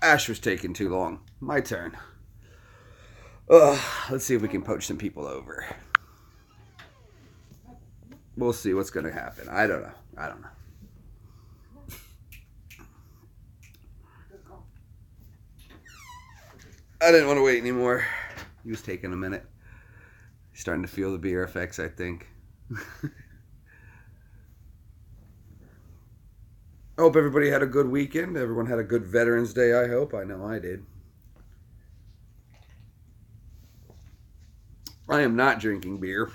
Ash was taking too long. My turn. Let's see if we can poach some people over. We'll see what's going to happen. I don't know. I didn't want to wait anymore. He was taking a minute. He's starting to feel the beer effects, I think. I hope everybody had a good weekend. Everyone had a good Veterans Day, I hope. I know I did. I am not drinking beer.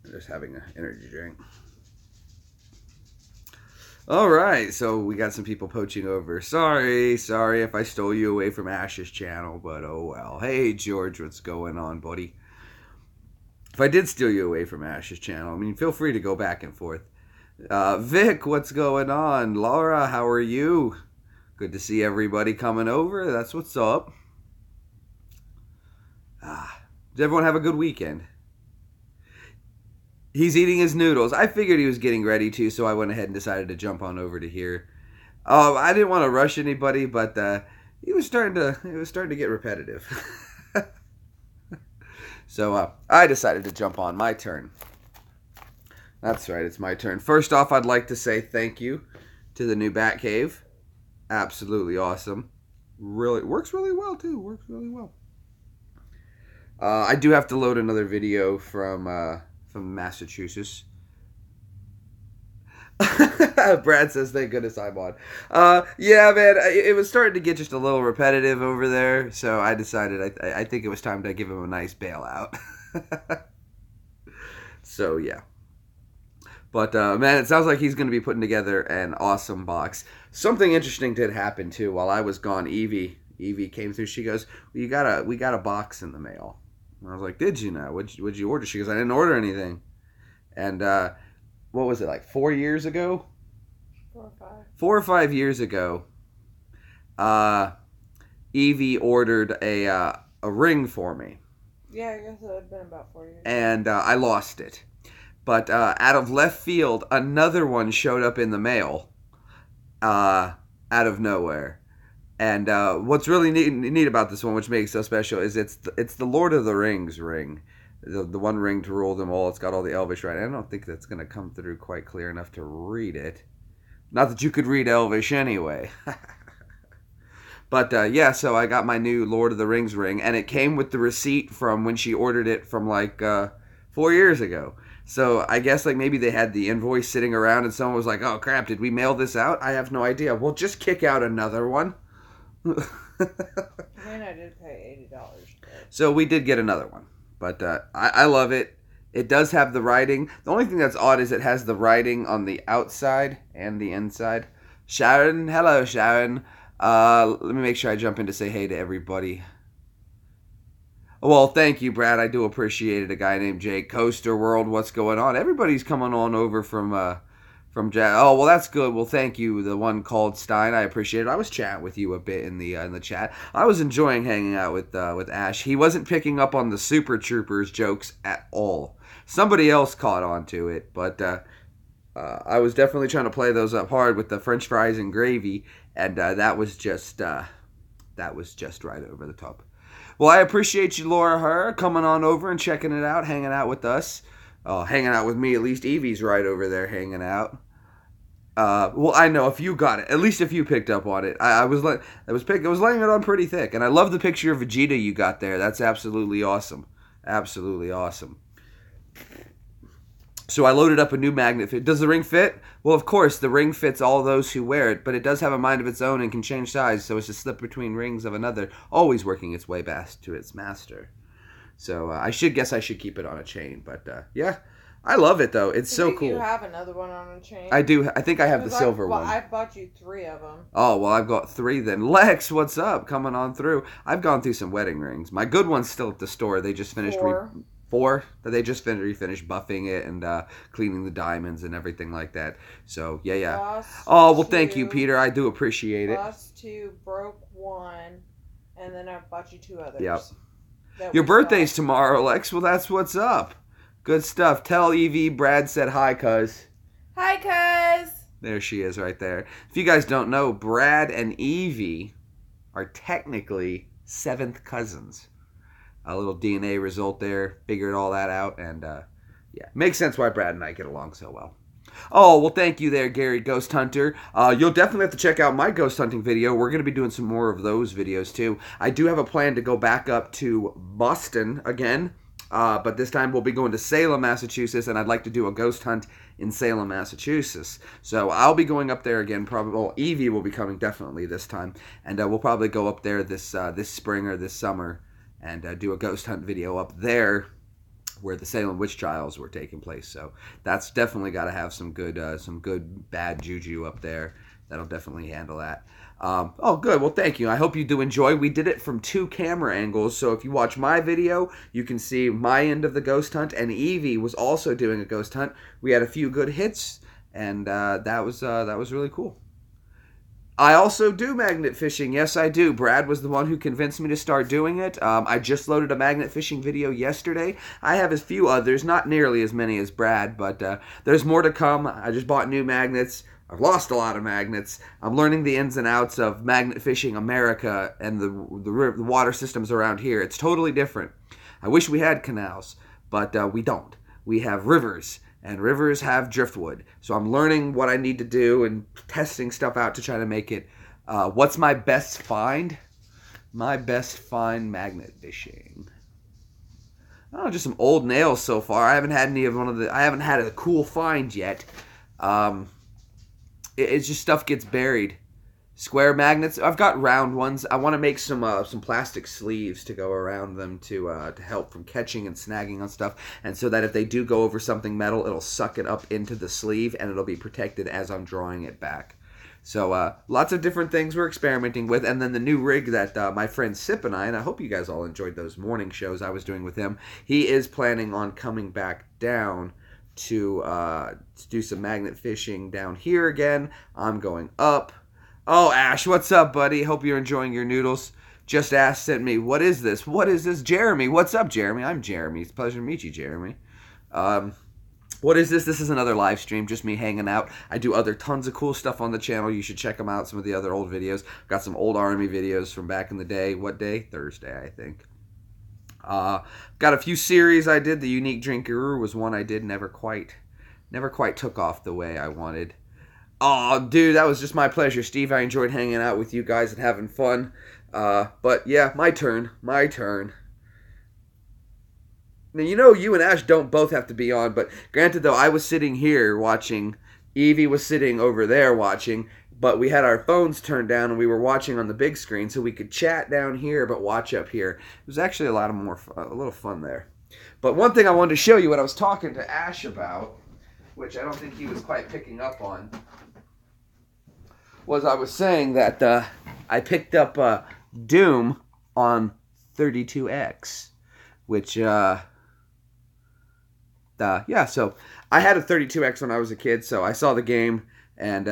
I'm just having an energy drink. Alright, so we got some people poaching over. Sorry if I stole you away from Ash's channel, but oh well. Hey, George, what's going on, buddy? If I did steal you away from Ash's channel, I mean, feel free to go back and forth. Vic, what's going on? Laura, how are you? Good to see everybody coming over. That's what's up. Did everyone have a good weekend? He's eating his noodles. I figured he was getting ready to, so I went ahead and decided to jump on over to here. I didn't want to rush anybody, but it was starting to get repetitive. So I decided to jump on. My turn. That's right, it's my turn. First off, I'd like to say thank you to the new Batcave. Absolutely awesome. Really works really well too. Works really well. I do have to load another video from Massachusetts. Brad says, "Thank goodness I'm on." Yeah, man, it was starting to get just a little repetitive over there, so I decided I think it was time to give him a nice bailout. So yeah. But, man, it sounds like he's going to be putting together an awesome box. Something interesting did happen, too. While I was gone, Evie came through. She goes, well, we got a box in the mail. And I was like, did you now? What'd you order? She goes, I didn't order anything. And, what was it, like 4 years ago? 4 or 5. 4 or 5 years ago, Evie ordered a ring for me. Yeah, I guess it had been about 4 years. And I lost it. But out of left field, another one showed up in the mail out of nowhere. And what's really neat about this one, which makes it so special, is it's the Lord of the Rings ring. The one ring to rule them all. It's got all the Elvish right. I don't think that's going to come through quite clear enough to read it. Not that you could read Elvish anyway. But yeah, so I got my new Lord of the Rings ring. And it came with the receipt from when she ordered it from like 4 years ago. So I guess like maybe they had the invoice sitting around and someone was like, oh crap, did we mail this out? I have no idea. Well, just kick out another one. I mean, I did pay $80. But... So we did get another one. But I love it. It does have the writing. The only thing that's odd is it has the writing on the outside and the inside. Sharon, hello Sharon. Let me make sure I jump in to say hey to everybody. Well, thank you, Brad. I do appreciate it. A guy named Jake. Coaster World, what's going on? Everybody's coming on over from Jack. Oh, well, that's good. Well, thank you. The one called Stein, I appreciate it. I was chatting with you a bit in the chat. I was enjoying hanging out with Ash. He wasn't picking up on the Super Troopers jokes at all. Somebody else caught on to it, but I was definitely trying to play those up hard with the French fries and gravy, and that was just right over the top. Well, I appreciate you, Laura, coming on over and checking it out, hanging out with us. Hanging out with me, at least Evie's right over there hanging out. Well, I know if you got it, at least if you picked up on it. I was laying it on pretty thick, and I love the picture of Vegeta you got there. That's absolutely awesome, absolutely awesome. So I loaded up a new magnet. Does the ring fit? Well, of course, the ring fits all those who wear it, but it does have a mind of its own and can change size, so it's to slip between rings of another, always working its way back to its master. So I should keep it on a chain, but yeah, I love it though. It's so cool. You have another one on a chain? I do. I think I have the silver one. I bought you 3 of them. Oh, well, I've got 3 then. Lex, what's up? Coming on through. I've gone through some wedding rings. My good one's still at the store. They just finished 4. They just finished buffing it and cleaning the diamonds and everything like that. So yeah. Oh, well, thank you, Peter. I do appreciate it. Lost 2, broke 1, and then I bought you 2 others. Yep. Your birthday's tomorrow, Lex. Well, that's what's up. Good stuff. Tell Evie Brad said hi, cuz. Hi, cuz. There she is right there. If you guys don't know, Brad and Evie are technically 7th cousins. A little DNA result there, figured all that out, and yeah, makes sense why Brad and I get along so well. Oh, well, thank you there, Gary Ghost Hunter. You'll definitely have to check out my ghost hunting video. We're going to be doing some more of those videos, too. I do have a plan to go back up to Boston again, but this time we'll be going to Salem, Massachusetts, and I'd like to do a ghost hunt in Salem, Massachusetts. So I'll be going up there again, probably. Well, Evie will be coming definitely this time, and we'll probably go up there this spring or this summer and do a ghost hunt video up there where the Salem witch trials were taking place. So that's definitely got to have some good bad juju up there. That'll definitely handle that. Oh, good. Well, thank you. I hope you do enjoy. We did it from 2 camera angles, so if you watch my video, you can see my end of the ghost hunt, and Evie was also doing a ghost hunt. We had a few good hits, and that was really cool. I also do magnet fishing. Yes, I do. Brad was the one who convinced me to start doing it. I just loaded a magnet fishing video yesterday. I have a few others, not nearly as many as Brad, but there's more to come. I just bought new magnets. I've lost a lot of magnets. I'm learning the ins and outs of magnet fishing America and the water systems around here. It's totally different. I wish we had canals, but we don't. We have rivers. And rivers have driftwood. So I'm learning what I need to do and testing stuff out to try to make it. What's my best find? My best find magnet fishing. Oh, just some old nails so far. I haven't had I haven't had a cool find yet. It's just stuff gets buried. Square magnets. I've got round ones. I want to make some plastic sleeves to go around them to help from catching and snagging on stuff, and so that if they do go over something metal, it'll suck it up into the sleeve and it'll be protected as I'm drawing it back. So lots of different things we're experimenting with, and then the new rig that my friend Sip and I hope you guys all enjoyed those morning shows I was doing with him. He is planning on coming back down to do some magnet fishing down here again. I'm going up. Oh, Ash, what's up, buddy? Hope you're enjoying your noodles. Just Ash sent me, what is this? What is this? Jeremy, what's up, Jeremy? I'm Jeremy. It's a pleasure to meet you, Jeremy. What is this? This is another live stream, just me hanging out. I do tons of cool stuff on the channel. You should check them out, some of the other old videos. Got some old Army videos from back in the day. What day? Thursday, I think. Got a few series I did. The Unique Drinker was one I did. Never quite took off the way I wanted. Oh, dude, that was just my pleasure, Steve. I enjoyed hanging out with you guys and having fun. But yeah, my turn. Now, you and Ash don't both have to be on, but granted, though, I was sitting here watching. Evie was sitting over there watching, but we had our phones turned down and we were watching on the big screen, so we could chat down here but watch up here. It was actually a little fun there. But one thing I wanted to show you, what I was talking to Ash about, which I don't think he was quite picking up on, was I was saying that I picked up Doom on 32X, which, yeah, so I had a 32X when I was a kid, so I saw the game, and,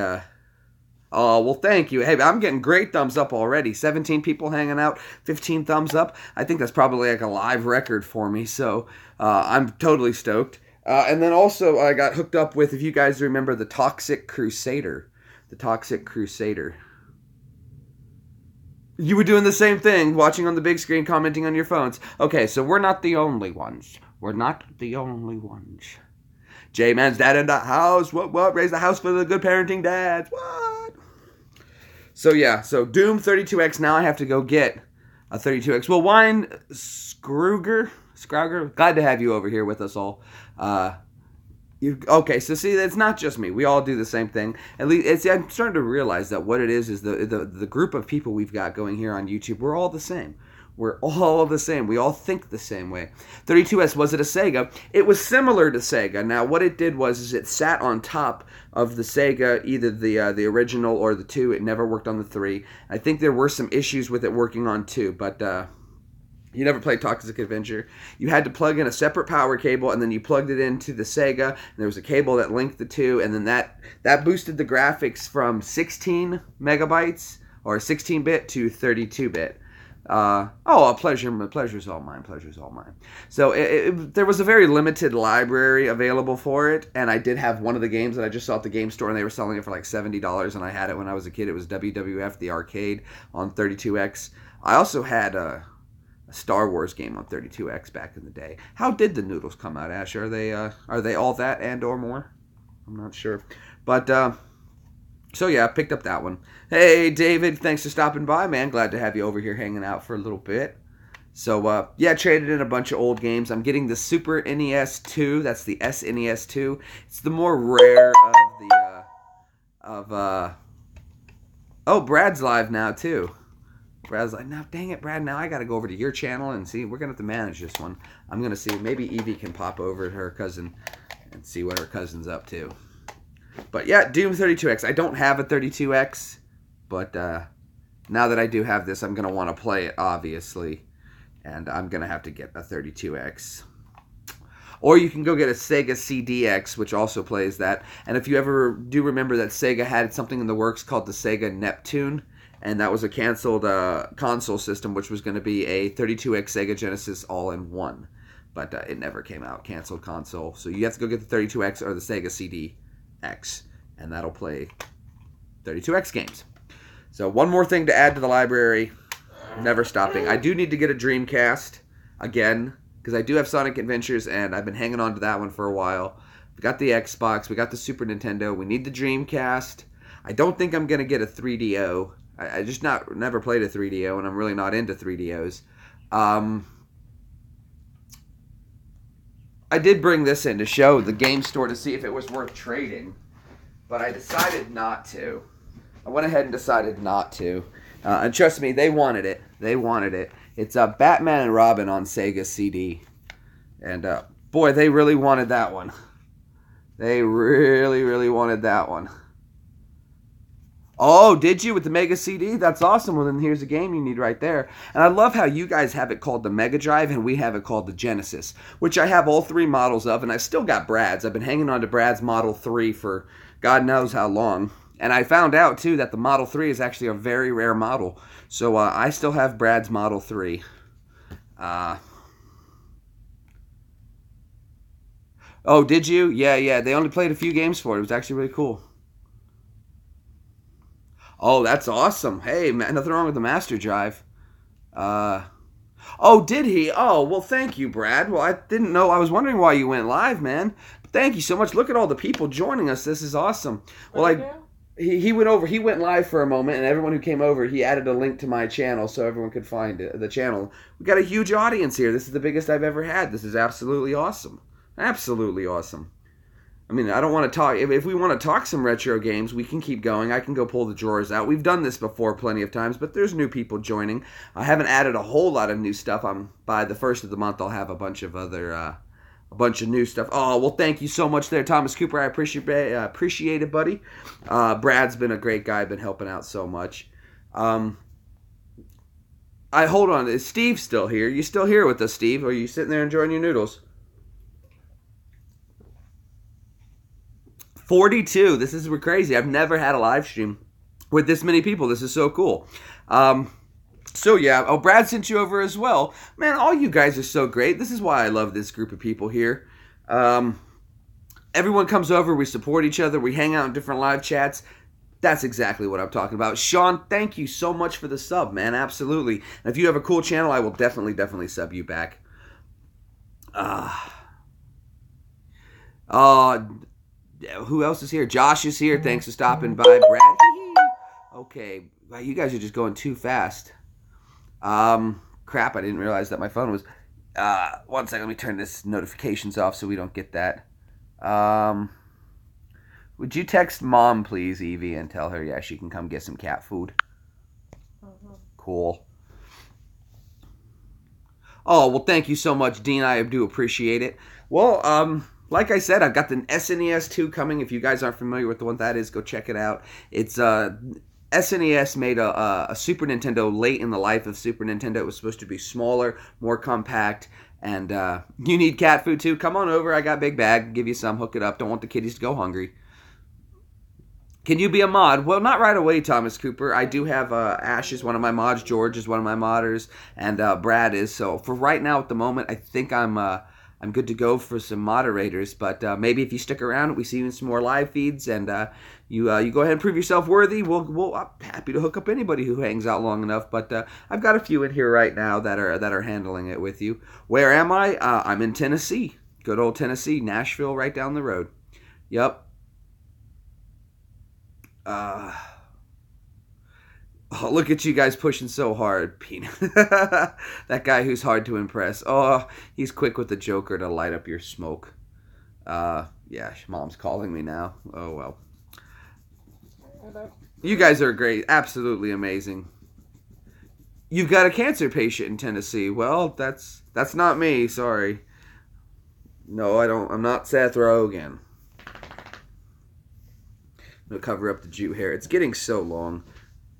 oh, well, thank you. Hey, I'm getting great thumbs up already. 17 people hanging out, 15 thumbs up. I think that's probably like a live record for me, so I'm totally stoked. And then also I got hooked up with, if you guys remember, the Toxic Crusader. The Toxic Crusader. You were doing the same thing, watching on the big screen, commenting on your phones. Okay, so we're not the only ones. We're not the only ones. J-Man's dad in the house. What? Raise the house for the good parenting dads. What? So yeah, so Doom 32X. Now I have to go get a 32X. Well, Wine Scrooger. Glad to have you over here with us all. Okay, so see, it's not just me. We all do the same thing. At least I'm starting to realize that what it is the group of people we've got going here on YouTube. We're all the same. We're all the same. We all think the same way. 32S, was it a Sega? It was similar to Sega. Now, what it did was it sat on top of the Sega, either the original or the 2. It never worked on the 3. I think there were some issues with it working on 2, but you never played Toxic Adventure. You had to plug in a separate power cable, and then you plugged it into the Sega, and there was a cable that linked the 2, and then that boosted the graphics from 16 megabytes, or 16-bit, to 32-bit. Oh, a pleasure. Pleasure's all mine. Pleasure's all mine. So there was a very limited library available for it, and I did have one of the games that I just saw at the game store, and they were selling it for like $70, and I had it when I was a kid. It was WWF, the arcade, on 32X. I also had a Star Wars game on 32X back in the day. How did the noodles come out, Ash? Are they all that and or more? I'm not sure. But so yeah, I picked up that one. Hey David, thanks for stopping by, man. Glad to have you over here hanging out for a little bit. So yeah, traded in a bunch of old games. I'm getting the Super NES 2. That's the SNES 2. It's the more rare of the oh, Brad's live now too. Brad's like, no, dang it, Brad. Now I got to go over to your channel and see. We're gonna have to manage this one. I'm gonna see. Maybe Evie can pop over to her cousin and see what her cousin's up to. But yeah, Doom 32X. I don't have a 32X, but now that I do have this, I'm going to want to play it, obviously. And I'm going to have to get a 32X. Or you can go get a Sega CDX, which also plays that. And if you ever do remember that Sega had something in the works called the Sega Neptune, and that was a canceled console system, which was going to be a 32X Sega Genesis all-in-one. But it never came out, canceled console. So you have to go get the 32X or the Sega CDX, and that'll play 32X games. So one more thing to add to the library, never stopping. I do need to get a Dreamcast again, because I do have Sonic Adventures, and I've been hanging on to that one for a while. We got the Xbox, we got the Super Nintendo, we need the Dreamcast. I don't think I'm going to get a 3DO. I just never played a 3DO, and I'm really not into 3DOs. I did bring this in to show the game store to see if it was worth trading, but I decided not to. I went ahead and decided not to. And trust me, they wanted it. They wanted it. It's Batman and Robin on Sega CD. And boy, they really wanted that one. They really, really wanted that one. Oh, did you with the Mega CD? That's awesome. Well, then here's a game you need right there. And I love how you guys have it called the Mega Drive and we have it called the Genesis, which I have all three models of, and I still got Brad's. I've been hanging on to Brad's Model 3 for God knows how long. And I found out, too, that the Model 3 is actually a very rare model. So I still have Brad's Model 3. Oh, did you? Yeah. They only played a few games for it. It was actually really cool. Oh, that's awesome. Hey, man, nothing wrong with the Master Drive. Oh, did he? Oh, well, thank you, Brad. Well, I didn't know. I was wondering why you went live, man. Thank you so much. Look at all the people joining us. This is awesome. Well, he went over. He went live for a moment, and everyone who came over, he added a link to my channel so everyone could find the channel. We got a huge audience here. This is the biggest I've ever had. This is absolutely awesome. Absolutely awesome. I mean, I don't want to talk. If we want to talk some retro games, we can keep going. I can go pull the drawers out. We've done this before plenty of times, but there's new people joining. I haven't added a whole lot of new stuff. By the first of the month, I'll have a bunch of new stuff. Oh, well, thank you so much there, Thomas Cooper. I appreciate it, buddy. Brad's been a great guy. Been helping out so much. Hold on. Is Steve still here? You still here with us, Steve? Or are you sitting there enjoying your noodles? 42. This is crazy. I've never had a live stream with this many people. This is so cool. So yeah. Oh, Brad sent you over as well. Man, all you guys are so great. This is why I love this group of people here. Everyone comes over. We support each other. We hang out in different live chats. That's exactly what I'm talking about. Sean, thank you so much for the sub, man. Absolutely. And if you have a cool channel, I will definitely sub you back. Who else is here? Josh is here. Thanks for stopping by. Brad. Okay. Wow, you guys are just going too fast. Crap, I didn't realize that my phone was... one second, let me turn this notifications off so we don't get that. Would you text Mom, please, Evie, and tell her, yeah, she can come get some cat food? Cool. Oh, well, thank you so much, Dean. I do appreciate it. Well, like I said, I've got the SNES 2 coming. If you guys aren't familiar with the one that is, go check it out. It's SNES made a Super Nintendo late in the life of Super Nintendo. It was supposed to be smaller, more compact, and you need cat food too? Come on over. I got a big bag. Give you some. Hook it up. Don't want the kitties to go hungry. Can you be a mod? Well, not right away, Thomas Cooper. I do have Ash is one of my mods, George is one of my modders, and Brad is. So for right now, at the moment, I think I'm good to go for some moderators. But maybe if you stick around, we see you in some more live feeds, and you go ahead and prove yourself worthy. I'm happy to hook up anybody who hangs out long enough. But I've got a few in here right now that are handling it with you. Where am I? I'm in Tennessee. Good old Tennessee, Nashville, right down the road. Yep. Oh, look at you guys pushing so hard, Peanut. That guy who's hard to impress. Oh, he's quick with the Joker to light up your smoke. Yeah, Mom's calling me now. Oh, well. You guys are great. Absolutely amazing. You've got a cancer patient in Tennessee. Well, that's not me. Sorry. No, I don't. I'm not Seth Rogen. I'm going to cover up the Jew hair. It's getting so long.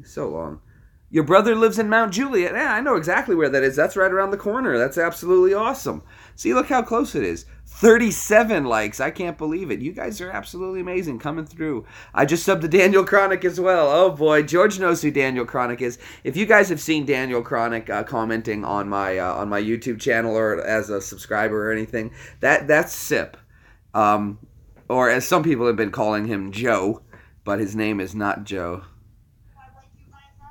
So long. Your brother lives in Mount Juliet. Yeah, I know exactly where that is. That's right around the corner. That's absolutely awesome. See, look how close it is. 37 likes. I can't believe it. You guys are absolutely amazing coming through. I just subbed to Daniel Chronic as well. Oh, boy. George knows who Daniel Chronic is. If you guys have seen Daniel Chronic commenting on my YouTube channel or as a subscriber or anything, that's Sip. Or as some people have been calling him, Joe. But his name is not Joe.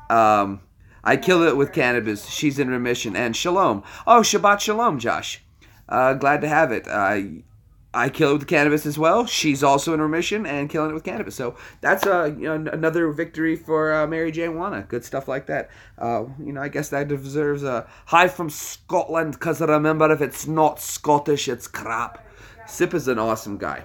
I killed it with cannabis. She's in remission. And shalom. Oh, Shabbat shalom, Josh. Glad to have it. I killed it with cannabis as well. She's also in remission and killing it with cannabis. So that's another victory for Mary Jane. Good stuff like that. I guess that deserves a hi from Scotland, because remember, if it's not Scottish, it's crap. Sip is an awesome guy.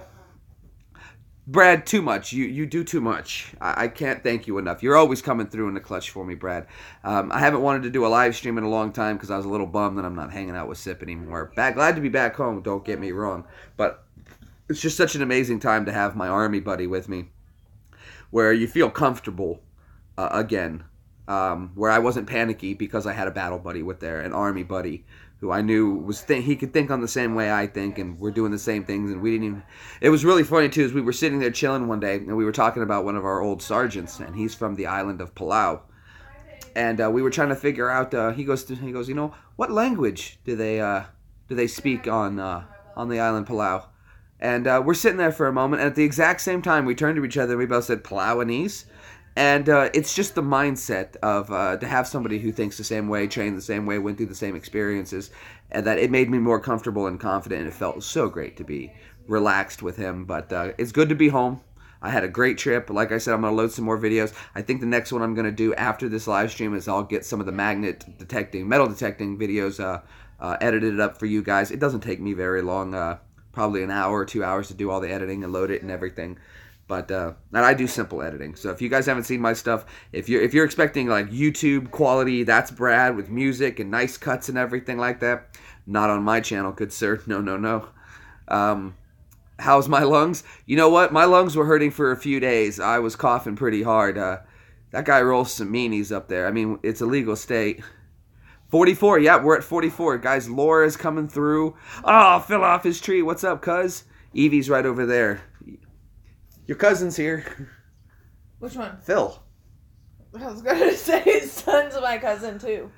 Brad, too much. You do too much. I can't thank you enough. You're always coming through in the clutch for me, Brad. I haven't wanted to do a live stream in a long time because I was a little bummed that I'm not hanging out with Sip anymore. Glad to be back home, don't get me wrong. But it's just such an amazing time to have my army buddy with me, where you feel comfortable again, where I wasn't panicky because I had a battle buddy with there, an army buddy, who I knew he could think on the same way I think, and we're doing the same things, and we didn't even... It was really funny, too, as we were sitting there chilling one day, and we were talking about one of our old sergeants, and he's from the island of Palau, and we were trying to figure out, he goes, what language do they speak on the island Palau? And we're sitting there for a moment, and at the exact same time, we turned to each other, and we both said, Palauanese? And it's just the mindset of to have somebody who thinks the same way, trained the same way, went through the same experiences, and that it made me more comfortable and confident, and it felt so great to be relaxed with him. But it's good to be home. I had a great trip. Like I said, I'm going to load some more videos. I think the next one I'm going to do after this live stream is I'll get some of the metal detecting videos edited up for you guys. It doesn't take me very long, probably an hour or 2 hours to do all the editing and load it and everything. But and I do simple editing. So if you guys haven't seen my stuff, if you're expecting like YouTube quality, that's Brad with music and nice cuts and everything like that. Not on my channel, good sir. No. How's my lungs? You know what? My lungs were hurting for a few days. I was coughing pretty hard. That guy rolls some meanies up there. I mean, it's a legal state. 44. Yeah, we're at 44. Guys, Laura's coming through. Oh, fell off his tree. What's up, cuz? Evie's right over there. Your cousin's here. Which one? Phil. I was going to say his son's my cousin, too.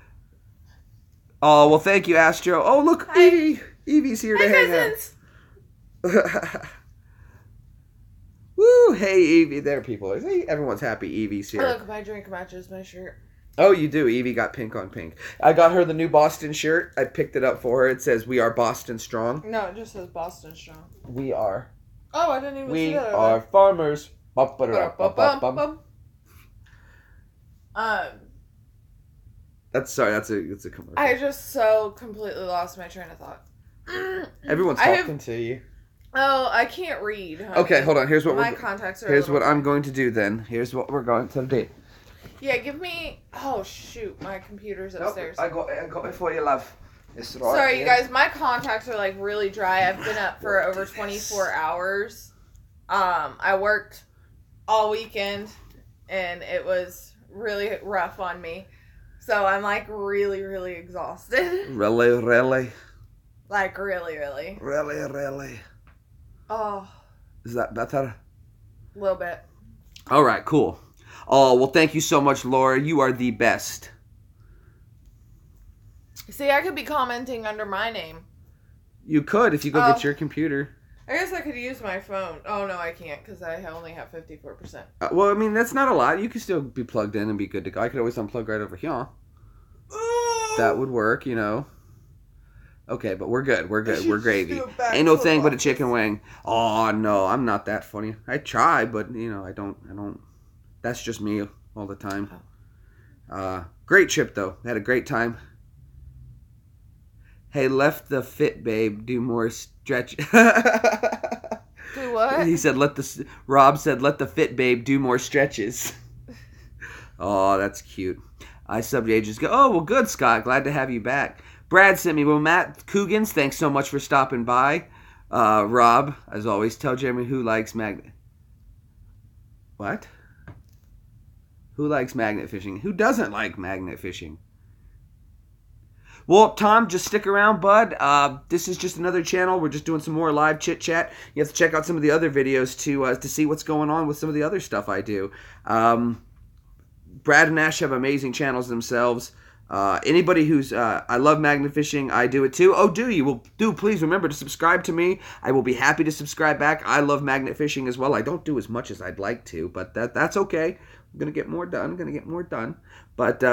Oh, well, thank you, Astro. Oh, look, Hi. Evie. Evie's here to hang cousins. out. Woo, hey, Evie. There, people. Hey, everyone's happy Evie's here. Oh, look, my drink matches my shirt. Oh, you do. Evie got pink on pink. I got her the new Boston shirt. I picked it up for her. It says, "We are Boston strong." No, it just says Boston strong. We are. Oh, I didn't even see We that. are farmers. That's a commercial. I just so completely lost my train of thought. Everyone's talking to you. Oh, I can't read. Honey. Okay, hold on. Here's what I'm going to do then. Here's what we're going to do. Yeah, give me. Oh shoot, my computer's upstairs. I got it for you, love. It's right. Sorry, you guys. My contacts are like really dry. I've been up for over 24 hours. I worked all weekend, and it was really rough on me. So I'm like really, really exhausted. Really? Like really. Really? Oh. Is that better? A little bit. All right, cool. Oh, well, thank you so much, Laura. You are the best. See, I could be commenting under my name. You could if you go get your computer. I guess I could use my phone. Oh, no, I can't because I only have 54%. Well, I mean, that's not a lot. You can still be plugged in and be good to go. I could always unplug right over here. That would work, you know. Okay, but we're good. We're good. We're gravy. Ain't no thing but a chicken wing. Oh, no, I'm not that funny. I try, but, you know, I don't. That's just me all the time. Great trip, though. Had a great time. Hey, left the fit babe do more stretch. Do what? He said, Rob said, let the fit babe do more stretches. Oh, that's cute. I subbed agents go, oh, well, good, Scott. Glad to have you back. Brad sent me, well, Matt Coogan's, thanks so much for stopping by. Rob, as always, tell Jeremy who likes magnet. What? Who likes magnet fishing? Who doesn't like magnet fishing? Well, Tom, just stick around, bud. This is just another channel. We're just doing some more live chit-chat. You have to check out some of the other videos to see what's going on with some of the other stuff I do. Brad and Ash have amazing channels themselves. Anybody who's... I love magnet fishing. I do it too. Oh, do you? Well, please remember to subscribe to me. I will be happy to subscribe back. I love magnet fishing as well. I don't do as much as I'd like to, but that's okay. I'm going to get more done. But...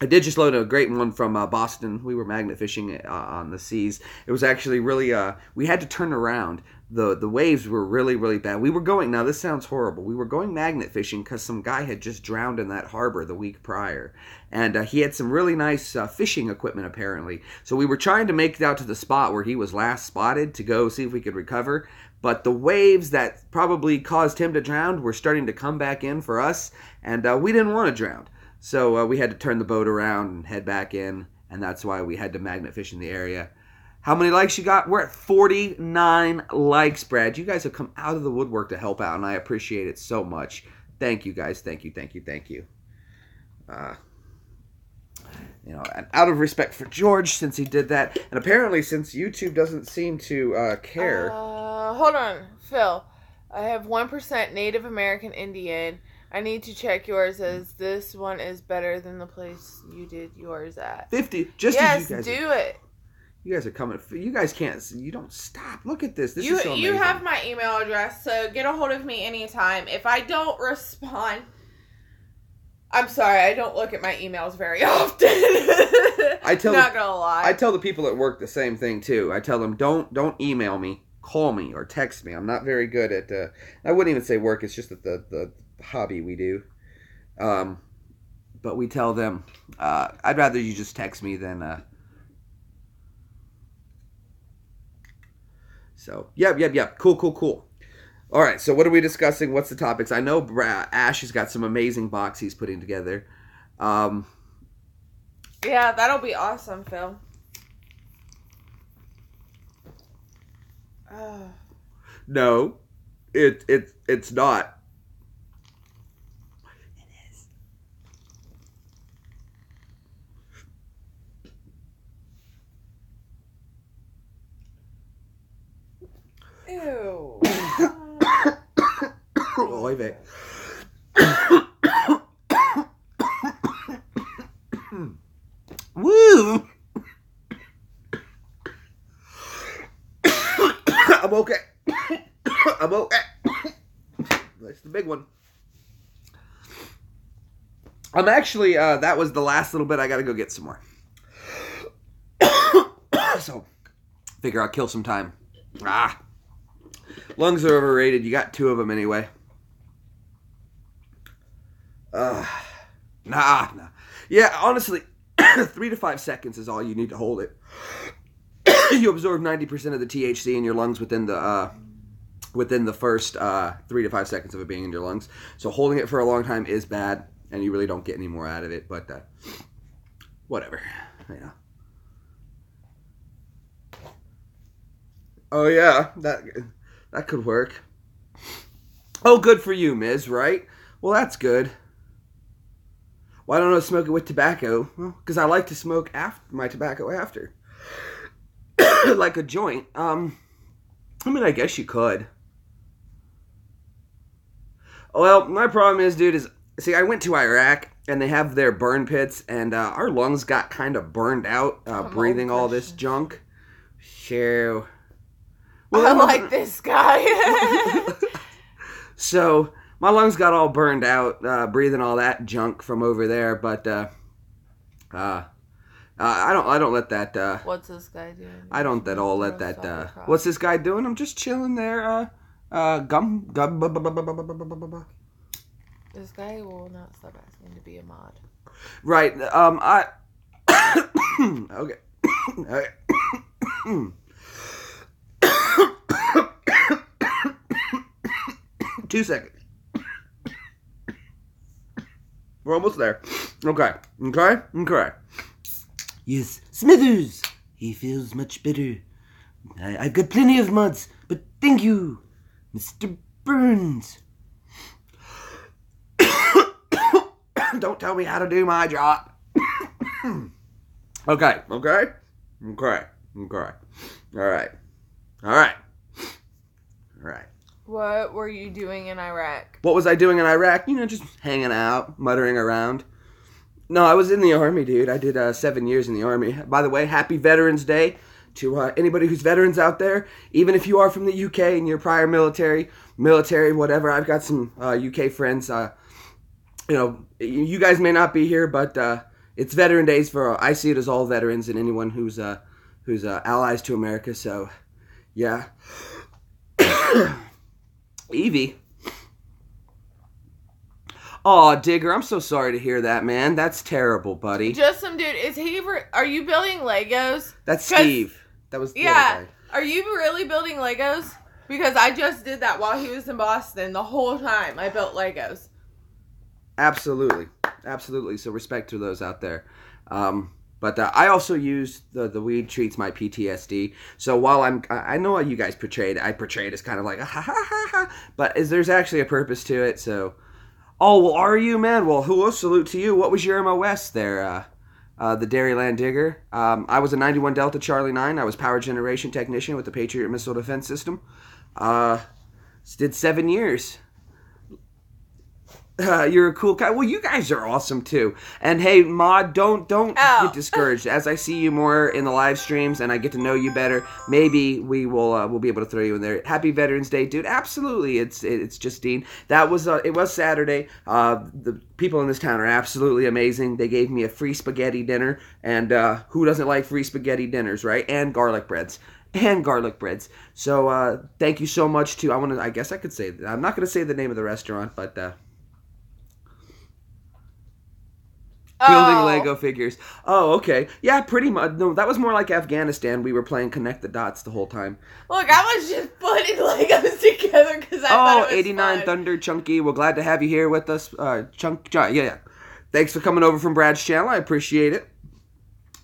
I did just load a great one from Boston. We were magnet fishing on the seas. It was actually really, we had to turn around. The waves were really, really bad. We were going, now this sounds horrible, we were going magnet fishing because some guy had just drowned in that harbor the week prior. And he had some really nice fishing equipment apparently. So we were trying to make it out to the spot where he was last spotted to go see if we could recover. But the waves that probably caused him to drown were starting to come back in for us. And we didn't want to drown. So we had to turn the boat around and head back in, and that's why we had to magnet fish in the area. How many likes you got? We're at 49 likes, Brad. You guys have come out of the woodwork to help out, and I appreciate it so much. Thank you, guys. Thank you. You know, and out of respect for George, since he did that, and apparently since YouTube doesn't seem to care. Hold on, Phil. I have 1% Native American Indian. I need to check yours as this one is better than the place you did yours at. 50. Just yes, as you guys do it. You guys are coming. You guys can't. You don't stop. Look at this. This is so amazing. You have my email address, so get a hold of me anytime. If I don't respond, I'm sorry. I don't look at my emails very often. Not gonna lie. I tell the people at work the same thing too. I tell them don't email me, call me or text me. I'm not very good at. I wouldn't even say work. It's just that the hobby we do. But we tell them, I'd rather you just text me than. So, yep. Cool. All right, so what are we discussing? What's the topics? I know Ash has got some amazing box he's putting together. Yeah, that'll be awesome, Phil. No, it's not. Ew. Oy vey. Woo! I'm okay. That's the big one. I'm actually, that was the last little bit. I gotta go get some more. So, figure I'll kill some time. Lungs are overrated. You got 2 of them anyway. Nah. Yeah, honestly, 3 to 5 seconds is all you need to hold it. You absorb 90% of the THC in your lungs within the first 3 to 5 seconds of it being in your lungs. So holding it for a long time is bad, and you really don't get any more out of it. But whatever, you know. Oh yeah, that could work. Oh, good for you, Miz, right? Well, that's good. Why don't I smoke it with tobacco? Well, because I like to smoke my tobacco after. Like a joint. I mean, I guess you could. Well, my problem is, dude, see, I went to Iraq, and they have their burn pits, and our lungs got kind of burned out breathing all this junk. So... Well, I like this guy. So, my lungs got all burned out breathing all that junk from over there, but I don't let that... What's this guy doing? I don't at all let that... what's this guy doing? I'm just chilling there, gum. This guy will not stop asking to be a mod. Right. Okay. Okay. 2 seconds. We're almost there. Okay. Yes, Smithers. He feels much better. I've got plenty of mods, but thank you, Mr. Burns. Don't tell me how to do my job. Okay. All right. What were you doing in Iraq? What was I doing in Iraq? Just hanging out, muttering around. No, I was in the Army, dude. I did 7 years in the Army. By the way, happy Veterans Day to anybody who's veterans out there. Even if you are from the UK and you're prior military, whatever. I've got some UK friends. You guys may not be here, but it's Veteran Days for. I see it as all veterans and anyone who's allies to America. So, yeah. Evie. Aw, Digger, I'm so sorry to hear that, man. That's terrible, buddy. Just some dude. Are you building Legos? That's Steve. That was the other guy. Are you really building Legos? Because I just did that while he was in Boston. The whole time I built Legos. Absolutely. So respect to those out there. But I also use the weed treats my PTSD. So while I know how you guys portrayed it. I portray it as kind of like, ha ha ha ha. But there's actually a purpose to it, so... Oh, well, are you, man? Well, salute to you. What was your MOS there, the Dairyland Digger? I was a 91 Delta Charlie 9. I was power generation technician with the Patriot Missile Defense System. Did 7 years. You're a cool guy. Well, you guys are awesome too. And hey, Mod, don't get discouraged. As I see you more in the live streams and I get to know you better, maybe we'll be able to throw you in there. Happy Veterans Day, dude. Absolutely. It's Justine. That was it was Saturday. The people in this town are absolutely amazing. They gave me a free spaghetti dinner, and who doesn't like free spaghetti dinners, right? And garlic breads. So thank you so much to I guess I could say, I'm not going to say the name of the restaurant, but building Lego figures. Oh, okay. Yeah, pretty much. No, that was more like Afghanistan. We were playing Connect the Dots the whole time. Look, I was just putting Legos together because I thought it was 89 fun. Thunder Chunky. We're glad to have you here with us. Yeah. Thanks for coming over from Brad's channel. I appreciate it.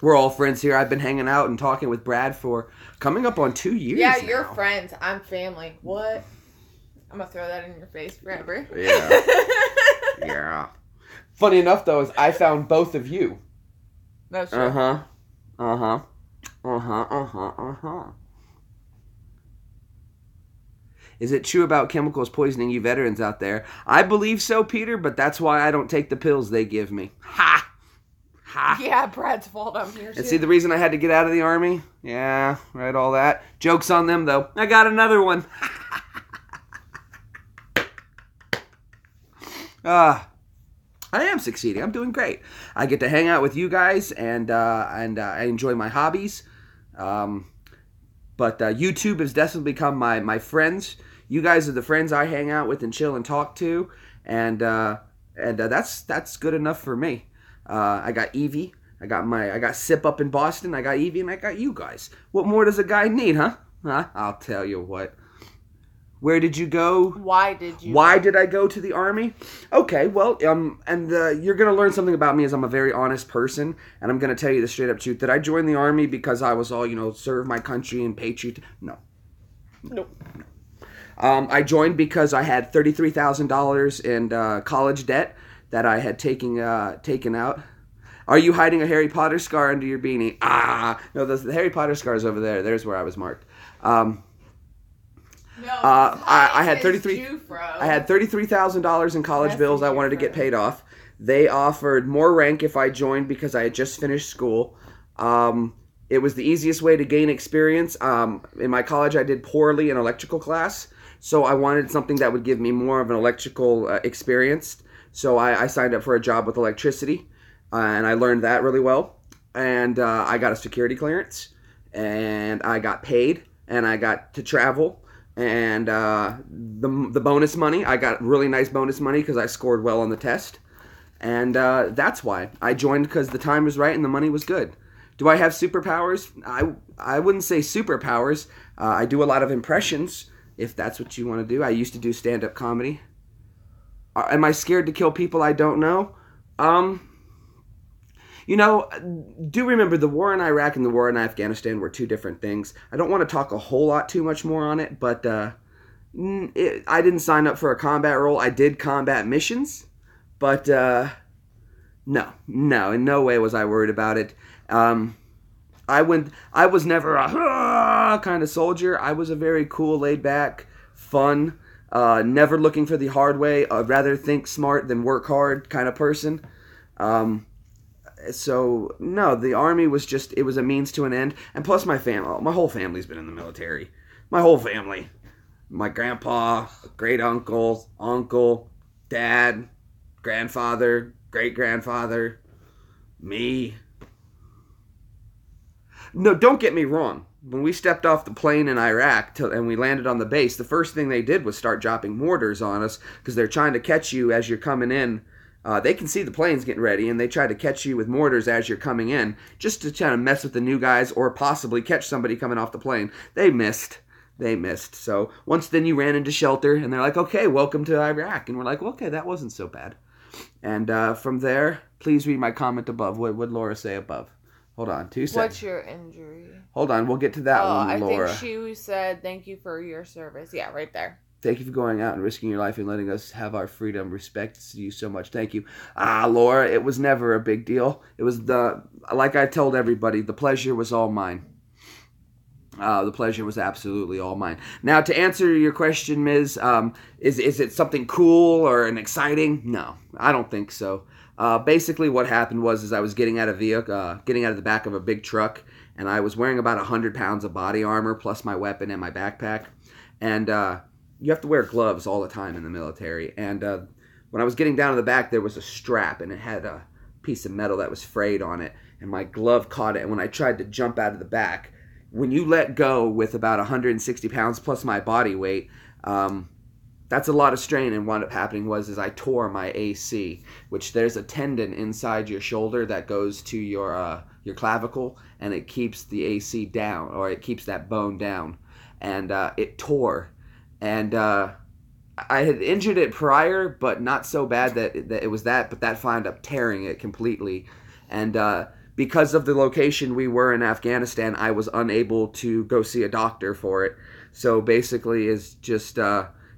We're all friends here. I've been hanging out and talking with Brad for coming up on 2 years Yeah, now. you're friends. I'm family. What? I'm going to throw that in your face forever. Yeah. Yeah. Funny enough, though, is I found both of you. That's true. Is it true about chemicals poisoning you veterans out there? I believe so, Peter, but that's why I don't take the pills they give me. Ha! Yeah, Brad's fault I'm here, too. And see the reason I had to get out of the Army? Yeah, right, all that. Joke's on them, though. I got another one. I am succeeding. I'm doing great. I get to hang out with you guys, and I enjoy my hobbies. But YouTube has definitely become my friends. You guys are the friends I hang out with and chill and talk to, and that's good enough for me. I got Evie. I got Sip up in Boston. I got Evie, and I got you guys. What more does a guy need, huh? I'll tell you what. Where did you go? Why did I go to the Army? Okay, well, and you're going to learn something about me as I'm a very honest person, and I'm going to tell you the straight up truth. Did I join the Army because I was all, serve my country and patriot? No. Nope. I joined because I had $33,000 in college debt that I had taken out. Are you hiding a Harry Potter scar under your beanie? No, the Harry Potter scar is over there. There's where I was marked. No, I had $33,000 in college That's bills I Jufro. wanted to get paid off. They offered more rank if I joined because I had just finished school. It was the easiest way to gain experience. In my college, I did poorly in electrical class, so I wanted something that would give me more of an electrical experience. So I signed up for a job with electricity, and I learned that really well. And I got a security clearance, and I got paid, and I got to travel. And the bonus money, I got really nice bonus money because I scored well on the test. And that's why I joined, because the time was right and the money was good. Do I have superpowers? I wouldn't say superpowers. I do a lot of impressions, if that's what you want to do. I used to do stand-up comedy. Am I scared to kill people I don't know? Do remember the war in Iraq and the war in Afghanistan were two different things. I don't want to talk a whole lot too much more on it, but I didn't sign up for a combat role. I did combat missions, but no, in no way was I worried about it. I was never a kind of soldier. I was a very cool, laid back, fun, never looking for the hard way, rather think smart than work hard kind of person. So no, the army was it was a means to an end. And plus my whole family's been in the military. My whole family. My grandpa, great uncle, dad, grandfather, great grandfather, me. No, don't get me wrong. When we stepped off the plane in Iraq and we landed on the base, the first thing they did was start dropping mortars on us because they're trying to catch you as you're coming in. They can see the planes getting ready, and they try to catch you with mortars as you're coming in, just to try to mess with the new guys or possibly catch somebody coming off the plane. They missed. So once then you ran into shelter, and they're like, okay, welcome to Iraq. And we're like, well, okay, that wasn't so bad. And from there, please read my comment above. What would Laura say above? Hold on, 2 seconds. What's your injury? Hold on, we'll get to that one, Laura. I think she said, thank you for your service. Yeah, right there. Thank you for going out and risking your life and letting us have our freedom. Respect to you so much. Thank you. Laura, it was never a big deal. It was like I told everybody, the pleasure was all mine. The pleasure was absolutely all mine. Now, to answer your question, Ms., is it something cool or an exciting? No, I don't think so. Basically, what happened was I was getting out of the back of a big truck, and I was wearing about 100 pounds of body armor plus my weapon and my backpack, and you have to wear gloves all the time in the military. And when I was getting down to the back, there was a strap, and it had a piece of metal that was frayed on it, and my glove caught it. And when I tried to jump out of the back, when you let go with about 160 pounds plus my body weight, that's a lot of strain. And what ended up happening was I tore my AC, which there's a tendon inside your shoulder that goes to your clavicle, and it keeps the AC down, or it keeps that bone down. And it tore. And I had injured it prior, but not so bad that it was that, but that wound up tearing it completely. And because of the location we were in Afghanistan, I was unable to go see a doctor for it. So basically is just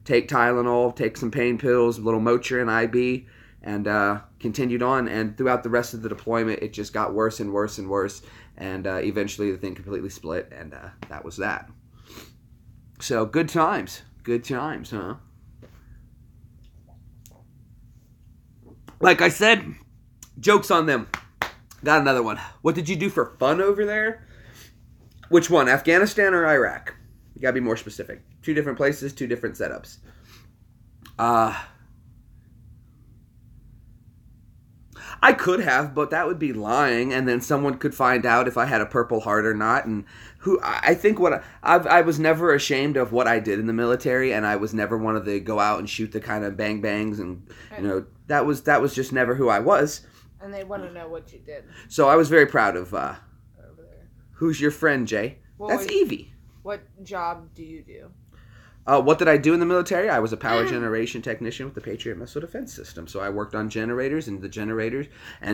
take Tylenol, take some pain pills, a little Motrin IB, and continued on. And throughout the rest of the deployment, it just got worse and worse and worse. And eventually the thing completely split, and that was that. So good times. Good times, huh? Like I said, jokes on them. Got another one. What did you do for fun over there? Which one, Afghanistan or Iraq? You gotta be more specific. 2 different places, 2 different setups. I could have, but that would be lying, and then someone could find out if I had a Purple Heart or not. And I think I was never ashamed of what I did in the military, and I was never one of the go out and shoot the kind of bang bangs, and that was just never who I was. And they want to know what you did. So I was very proud of. Over there. Who's your friend, Jay? That's Evie. What job do you do? What did I do in the military? I was a power generation technician with the Patriot Missile Defense System. So I worked on generators and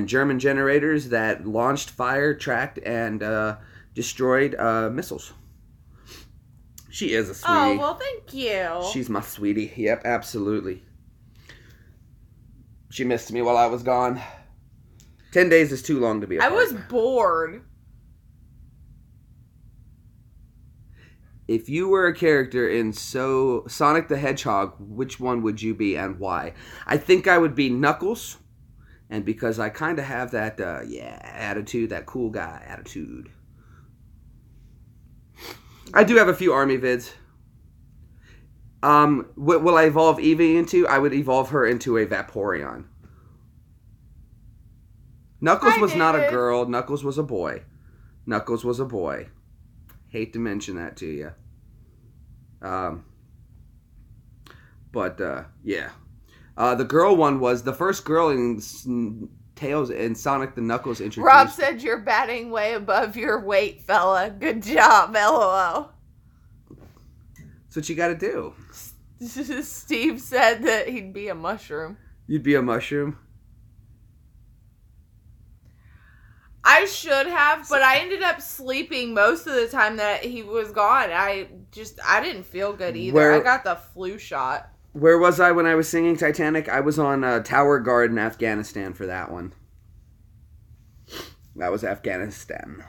German generators that launched, fired, tracked, and destroyed missiles. She is a sweetie. Oh, well, thank you. She's my sweetie. Yep, absolutely. She missed me while I was gone. 10 days is too long to be a partner. I was bored. If you were a character in Sonic the Hedgehog, which one would you be and why? I think I would be Knuckles, and because I kind of have that, attitude, that cool guy attitude. I do have a few army vids. What will I evolve Eevee into? I would evolve her into a Vaporeon. Knuckles was not a girl. Knuckles was a boy. Knuckles was a boy. Hate to mention that to you. Yeah. The girl one was the first girl in Tails and Sonic the Knuckles introduced. Rob said you're batting way above your weight, fella. Good job, LOL. That's what you gotta do. Steve said that he'd be a mushroom. You'd be a mushroom? I should have, but I ended up sleeping most of the time that he was gone. I didn't feel good either. I got the flu shot. Where was I when I was singing Titanic? I was on Tower Guard in Afghanistan for that one. That was Afghanistan.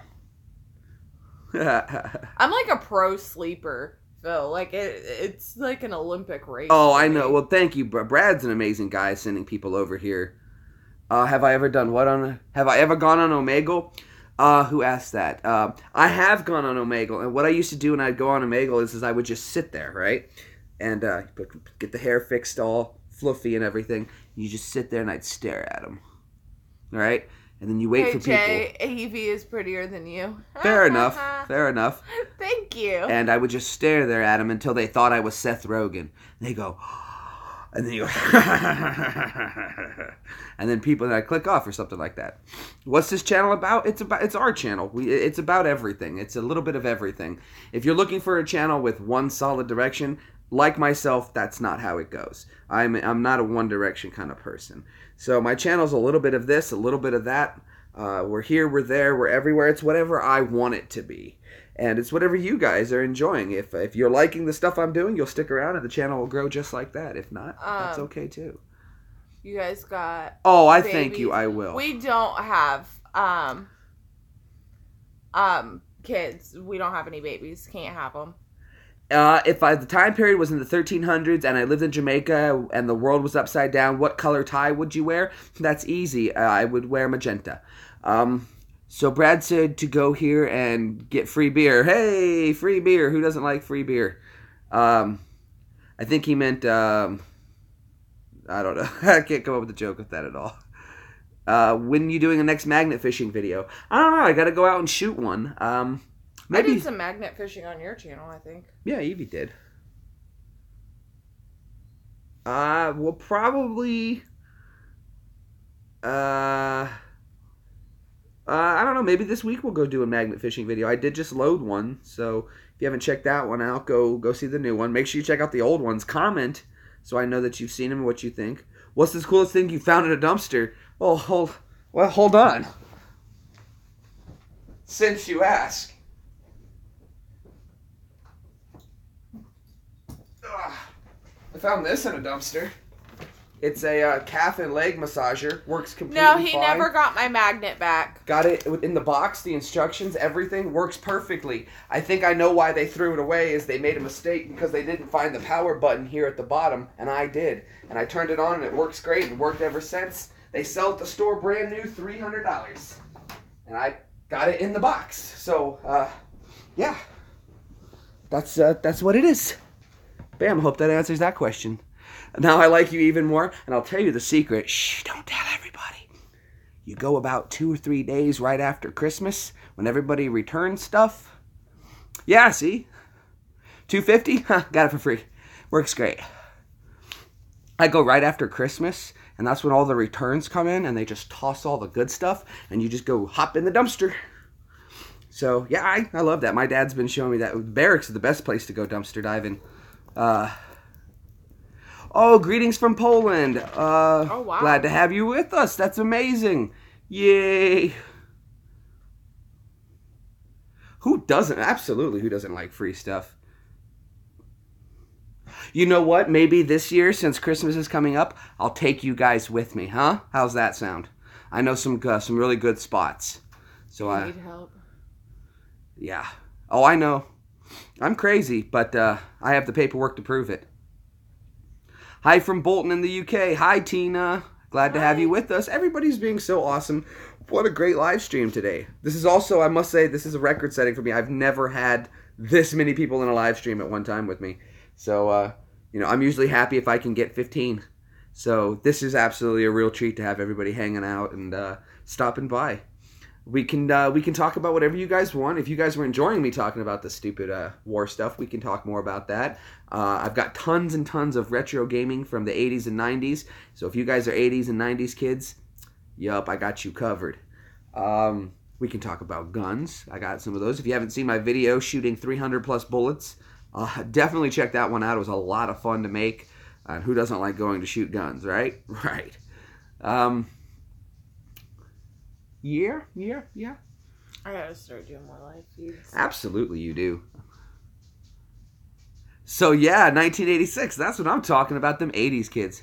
I'm like a pro sleeper, Phil. Like, it's like an Olympic race. Oh, I know. Well, thank you. Brad's an amazing guy sending people over here. Have I ever done what on... Have I ever gone on Omegle? Who asked that? I have gone on Omegle, and what I used to do when I'd go on Omegle is I would just sit there, right? And get the hair fixed all fluffy and everything. You just sit there and I'd stare at them. All right? And then you wait for people. Jay, Evie is prettier than you. Fair enough. Fair enough. Thank you. And I would just stare there at them until they thought I was Seth Rogen. And they go... And then you go, and then people that I click off or something like that. What's this channel about? It's our channel. It's about everything. It's a little bit of everything. If you're looking for a channel with one solid direction, like myself, that's not how it goes. I'm not a one direction kind of person. So my channel's a little bit of this, a little bit of that. We're here, we're there, we're everywhere. It's whatever I want it to be. And it's whatever you guys are enjoying. If you're liking the stuff I'm doing, you'll stick around and the channel will grow just like that. If not, that's okay too. You guys got... Oh, I thank you. I will. We don't have kids. We don't have any babies. Can't have them. If the time period was in the 1300s and I lived in Jamaica and the world was upside down, what color tie would you wear? That's easy. I would wear magenta. So Brad said to go here and get free beer. Hey, free beer. Who doesn't like free beer? I think he meant, I don't know. I can't come up with a joke with that at all. When you doing a next magnet fishing video? I don't know. I got to go out and shoot one. Maybe... I did some magnet fishing on your channel, I think. Yeah, Evie did. We'll probably... I don't know. Maybe this week we'll go do a magnet fishing video. I did just load one, so if you haven't checked that one out, go see the new one. Make sure you check out the old ones. Comment so I know that you've seen them and what you think. What's this coolest thing you found in a dumpster? Oh, hold on. Since you ask. I found this in a dumpster. It's a calf and leg massager. Works completely fine. No, he never got my magnet back. Got it in the box, the instructions, everything works perfectly. I think I know why they threw it away is they made a mistake because they didn't find the power button here at the bottom, and I did. And I turned it on and it works great and worked ever since. They sell at the store brand new, $300. And I got it in the box. So, yeah. That's what it is. Bam, hope that answers that question. Now I like you even more, and I'll tell you the secret. Shh, don't tell everybody. You go about 2 or 3 days right after Christmas when everybody returns stuff. Yeah, see? $250? Got it for free. Works great. I go right after Christmas, and that's when all the returns come in, and they just toss all the good stuff, and you just go hop in the dumpster. So, yeah, I love that. My dad's been showing me that. Barracks is the best place to go dumpster diving. Oh, greetings from Poland. Oh, wow. Glad to have you with us. That's amazing. Yay. Who doesn't like free stuff? You know what? Maybe this year, since Christmas is coming up, I'll take you guys with me, huh? How's that sound? I know some really good spots. So I need help. Yeah. Oh, I know. I'm crazy, but I have the paperwork to prove it. Hi from Bolton in the UK. Hi, Tina. Glad to have you with us. Everybody's being so awesome. What a great live stream today. This is also, I must say, this is a record setting for me. I've never had this many people in a live stream at one time with me. So, I'm usually happy if I can get 15. So this is absolutely a real treat to have everybody hanging out and stopping by. We can talk about whatever you guys want. If you guys were enjoying me talking about the stupid war stuff, we can talk more about that. I've got tons and tons of retro gaming from the 80s and 90s. So if you guys are 80s and 90s kids, yup, I got you covered. We can talk about guns. I got some of those. If you haven't seen my video shooting 300 plus bullets, definitely check that one out. It was a lot of fun to make. Who doesn't like going to shoot guns, right? Right. Yeah. I gotta start doing more live feeds. Absolutely, you do. So yeah, 1986. That's what I'm talking about. Them 80s kids.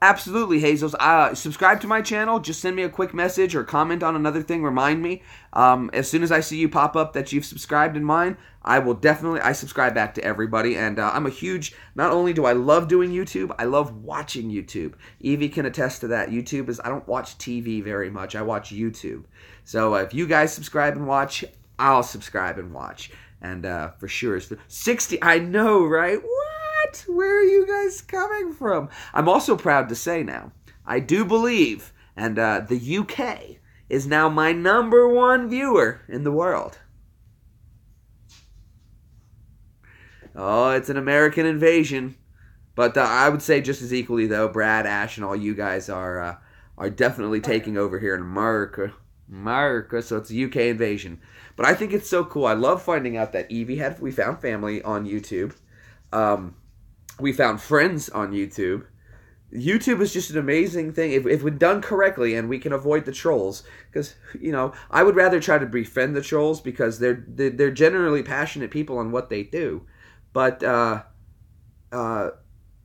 Absolutely, Hazels. Subscribe to my channel. Just send me a quick message or comment on another thing. Remind me. As soon as I see you pop up that you've subscribed in mine, I subscribe back to everybody. And I'm a huge, not only do I love doing YouTube, I love watching YouTube. Evie can attest to that. I don't watch TV very much. I watch YouTube. So if you guys subscribe and watch, I'll subscribe and watch. And for sure, it's 60. I know, right? What? Where are you guys coming from? I'm also proud to say now, I do believe, and the UK is now my #1 viewer in the world. Oh, it's an American invasion. But I would say just as equally, though, Brad, Ash, and all you guys are definitely taking over here in America. So it's a UK invasion. But I think it's so cool. I love finding out that we found family on YouTube. We found friends on YouTube. YouTube is just an amazing thing if we're done correctly and we can avoid the trolls. Because, I would rather try to befriend the trolls because they're generally passionate people on what they do. But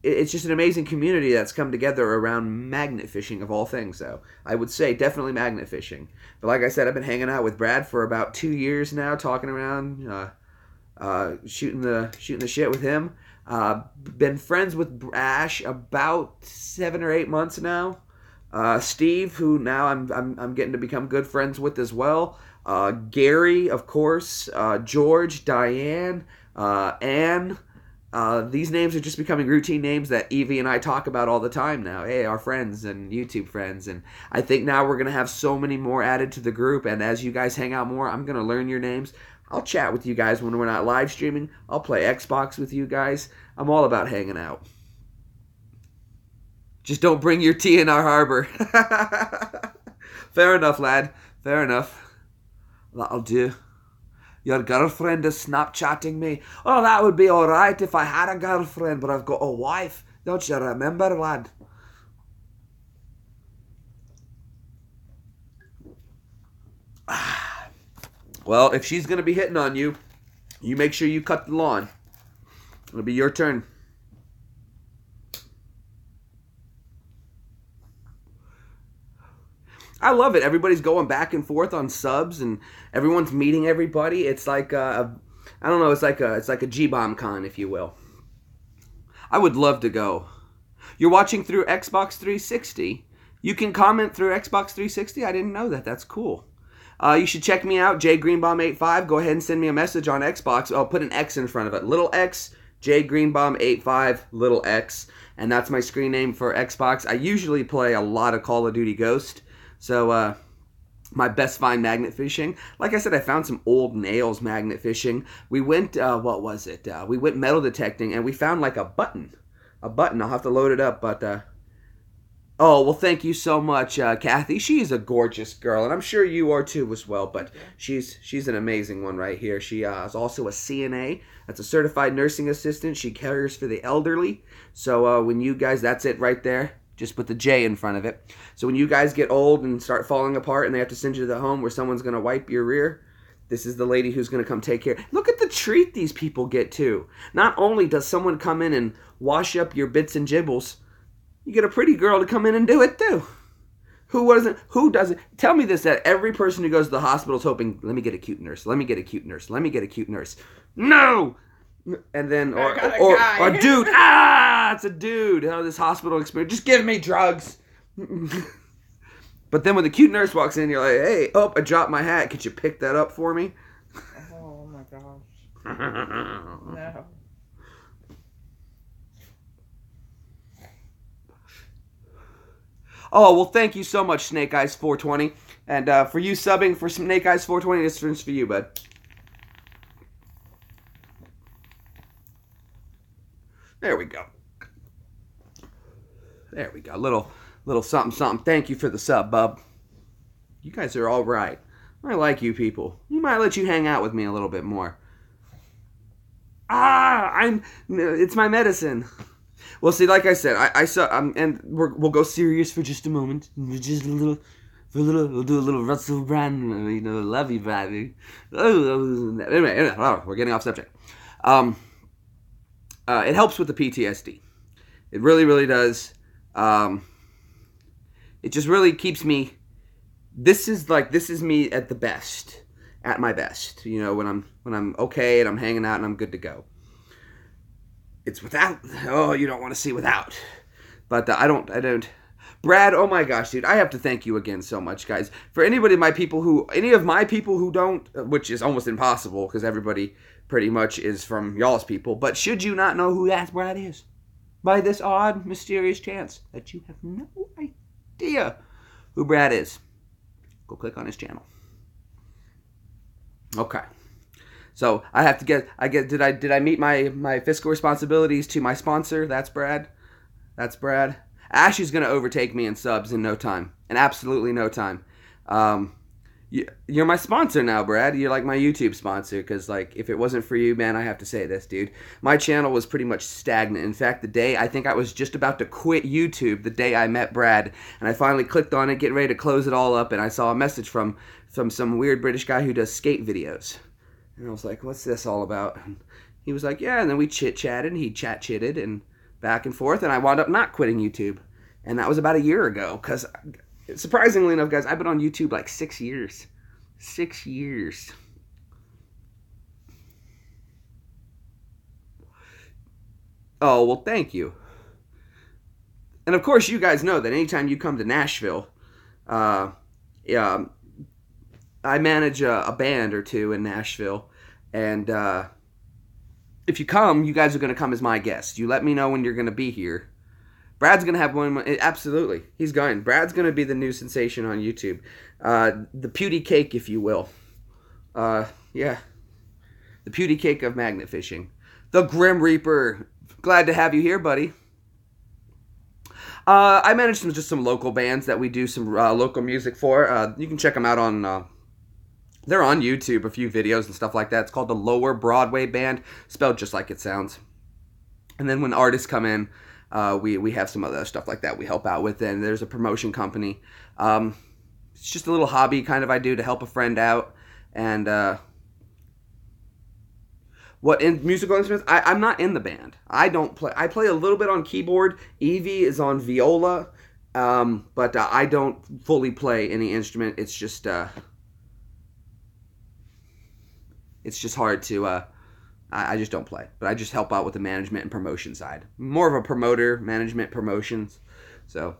it's just an amazing community that's come together around magnet fishing of all things, though. I would say definitely magnet fishing. But like I said, I've been hanging out with Brad for about 2 years now, talking around, shooting the shit with him. Been friends with Ash about 7 or 8 months now. Steve, who now I'm getting to become good friends with as well. Gary, of course. George, Diane, Anne. These names are just becoming routine names that Evie and I talk about all the time now. Hey, our friends and YouTube friends. And I think now we're going to have so many more added to the group. And as you guys hang out more, I'm going to learn your names. I'll chat with you guys when we're not live streaming. I'll play Xbox with you guys. I'm all about hanging out. Just don't bring your tea in our harbor. Fair enough, lad. Fair enough. That'll do. Your girlfriend is Snapchatting me. Oh, that would be alright if I had a girlfriend, but I've got a wife. Don't you remember, lad? Well, if she's going to be hitting on you, you make sure you cut the lawn. It'll be your turn. I love it. Everybody's going back and forth on subs, and everyone's meeting everybody. It's like I don't know. It's like a G-Bomb con, if you will. I would love to go. You're watching through Xbox 360. You can comment through Xbox 360. I didn't know that. That's cool. You should check me out, jgreenbomb85. Go ahead and send me a message on Xbox. I'll put an X in front of it. Little X, jgreenbomb85, little X. And that's my screen name for Xbox. I usually play a lot of Call of Duty Ghost. So, my best find magnet fishing. Like I said, I found some old nails magnet fishing. We went, what was it? We went metal detecting, and we found like a button. A button. I'll have to load it up, but, oh, well, thank you so much, Kathy. She's a gorgeous girl, and I'm sure you are too as well, but she's an amazing one right here. She is also a CNA. That's a certified nursing assistant. She cares for the elderly. So when you guys, that's it right there. Just put the J in front of it. So when you guys get old and start falling apart and they have to send you to the home where someone's going to wipe your rear, this is the lady who's going to come take care. Look at the treat these people get, too. Not only does someone come in and wash up your bits and gibbles, you get a pretty girl to come in and do it, too. Who doesn't? Tell me this, that every person who goes to the hospital is hoping, let me get a cute nurse. Let me get a cute nurse. Let me get a cute nurse. No! And then, or dude, it's a dude. Oh, this hospital experience. Just give me drugs. But then when the cute nurse walks in, you're like, hey, oh, I dropped my hat. Could you pick that up for me? Oh my gosh. No. Oh, well, thank you so much, Snake Eyes 420. And for you subbing for Snake Eyes 420, this one's for you, bud. There we go. There we go. Little something, something. Thank you for the sub, bub. You guys are all right. I like you people. You might let you hang out with me a little bit more. It's my medicine. Well, see, like I said, I saw, and we'll go serious for just a moment. We'll do a little Russell Brand, love you, baby. Anyway, we're getting off subject. It helps with the PTSD. It really, really does. It just really keeps me. This is me at the best, at my best. When I'm okay and I'm hanging out and I'm good to go. It's without. Oh, you don't want to see without. But I don't. Brad, oh my gosh, dude, I have to thank you again so much, guys. For any of my people who don't, which is almost impossible because everybody pretty much is from y'all's people. But should you not know who that Brad is, by this odd, mysterious chance that you have no idea who Brad is, go click on his channel. Okay. So I have to did I meet my fiscal responsibilities to my sponsor? That's Brad. Ash is going to overtake me in subs in no time. In absolutely no time. You're my sponsor now, Brad. You're like my YouTube sponsor. Because, if it wasn't for you, man, I have to say this, dude. My channel was pretty much stagnant. In fact, I think I was just about to quit YouTube the day I met Brad. And I finally clicked on it, getting ready to close it all up. And I saw a message from some weird British guy who does skate videos. And I was like, what's this all about? And he was like, yeah. And then we chit-chatted, and he chat-chitted, and back and forth. And I wound up not quitting YouTube. And that was about a year ago. Because, surprisingly enough, guys, I've been on YouTube like 6 years. 6 years. Oh, well, thank you. And, of course, you guys know that anytime you come to Nashville, I manage a band or two in Nashville, and if you come, you guys are going to come as my guests. You let me know when you're going to be here. Brad's going to have one, absolutely, he's going. Brad's going to be the new sensation on YouTube. The Pewdie Cake, if you will. Yeah. The Pewdie Cake of magnet fishing. The Grim Reaper. Glad to have you here, buddy. I manage just some local bands that we do some local music for. You can check them out on... they're on YouTube, a few videos and stuff like that. It's called the Lower Broadway Band, spelled just like it sounds. And then when artists come in, we have some other stuff like that we help out with. And there's a promotion company. It's just a little hobby kind of I do to help a friend out. And what in musical instruments? I'm not in the band. I don't play. I play a little bit on keyboard. Evie is on viola, but I don't fully play any instrument. It's just hard to. I just don't play, but I just help out with the management and promotion side. More of a promoter, management, promotions. So.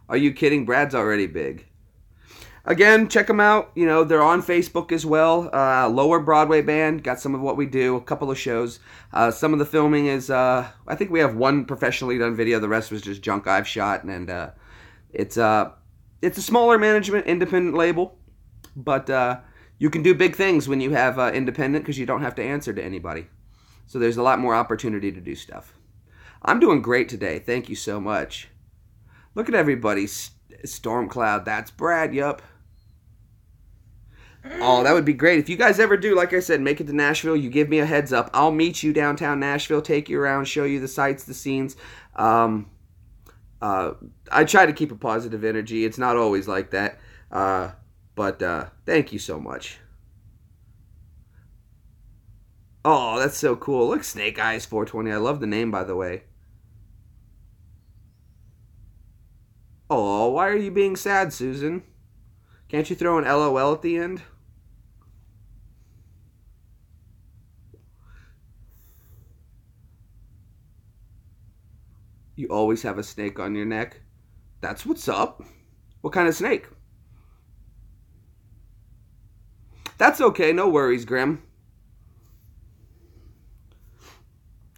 Are you kidding? Brad's already big. Again, check them out. They're on Facebook as well. Lower Broadway Band. Got some of what we do. A couple of shows. Some of the filming is... I think we have one professionally done video. The rest was just junk I've shot. And it's a smaller management, independent label. But you can do big things when you have independent because you don't have to answer to anybody. So there's a lot more opportunity to do stuff. I'm doing great today. Thank you so much. Look at everybody. Storm Cloud. That's Brad. Yup. Oh, that would be great. If you guys ever do, like I said, make it to Nashville, you give me a heads up. I'll meet you downtown Nashville, take you around, show you the sights, the scenes. I try to keep a positive energy. It's not always like that. But thank you so much. Oh, that's so cool. Look, Snake Eyes 420. I love the name, by the way. Oh, why are you being sad, Susan? Can't you throw an LOL at the end? You always have a snake on your neck. That's what's up. What kind of snake? That's okay. No worries, Grim.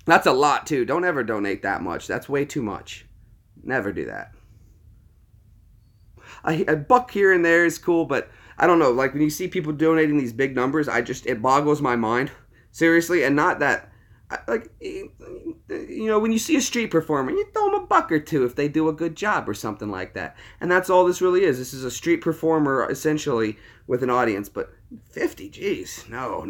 That's a lot, too. Don't ever donate that much. That's way too much. Never do that. A buck here and there is cool, but I don't know. Like when you see people donating these big numbers, it boggles my mind. Seriously, and not that, like, when you see a street performer, you throw them a buck or two if they do a good job or something like that. And that's all this really is. This is a street performer, essentially, with an audience. But 50, geez. No.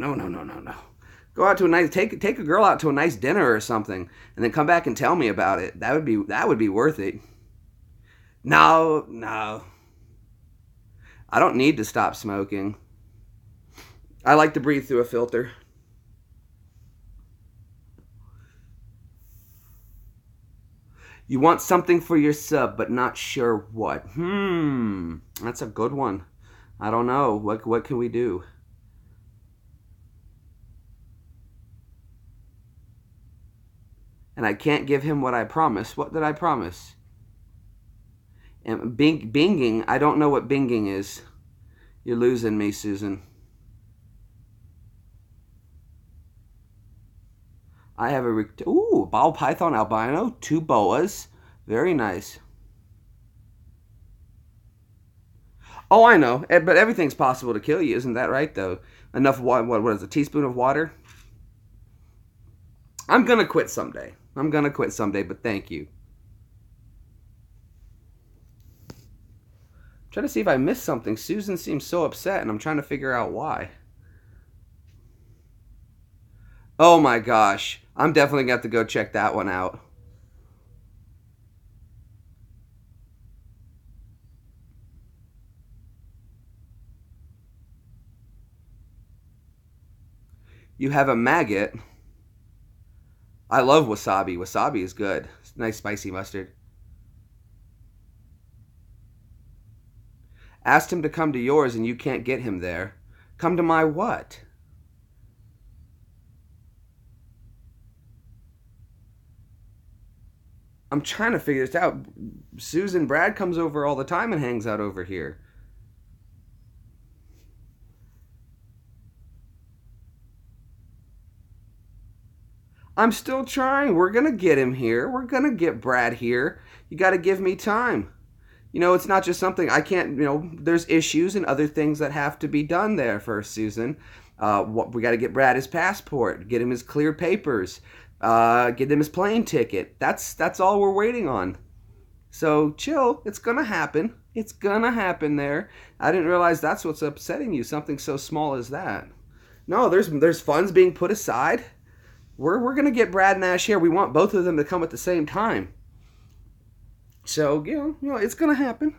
Go out to take a girl out to a nice dinner or something, and then come back and tell me about it. That would be worth it. No. I don't need to stop smoking. I like to breathe through a filter. You want something for your sub, but not sure what. That's a good one. I don't know. What can we do? And I can't give him what I promised. What did I promise? And binging, I don't know what binging is. You're losing me, Susan. I have a ball python albino, 2 boas. Very nice. Oh, I know, but everything's possible to kill you, isn't that right, though? Enough, what is a teaspoon of water? I'm gonna quit someday. But thank you. Trying to see if I missed something. Susan seems so upset, and I'm trying to figure out why. Oh my gosh. I'm definitely going to have to go check that one out. You have a maggot. I love wasabi. Wasabi is good. It's nice spicy mustard. Asked him to come to yours and you can't get him there. Come to my what? I'm trying to figure this out. Susan Brad comes over all the time and hangs out over here. I'm still trying. We're going to get him here. We're going to get Brad here. You got to give me time. It's not just something I can't, there's issues and other things that have to be done there first, Susan. We got to get Brad his passport, get him his clear papers, get him his plane ticket. That's all we're waiting on. So chill. It's going to happen. It's going to happen there. I didn't realize that's what's upsetting you, something so small as that. No, there's funds being put aside. We're going to get Brad and Ash here. We want both of them to come at the same time. So, it's going to happen.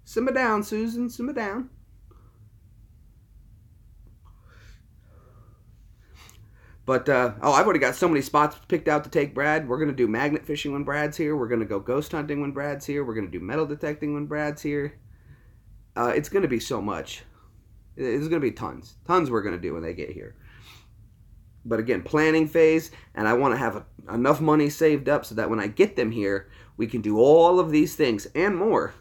Simmer down, Susan. Simmer down. But, I've already got so many spots picked out to take Brad. We're going to do magnet fishing when Brad's here. We're going to go ghost hunting when Brad's here. We're going to do metal detecting when Brad's here. It's going to be so much. It's going to be tons. Tons we're going to do when they get here. But again, planning phase, and I want to have enough money saved up so that when I get them here, we can do all of these things and more.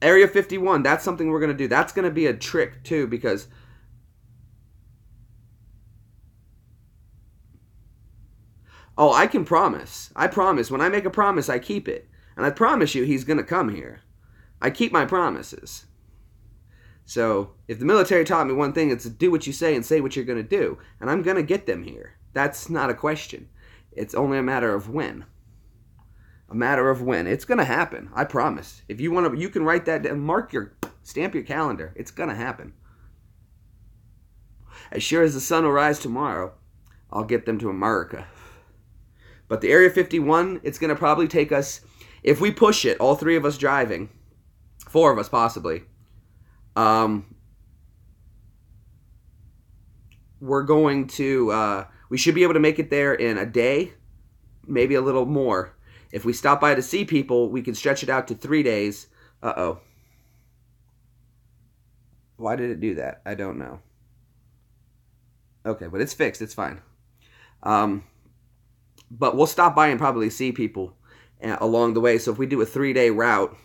Area 51, that's something we're going to do. That's going to be a trick, too, because... Oh, I can promise. I promise. When I make a promise, I keep it. And I promise you he's going to come here. I keep my promises. So, if the military taught me one thing, it's to do what you say and say what you're going to do. And I'm going to get them here. That's not a question. It's only a matter of when. A matter of when. It's going to happen. I promise. If you want to, you can write that down. Stamp your calendar. It's going to happen. As sure as the sun will rise tomorrow, I'll get them to America. But the Area 51, it's going to probably take us, if we push it, all 3 of us driving, 4 of us possibly, we're going to, we should be able to make it there in a day, maybe a little more. If we stop by to see people, we can stretch it out to 3 days. Uh-oh. Why did it do that? I don't know. Okay, but it's fixed. It's fine. But we'll stop by and probably see people along the way. So if we do a 3-day route,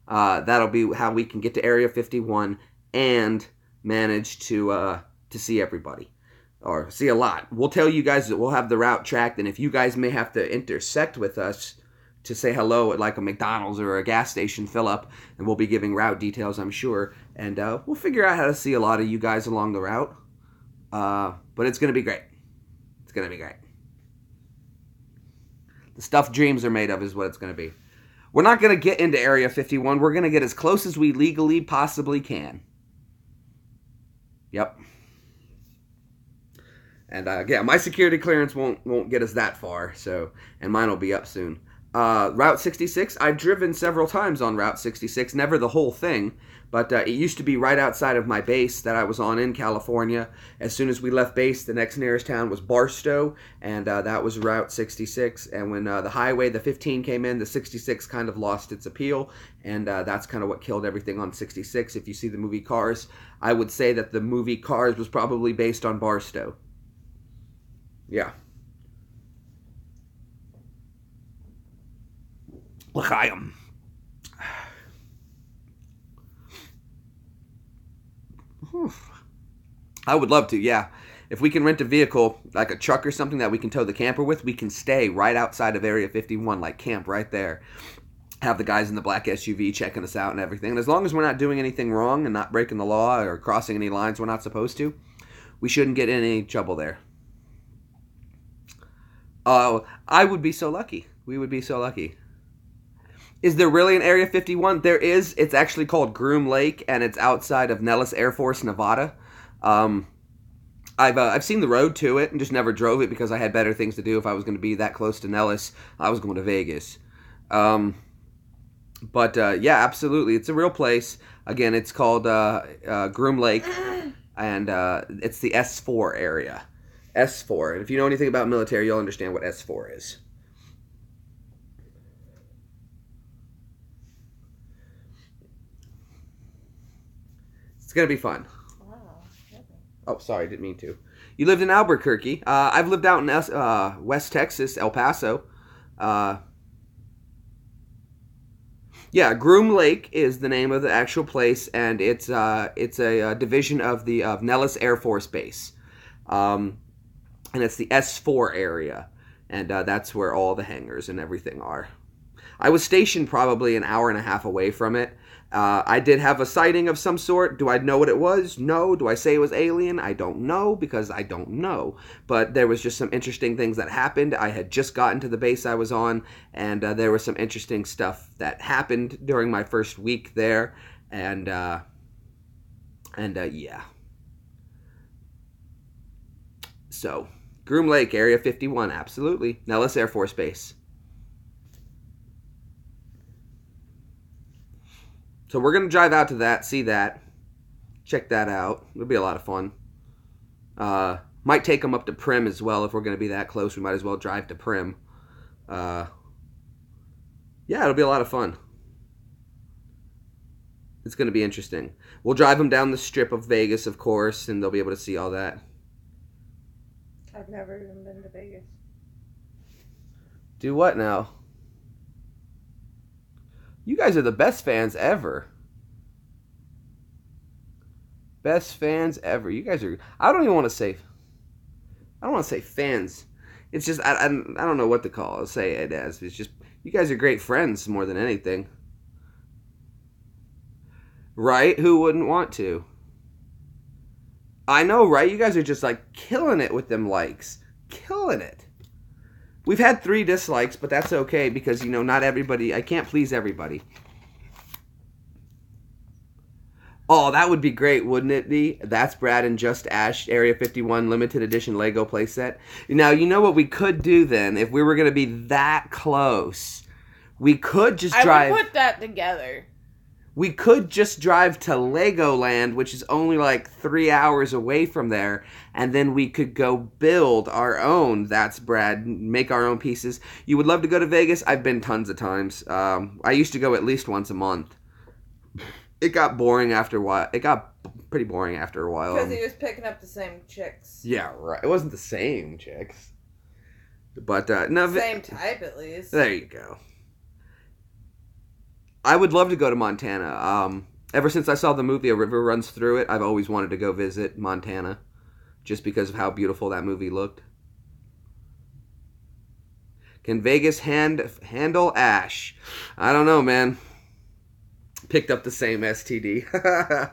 that'll be how we can get to Area 51 and manage to see everybody. Or see a lot. We'll tell you guys that we'll have the route tracked, and if you guys may have to intersect with us to say hello at like a McDonald's or a gas station fill up, and we'll be giving route details, I'm sure, and we'll figure out how to see a lot of you guys along the route. But it's going to be great. It's going to be great. The stuff dreams are made of is what it's going to be. We're not going to get into Area 51. We're going to get as close as we legally possibly can. Yep. And yeah, my security clearance won't get us that far, so, and mine will be up soon. Route 66, I've driven several times on Route 66, never the whole thing, but it used to be right outside of my base that I was on in California. As soon as we left base, the next nearest town was Barstow, and that was Route 66. And when the highway, the 15 came in, the 66 kind of lost its appeal, and that's kind of what killed everything on 66. If you see the movie Cars, I would say that the movie Cars was probably based on Barstow. Yeah. L'chaim. I would love to, yeah. If we can rent a vehicle, like a truck or something that we can tow the camper with, we can stay right outside of Area 51, like camp right there. Have the guys in the black SUV checking us out and everything. And as long as we're not doing anything wrong and not breaking the law or crossing any lines we're not supposed to, we shouldn't get in any trouble there. Oh, I would be so lucky. We would be so lucky. Is there really an Area 51? There is. It's actually called Groom Lake, and it's outside of Nellis Air Force, Nevada. I've seen the road to it and just never drove it because I had better things to do. If I was going to be that close to Nellis, I was going to Vegas. But yeah, absolutely. It's a real place. Again, it's called Groom Lake, and it's the S4 area. S4. And if you know anything about military, you'll understand what S4 is. It's going to be fun. Wow. Oh, sorry, didn't mean to. You lived in Albuquerque. I've lived out in West Texas, El Paso. Yeah, Groom Lake is the name of the actual place, and it's a division of Nellis Air Force Base. And it's the S4 area, and that's where all the hangars and everything are. I was stationed probably an hour and a half away from it. I did have a sighting of some sort. Do I know what it was? No. Do I say it was alien? I don't know, because I don't know. But there was just some interesting things that happened. I had just gotten to the base I was on, and there was some interesting stuff that happened during my first week there, and yeah. So, Groom Lake, Area 51, absolutely. Nellis Air Force Base. So we're going to drive out to that, see that, check that out. It'll be a lot of fun. Might take them up to Prim as well. If we're going to be that close, we might as well drive to Prim. Yeah, it'll be a lot of fun. It's going to be interesting. We'll drive them down the strip of Vegas, of course, and they'll be able to see all that. I've never even been to Vegas. Do what now? You guys are the best fans ever. Best fans ever. You guys are... I don't even want to say... I don't want to say fans. It's just... I don't know what to call it. Say it as. It's just... You guys are great friends more than anything. Right? Who wouldn't want to? I know, right? You guys are just like killing it with them likes. Killing it. We've had 3 dislikes, but that's okay because, you know, not everybody... I can't please everybody. Oh, that would be great, wouldn't it be? That's Brad and Just Ash Area 51 limited edition Lego playset. Now, you know what we could do then? If we were going to be that close, we could just drive... I would put that together. We could just drive to Legoland, which is only like 3 hours away from there, and then we could go build our own That's Brad, make our own pieces. You would love to go to Vegas? I've been tons of times. I used to go at least once a month. It got boring after a while. It got pretty boring after a while. Because he was picking up the same chicks. Yeah, right. It wasn't the same chicks. But, no. Same type, at least. There you go. I would love to go to Montana. Ever since I saw the movie A River Runs Through It, I've always wanted to go visit Montana. Just because of how beautiful that movie looked. Can Vegas handle Ash? I don't know, man. Picked up the same STD.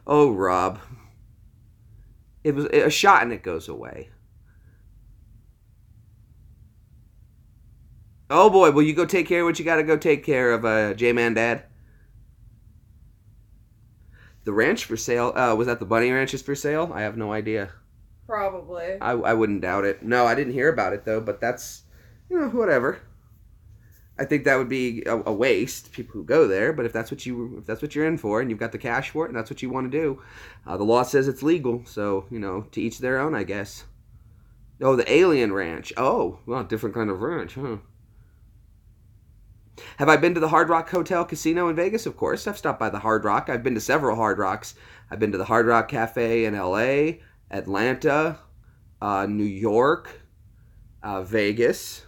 Oh, Rob. It was a shot and it goes away. Oh boy, will you go take care of what you gotta go take care of, J-Man Dad? The ranch for sale? Was that the Bunny Ranch is for sale? I have no idea. Probably. I wouldn't doubt it. No, I didn't hear about it though, but that's, whatever. I think that would be a waste, people who go there, but if that's what you're in for and you've got the cash for it and that's what you want to do, the law says it's legal, so, to each their own, I guess. Oh, the Alien Ranch. Oh, well, different kind of ranch, huh? Have I been to the Hard Rock Hotel Casino in Vegas? Of course. I've stopped by the Hard Rock. I've been to several Hard Rocks. I've been to the Hard Rock Cafe in LA, Atlanta, New York, Vegas.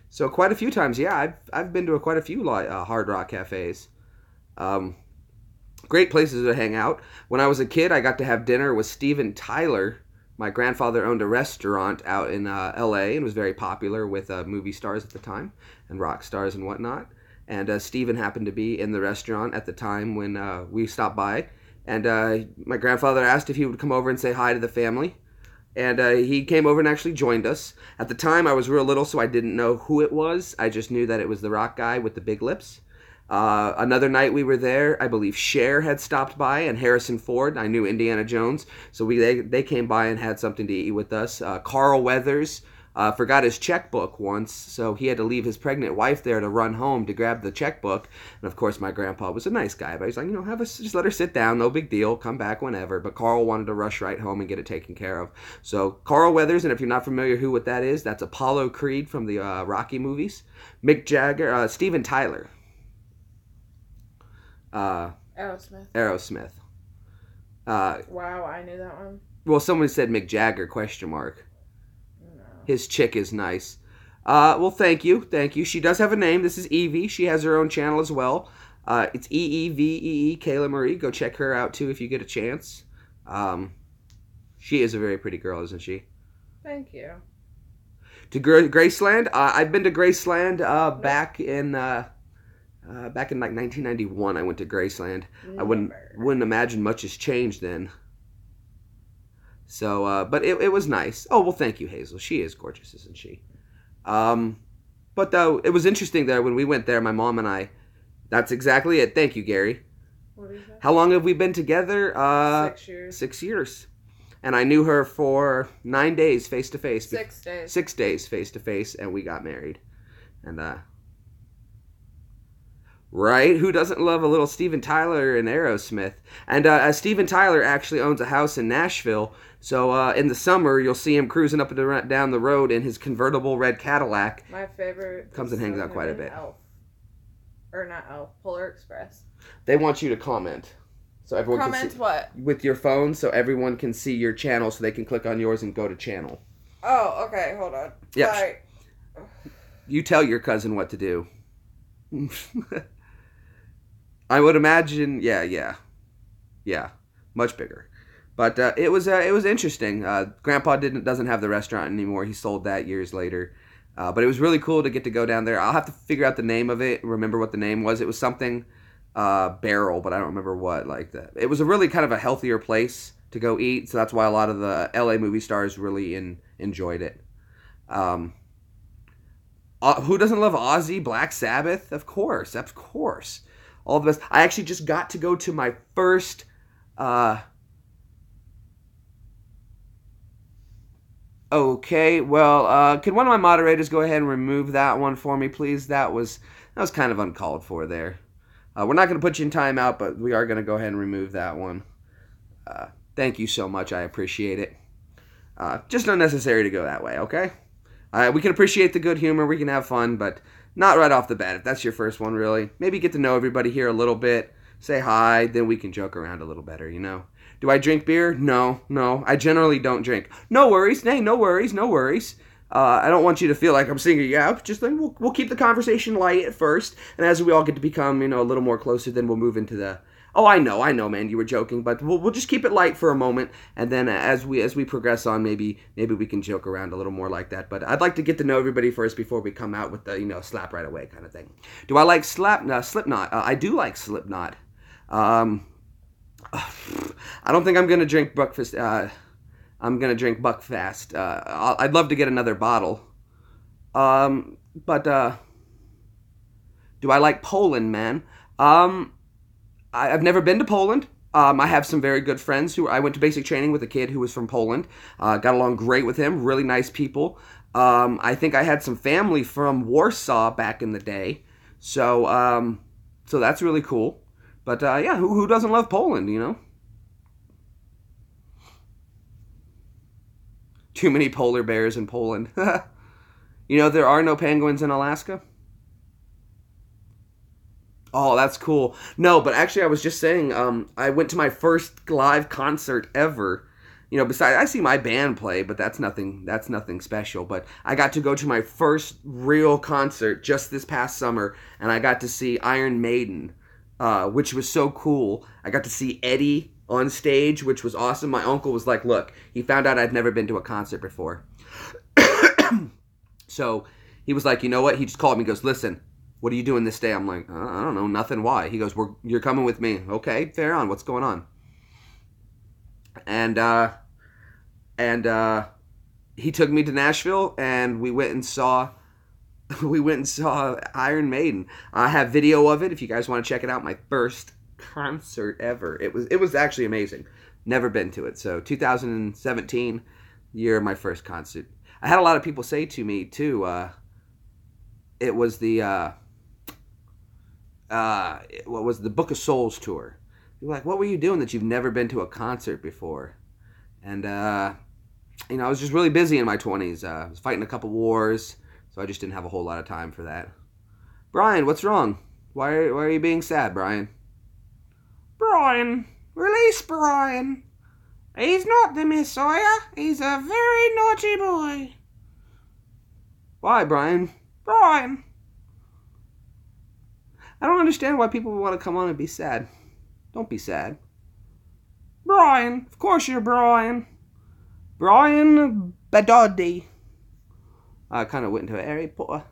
So quite a few times, yeah. I've been to quite a few Hard Rock cafes. Great places to hang out. When I was a kid, I got to have dinner with Steven Tyler. My grandfather owned a restaurant out in L.A. and was very popular with movie stars at the time and rock stars and whatnot. And Steven happened to be in the restaurant at the time when we stopped by. And my grandfather asked if he would come over and say hi to the family. And he came over and actually joined us. At the time, I was real little, so I didn't know who it was. I just knew that it was the rock guy with the big lips. Another night we were there, I believe Cher had stopped by and Harrison Ford. I knew Indiana Jones, so they came by and had something to eat with us. Carl Weathers forgot his checkbook once, so he had to leave his pregnant wife there to run home to grab the checkbook. And of course, my grandpa was a nice guy, but he's like, just let her sit down, no big deal, come back whenever. But Carl wanted to rush right home and get it taken care of. So Carl Weathers, and if you're not familiar who what that is, that's Apollo Creed from the Rocky movies. Mick Jagger, Steven Tyler. Aerosmith. Wow, I knew that one. Well, someone said Mick Jagger, question mark. No. His chick is nice. Well, thank you. She does have a name. This is Evie. She has her own channel as well. It's EEVEE, Kayla Marie. Go check her out, too, if you get a chance. She is a very pretty girl, isn't she? Thank you. To Graceland? I've been to Graceland back in like 1991. I went to Graceland. Never. I wouldn't imagine much has changed then. So, but it was nice. Oh, well, thank you, Hazel. She is gorgeous, isn't she? But though, it was interesting there when we went there, my mom and I. That's exactly it. Thank you, Gary. What is that? How long have we been together? 6 years. 6 years. And I knew her for 9 days face to face. 6 days. 6 days face to face, and we got married. And, right? Who doesn't love a little Steven Tyler and Aerosmith? And Steven Tyler actually owns a house in Nashville. So in the summer, you'll see him cruising up and down the road in his convertible red Cadillac. My favorite. Comes and hangs out quite a bit. Elf. Or not Elf, Polar Express. They want you to comment. So everyone Comment can see, what? with your phone, so everyone can see your channel, so they can click on yours and go to channel. Oh, okay, hold on. Yep. Sorry. You tell your cousin what to do. I would imagine, yeah, much bigger. But it was interesting. Grandpa doesn't have the restaurant anymore. He sold that years later. But it was really cool to get to go down there. I'll have to figure out the name of it. Remember what the name was? It was something Barrel, but I don't remember what like that. It was a really kind of a healthier place to go eat, so that's why a lot of the LA movie stars really enjoyed it. Who doesn't love Ozzy, Black Sabbath? Of course. All the best. I actually just got to go to my first okay, well, can one of my moderators go ahead and remove that one for me, please? That was kind of uncalled for there. We're not going to put you in timeout, but we are going to go ahead and remove that one. Thank you so much. I appreciate it. Just unnecessary to go that way, okay? We can appreciate the good humor. We can have fun, but not right off the bat. If that's your first one, really. Maybe get to know everybody here a little bit. Say hi, then we can joke around a little better, you know? Do I drink beer? No. I generally don't drink. No worries. Hey, no worries. I don't want you to feel like I'm singling you out. Just then we'll keep the conversation light at first, and as we all get to become, a little more closer, then we'll move into the... Oh, I know, man, you were joking, but we'll just keep it light for a moment, and then as we progress on, maybe we can joke around a little more like that. But I'd like to get to know everybody first before we come out with the slap right away kind of thing. Do I like Slipknot? I do like Slipknot. I don't think I'm gonna drink breakfast. I'm gonna drink Buckfast. I'd love to get another bottle. But do I like Poland, man? I've never been to Poland. I have some very good friends who I went to basic training with a kid who was from Poland. Got along great with him. Really nice people. I think I had some family from Warsaw back in the day. So that's really cool. But yeah, who doesn't love Poland, Too many polar bears in Poland. There are no penguins in Alaska. Oh, that's cool. No, but actually I was just saying, I went to my first live concert ever. Besides, I see my band play, but that's nothing special. But I got to go to my first real concert just this past summer, and I got to see Iron Maiden, which was so cool. I got to see Eddie on stage, which was awesome. My uncle was like, look, he found out I'd never been to a concert before. So he was like, you know what? He just called me and goes, listen, what are you doing this day? I'm like, I don't know, nothing. Why? He goes, you're coming with me. Okay, fair on. What's going on? And he took me to Nashville, and we went and saw Iron Maiden. I have video of it if you guys want to check it out. My first concert ever. It was actually amazing. Never been to it. So 2017, year of my first concert. I had a lot of people say to me too. It was the what was the Book of Souls tour. They were like, what were you doing that you've never been to a concert before? And I was just really busy in my 20s. I was fighting a couple wars, so I just didn't have a whole lot of time for that. Brian, what's wrong? Why are you being sad, Brian? Brian, release Brian. He's not the Messiah. He's a very naughty boy. Why, Brian? Brian. I don't understand why people want to come on and be sad. Don't be sad. Brian. Of course you're Brian. Brian Badoddi. I kind of went into Harry Potter.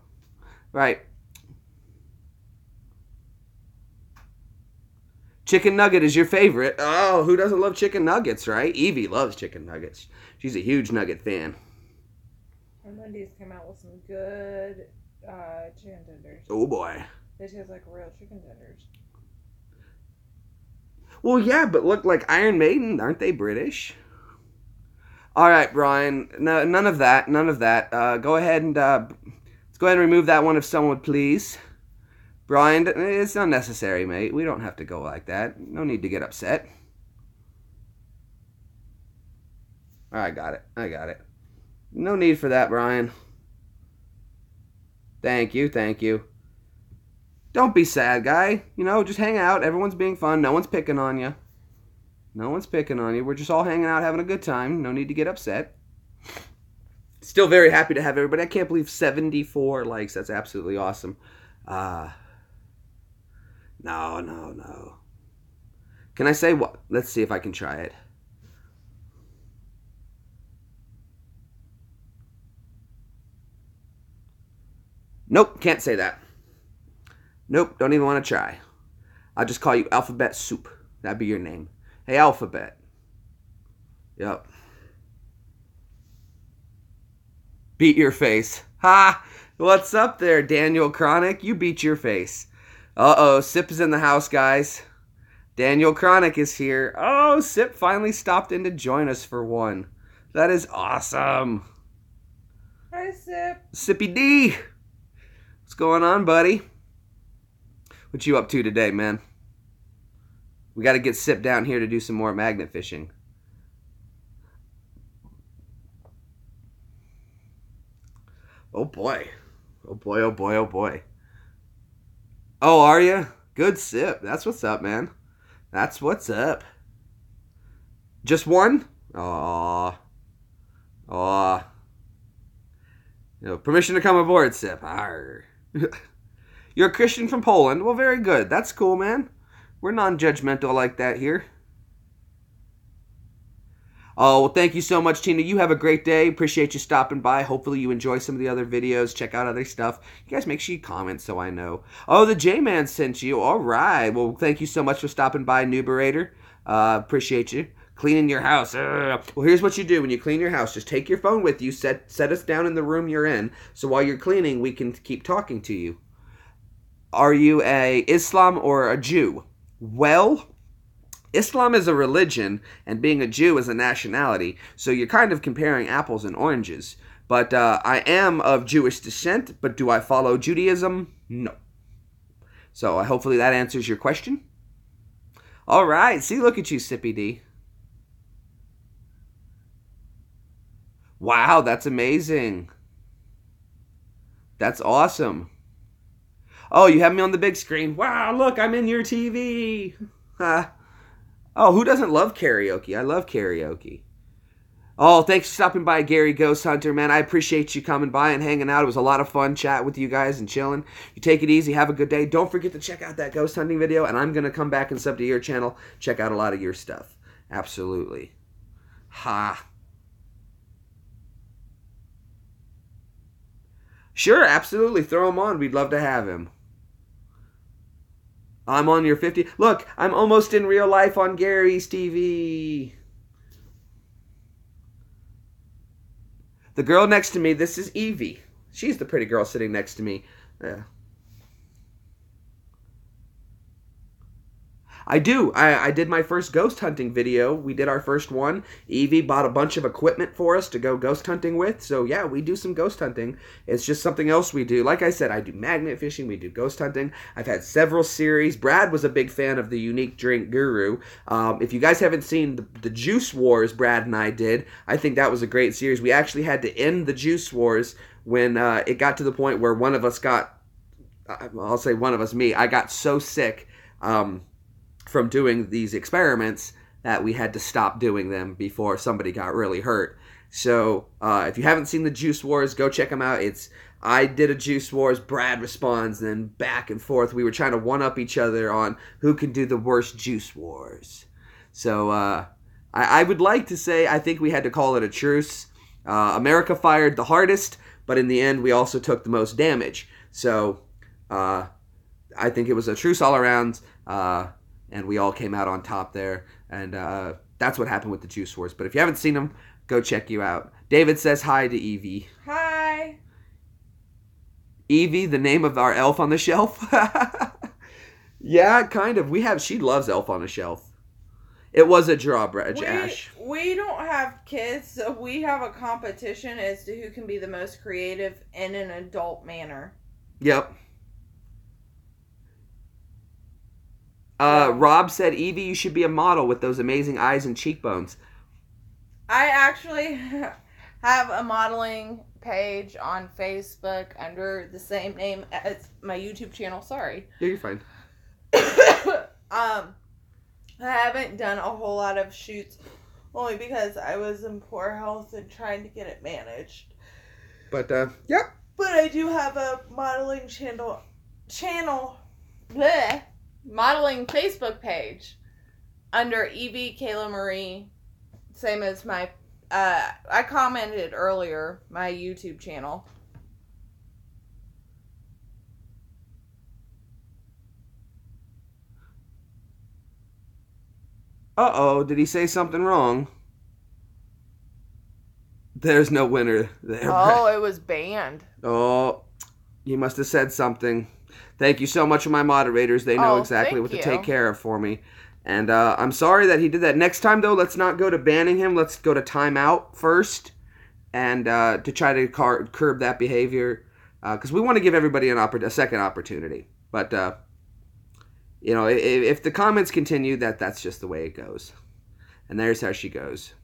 Right. Chicken nugget is your favorite. Oh, who doesn't love chicken nuggets, right? Evie loves chicken nuggets. She's a huge nugget fan. And Wendy's came out with some good chicken tenders. Oh, boy. They taste like real chicken tenders. Well, yeah, but look, like Iron Maiden, aren't they British? All right, Brian. No, none of that. Go ahead and let's go ahead and remove that one if someone would please. Brian, it's unnecessary, mate. We don't have to go like that. No need to get upset. I got it. No need for that, Brian. Thank you. Don't be sad, guy. Just hang out. Everyone's being fun. No one's picking on you. We're just all hanging out, having a good time. No need to get upset. Still very happy to have everybody. I can't believe 74 likes. That's absolutely awesome. No. Can I say what? Let's see if I can try it. Nope, can't say that. Nope, don't even want to try. I'll just call you Alphabet Soup. That'd be your name. Hey, Alphabet. Yep. Beat your face. Ha! What's up there, Daniel Chronic? You beat your face. Uh-oh, Sip is in the house, guys. Daniel Chronic is here. Oh, Sip finally stopped in to join us for one. That is awesome. Hi, Sip. Sippy D. What's going on, buddy? What you up to today, man? We got to get Sip down here to do some more magnet fishing. Oh boy. Oh boy, oh boy, oh boy. Oh, are you? Good Sip. That's what's up, man. That's what's up. Just one? Aw. Aw. Permission to come aboard, Sip. Arr. You're a Christian from Poland. Well, very good. That's cool, man. We're non-judgmental like that here. Oh, well, thank you so much, Tina. You have a great day. Appreciate you stopping by. Hopefully you enjoy some of the other videos. Check out other stuff. You guys make sure you comment so I know. Oh, the J-Man sent you. All right. Well, thank you so much for stopping by, Nuberator. Appreciate you. Cleaning your house. Well, here's what you do when you clean your house. Just take your phone with you. Set us down in the room you're in. So while you're cleaning, we can keep talking to you. Are you a Islam or a Jew? Well, Islam is a religion, and being a Jew is a nationality, so you're kind of comparing apples and oranges. But I am of Jewish descent, but do I follow Judaism? No. So hopefully that answers your question. All right, see, look at you, Sippy D. Wow, that's amazing. That's awesome. Oh, you have me on the big screen. Wow, look, I'm in your TV. Oh, who doesn't love karaoke? I love karaoke. Oh, thanks for stopping by, Gary Ghost Hunter, man. I appreciate you coming by and hanging out. It was a lot of fun chatting with you guys and chilling. You take it easy. Have a good day. Don't forget to check out that ghost hunting video, and I'm going to come back and sub to your channel. Check out a lot of your stuff. Absolutely. Ha. Sure, absolutely. Throw him on. We'd love to have him. I'm on your 50. Look, I'm almost in real life on Gary's TV. The girl next to me, this is Evie. She's the pretty girl sitting next to me. Yeah. I do. I did my first ghost hunting video. We did our first one. Evie bought a bunch of equipment for us to go ghost hunting with. So yeah, we do some ghost hunting. It's just something else we do. Like I said, I do magnet fishing. We do ghost hunting. I've had several series. Brad was a big fan of the Unique Drink Guru. If you guys haven't seen the Juice Wars Brad and I did, I think that was a great series. We actually had to end the Juice Wars when it got to the point where one of us got, I'll say one of us, me, I got so sick from doing these experiments that we had to stop doing them before somebody got really hurt. So if you haven't seen the Juice Wars, go check them out. I did a Juice Wars, Brad responds, then back and forth. We were trying to one-up each other on who can do the worst Juice Wars. So I would like to say I think we had to call it a truce. America fired the hardest, but in the end we also took the most damage. So I think it was a truce all around. And we all came out on top there. And that's what happened with the Juice Wars. But if you haven't seen them, go check you out. David says hi to Evie. Hi. Evie, the name of our elf on the shelf? Yeah, kind of. She loves Elf on the Shelf. It was a drawbridge, Ash. We don't have kids, so we have a competition as to who can be the most creative in an adult manner. Yep. Rob said, Evie, you should be a model with those amazing eyes and cheekbones. I actually have a modeling page on Facebook under the same name as my YouTube channel. Sorry. Yeah, you're fine. I haven't done a whole lot of shoots only because I was in poor health and trying to get it managed. But, yeah. But I do have a modeling channel. Bleh. Modeling Facebook page under Evie Kayla Marie, same as my I commented earlier, my YouTube channel. Uh-oh, did he say something wrong? There's no winner there. Oh, it was banned. Oh, he must have said something. Thank you so much for my moderators. They know exactly what to take care of for me. And I'm sorry that he did that. Next time, though, let's not go to banning him. Let's go to timeout first and to try to curb that behavior. Because we want to give everybody a second opportunity. But You know, if the comments continue, that's just the way it goes. And there's how she goes.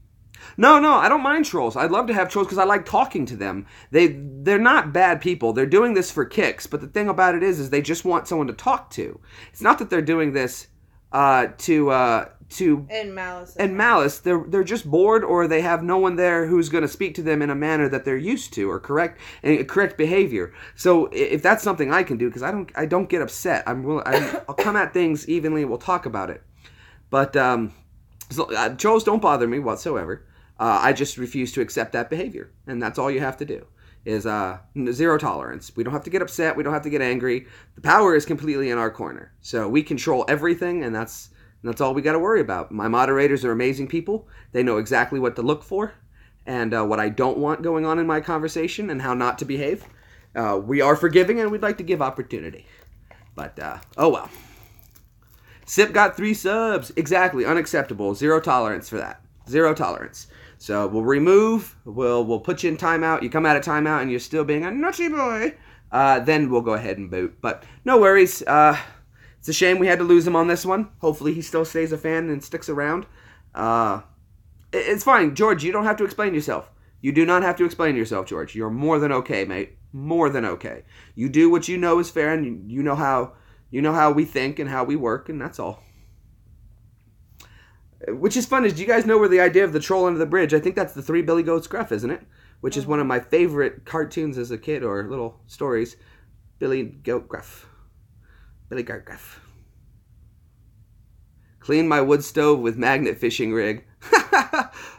No, I don't mind trolls. I'd love to have trolls because I like talking to them. They're not bad people. They're doing this for kicks. But the thing about it is they just want someone to talk to. It's not that they're doing this to and malice. And malice. They're just bored, or they have no one there who's going to speak to them in a manner that they're used to, or correct behavior. So if that's something I can do, because I don't get upset. I'll come at things evenly. We'll talk about it. But trolls don't bother me whatsoever. I just refuse to accept that behavior, and that's all you have to do. Is zero tolerance. We don't have to get upset. We don't have to get angry. The power is completely in our corner, so we control everything, and that's all we got to worry about. My moderators are amazing people. They know exactly what to look for, and what I don't want going on in my conversation, and how not to behave. We are forgiving, and we'd like to give opportunity. But oh well. Sip got 3 subs. Exactly, unacceptable. Zero tolerance for that. Zero tolerance. So we'll remove, we'll put you in timeout. You come out of timeout and you're still being a naughty boy. Then we'll go ahead and boot. But no worries. It's a shame we had to lose him on this one. Hopefully he still stays a fan and sticks around. It's fine. George, you don't have to explain yourself. You do not have to explain yourself, George. You're more than okay, mate. More than okay. You do what you know is fair, and you know how we think and how we work, and that's all. Which is fun. Do you guys know where the idea of the troll under the bridge? I think that's the 3 Billy Goats Gruff, isn't it? Which is one of my favorite cartoons as a kid, or little stories. Billy Goat Gruff. Billy Goat Gruff. Clean my wood stove with magnet fishing rig.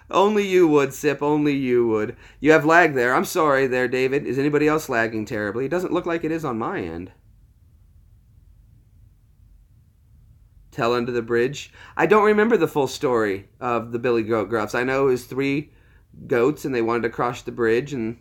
Only you would, Sip. Only you would. You have lag there. I'm sorry there, David. Is anybody else lagging terribly? It doesn't look like it is on my end. Tell under the bridge. I don't remember the full story of the Billy Goat Gruffs. I know it was 3 goats and they wanted to cross the bridge, and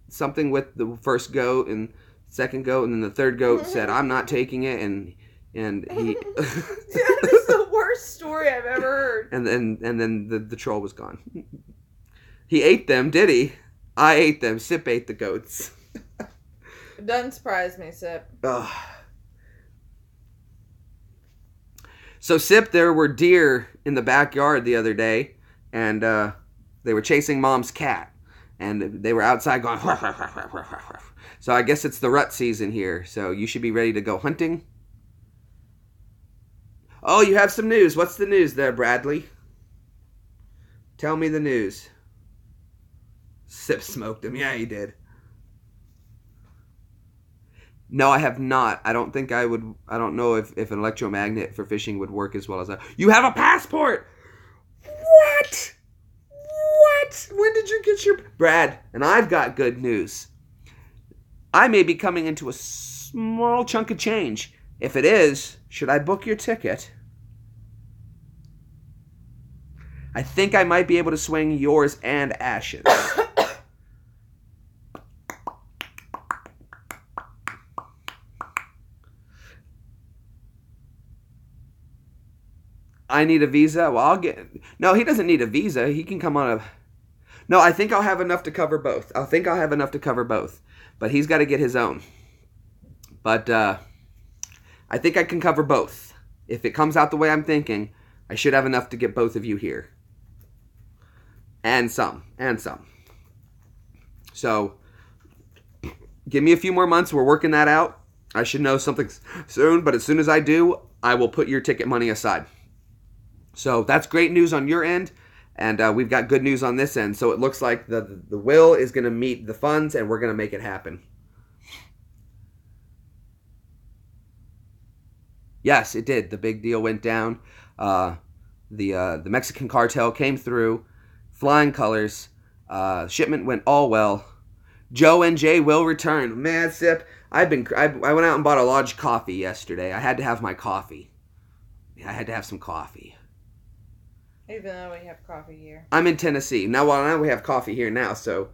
something with the first goat and second goat, and then the third goat said, "I'm not taking it," and he. That is the worst story I've ever heard. And then the troll was gone. He ate them, did he? I ate them. Sip ate the goats. It doesn't surprise me, Sip. Ugh. So, Sip, there were deer in the backyard the other day, and they were chasing Mom's cat, and they were outside going, "Ruff, ruff, ruff, ruff, ruff, ruff." So I guess it's the rut season here, so you should be ready to go hunting. Oh, you have some news. What's the news there, Bradley? Tell me the news. Sip smoked him. Yeah, he did. No, I have not. I don't think I would. I don't know if an electromagnet for fishing would work as well as that. You have a passport! What? When did you get your... Brad, and I've got good news. I may be coming into a small chunk of change. If it is, should I book your ticket? I think I might be able to swing yours and Ash's. I need a visa? Well, I'll get... No, he doesn't need a visa. He can come on a... No, I think I'll have enough to cover both. But he's got to get his own. But I think I can cover both. If it comes out the way I'm thinking, I should have enough to get both of you here. And some. So, give me a few more months. We're working that out. I should know something soon. But as soon as I do, I will put your ticket money aside. So that's great news on your end, and we've got good news on this end. So it looks like the will is going to meet the funds, and we're going to make it happen. Yes, it did. The big deal went down. The Mexican cartel came through, flying colors. Shipment went all well. Joe and Jay will return. Man, Sip, I went out and bought a large coffee yesterday. I had to have my coffee. I had to have some coffee. Even though we have coffee here. I'm in Tennessee. Now we have coffee here now, so,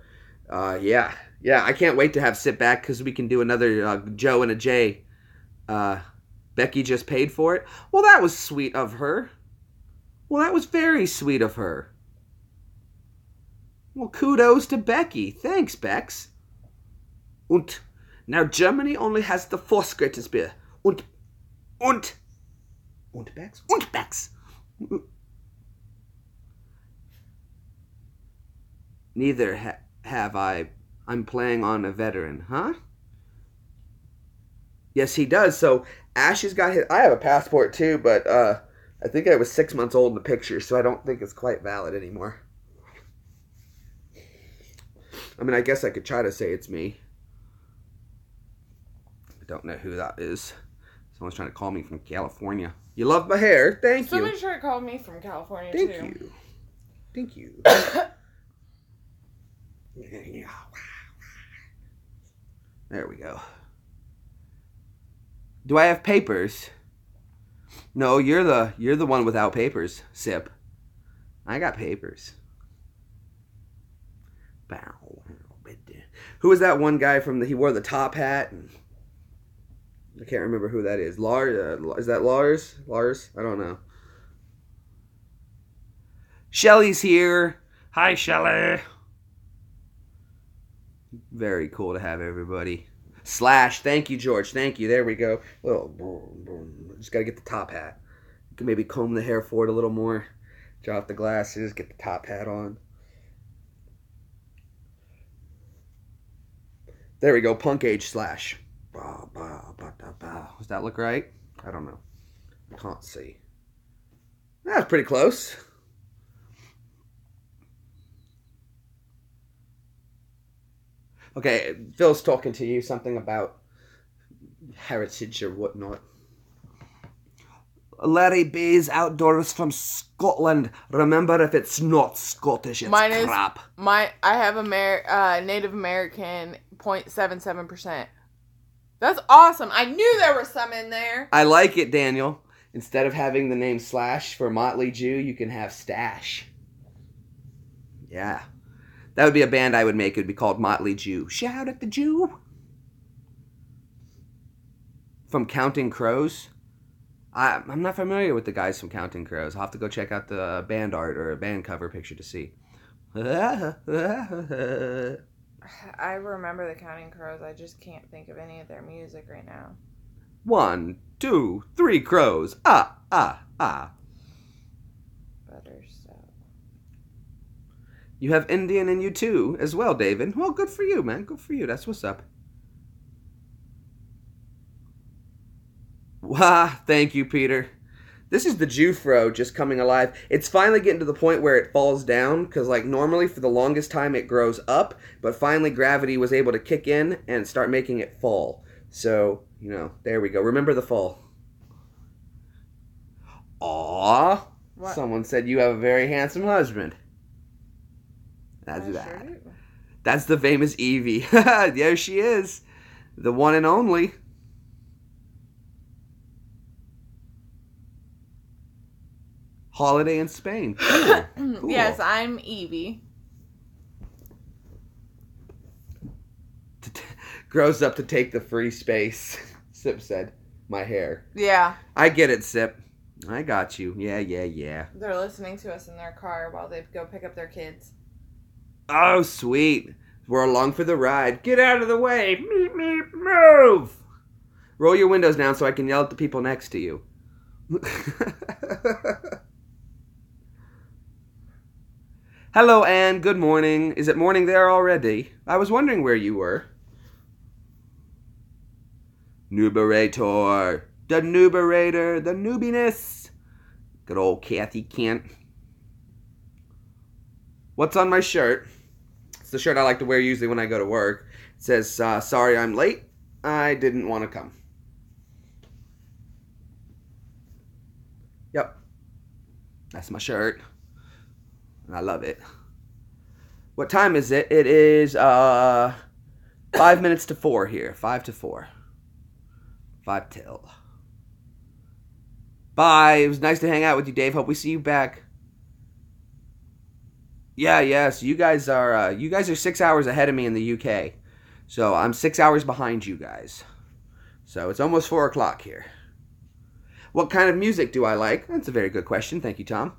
yeah. I can't wait to have Sit back, because we can do another Joe and a Jay. Becky just paid for it. Well, that was sweet of her. Well, that was very sweet of her. Well, kudos to Becky. Thanks, Bex. Und Now Germany only has the fourth greatest beer. Und Becks. Neither have I. I'm playing on a veteran, huh? Yes, he does. So Ash has got his. I have a passport too, but I think I was 6 months old in the picture, so I don't think it's quite valid anymore. I mean, I guess I could try to say it's me. I don't know who that is. Someone's trying to call me from California. You love my hair. Thank you. Somebody tried to call me from California, Thank too. Thank you. There we go. Do I have papers? No, you're the one without papers, Sip. I got papers. Who was that one guy from he wore the top hat? And I can't remember who that is. Lars, is that Lars? Lars? I don't know. Shelly's here. Hi, Shelly. Very cool to have everybody. Slash, thank you, George. Thank you. There we go. Oh, boom, boom. Just got to get the top hat. You can maybe comb the hair forward a little more. Drop the glasses. Get the top hat on. There we go. Punk age Slash. Does that look right? I don't know. I can't see. That's pretty close. Okay, Phil's talking to you something about heritage or whatnot. Larry Bay's outdoors from Scotland. Remember, if it's not Scottish, it's crap. I have Native American 0.77%. That's awesome. I knew there was some in there. I like it, Daniel. Instead of having the name Slash for Motley Jew, you can have Stash. Yeah. That would be a band I would make. It would be called Motley Jew. Shout at the Jew. From Counting Crows. I'm not familiar with the guys from Counting Crows. I'll have to go check out the band art or a band cover picture to see. I remember the Counting Crows. I just can't think of any of their music right now. 1, 2, 3 crows. Ah, ah, ah. Butter stuff. You have Indian in you too, as well, David. Well, good for you, man. Good for you. That's what's up. Wah, thank you, Peter. This is the Jufro just coming alive. It's finally getting to the point where it falls down, because like normally for the longest time it grows up, but finally gravity was able to kick in and start making it fall. So, you know, there we go. Remember the fall. Aww. What? Someone said you have a very handsome husband. That's that. Sure. That's the famous Evie. There she is. The one and only. Holiday in Spain. Cool. Cool. Yes, I'm Evie. Grows up to take the free space. Sip said. My hair. Yeah. I get it, Sip. I got you. Yeah. They're listening to us in their car while they go pick up their kids. Oh, sweet. We're along for the ride. Get out of the way. Meep, meep, move. Roll your windows down so I can yell at the people next to you. Hello, Anne. Good morning. Is it morning there already? I was wondering where you were. Nuberator. The Nuberator. The Nubiness. Good old Kathy Kent. What's on my shirt? It's the shirt I like to wear usually when I go to work. It says, sorry I'm late. I didn't want to come. Yep. That's my shirt. And I love it. What time is it? It is 5 minutes to 4 here. 5 to 4. 5 till. Bye. It was nice to hang out with you, Dave. Hope we see you back. Yeah. So you guys are 6 hours ahead of me in the UK. So I'm 6 hours behind you guys. So it's almost 4 o'clock here. What kind of music do I like? That's a very good question. Thank you, Tom.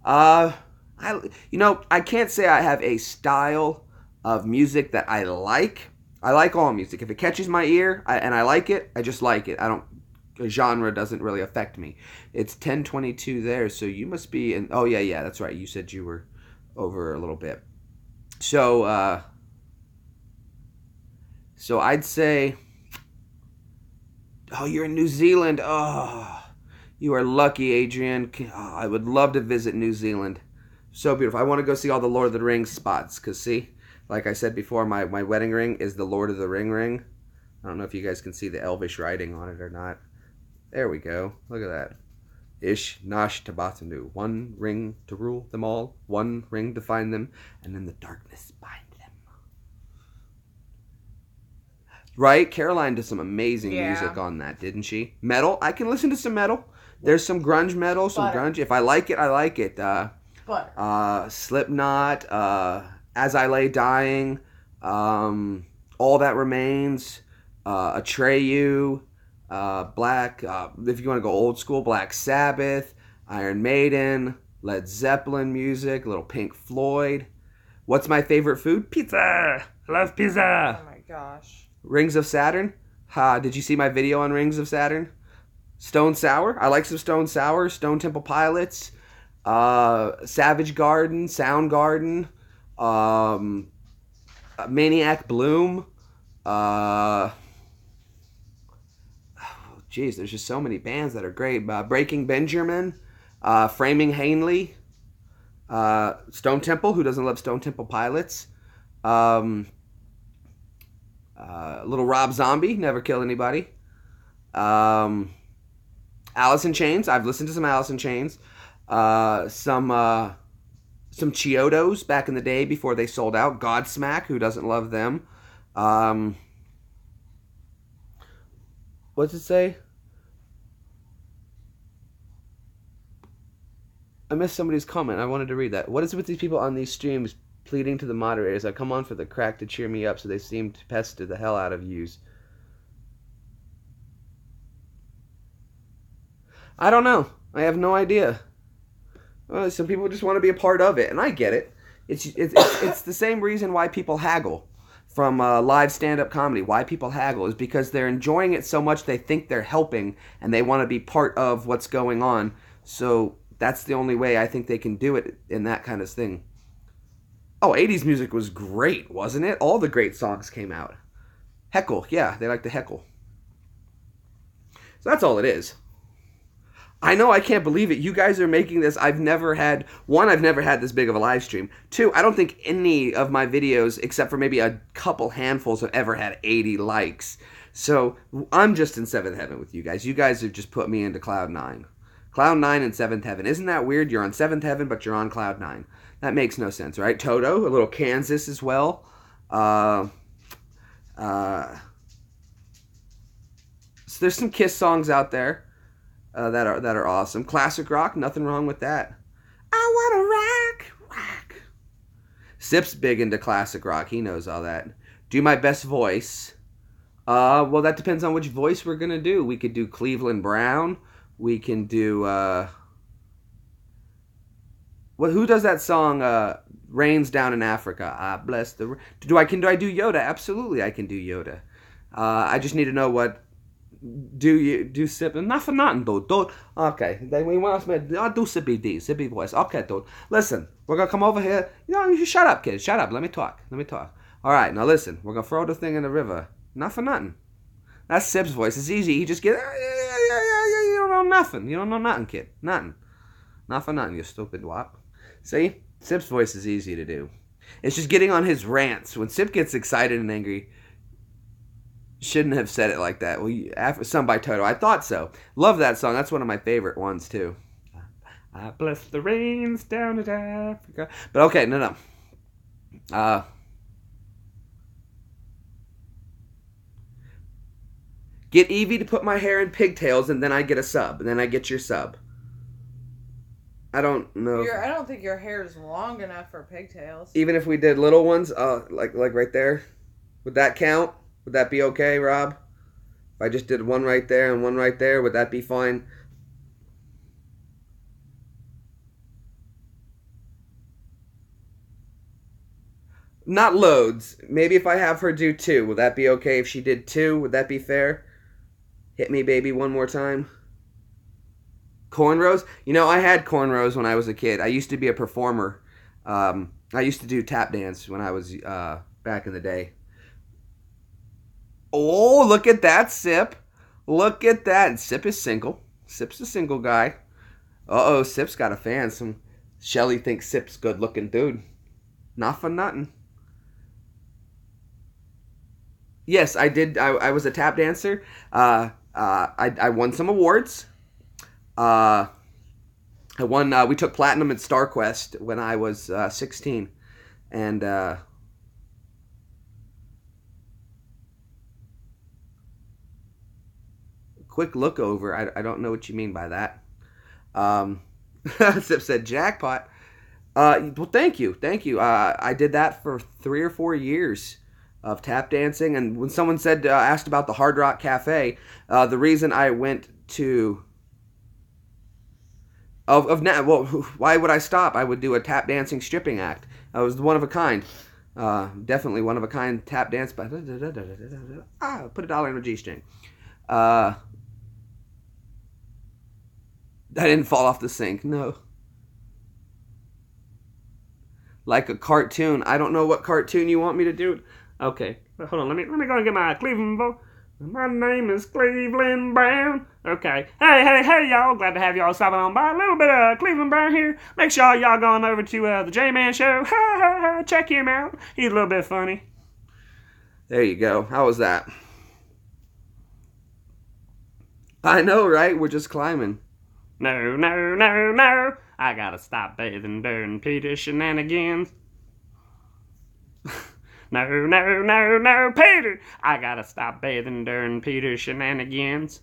I can't say I have a style of music that I like. I like all music. If it catches my ear and I like it, I just like it. I don't. A genre doesn't really affect me. It's 10:22 there, so you must be in. Oh yeah, that's right. You said you were over a little bit. So so I'd say. Oh, you're in New Zealand. Oh, you are lucky, Adrian. Oh, I would love to visit New Zealand. So beautiful. I want to go see all the Lord of the Rings spots. Because, see, like I said before, my wedding ring is the Lord of the ring. I don't know if you guys can see the elvish writing on it or not. There we go. Look at that. Ish Nash Tabatanu. One ring to rule them all. One ring to find them. And in the darkness bind them. Right? Caroline did some amazing music on that, didn't she? Metal. I can listen to some metal. There's some grunge metal, some grunge. If I like it, I like it. Slipknot, As I Lay Dying, All That Remains, Atreyu, Black, if you want to go old school, Black Sabbath, Iron Maiden, Led Zeppelin music, a little Pink Floyd. What's my favorite food? Pizza! I love pizza! Oh my gosh. Rings of Saturn. Did you see my video on Rings of Saturn? Stone Sour. I like some Stone Sour. Stone Temple Pilots. Savage Garden. Soundgarden. Maniac Bloom. Geez, there's just so many bands that are great. Breaking Benjamin. Framing Hanley. Stone Temple. Who doesn't love Stone Temple Pilots? Little Rob Zombie, Never Kill Anybody. Alice in Chains. I've listened to some Alice in Chains. Some Chiodos back in the day before they sold out. Godsmack, who doesn't love them? What's it say? I missed somebody's comment. I wanted to read that. What is it with these people on these streams pleading to the moderators? I come on for the crack to cheer me up, so they seem to pester the hell out of yous. I don't know. I have no idea. Some people just want to be a part of it, and I get it. It's the same reason why people haggle from live stand-up comedy. Why people haggle is because they're enjoying it so much they think they're helping, and they want to be part of what's going on. So that's the only way I think they can do it in that kind of thing. Oh, 80s music was great, wasn't it? All the great songs came out. Heckle, yeah, they like to heckle. So that's all it is. I know, I can't believe it. You guys are making this. I've never had this big of a live stream. Two, I don't think any of my videos, except for maybe a couple handfuls, have ever had 80 likes. So I'm just in 7th heaven with you guys. You guys have just put me into Cloud 9. Cloud 9 and 7th heaven. Isn't that weird? You're on 7th heaven, but you're on Cloud 9. That makes no sense, right? Toto, a little Kansas as well. So there's some Kiss songs out there that are awesome. Classic rock, nothing wrong with that. I wanna rock. Sip's big into classic rock. He knows all that. Do my best voice. Well, that depends on which voice we're gonna do. We could do Cleveland Brown. We can do who does that song? Rains Down in Africa. Ah, bless the. Do I do Yoda? Absolutely, I can do Yoda. I just need to know what. Do Sip? Not for nothing, dude. Okay, then we want me. I'll do Sippy voice. Okay, dude. Listen, we're gonna come over here. You shut up, kid. Shut up. Let me talk. All right, now listen. We're gonna throw the thing in the river. Not for nothing. That's Sip's voice. It's easy. He just gets. You don't know nothing. You don't know nothing, kid. Nothing. Not for nothing, you stupid wop. See? Sip's voice is easy to do. It's just getting on his rants. When Sip gets excited and angry, shouldn't have said it like that. Well, after Sung by Toto. I thought so. Love that song. That's one of my favorite ones, too. I bless the rains down in Africa. But okay, no. Get Evie to put my hair in pigtails, and then I get a sub. And then I get your sub. I don't know. I don't think your hair is long enough for pigtails. Even if we did little ones, like right there, would that count? Would that be okay, Rob? If I just did one right there and one right there, would that be fine? Not loads. Maybe if I have her do 2, would that be okay? If she did 2, would that be fair? Hit me, baby, one more time. Cornrows? You know, I had cornrows when I was a kid. I used to be a performer. I used to do tap dance when I was back in the day. Oh, look at that, Sip. Look at that. And Sip is single. Sip's a single guy. Uh-oh, Sip's got a fan. Shelly thinks Sip's good looking dude. Not for nothing. Yes, I did. I was a tap dancer. I won some awards. I won. We took platinum at StarQuest when I was 16, and quick look over. I don't know what you mean by that. Sip said jackpot. Well, thank you. I did that for 3 or 4 years of tap dancing, and when someone asked about the Hard Rock Cafe, the reason I went to why would I stop? I would do a tap dancing stripping act. I was one of a kind, definitely one of a kind tap dance. Put $1 in a G-string. I didn't fall off the sink. No. Like a cartoon. I don't know what cartoon you want me to do. Okay, hold on. Let me go and get my Cleveland voice. My name is Cleveland Brown. Okay. Hey, y'all. Glad to have y'all stopping on by. A little bit of Cleveland Brown here. Make sure y'all going over to the J-Man Show. Check him out. He's a little bit funny. There you go. How was that? I know, right? We're just climbing. No. I gotta stop bathing during Peter's shenanigans. No, Peter! I gotta stop bathing during Peter's shenanigans.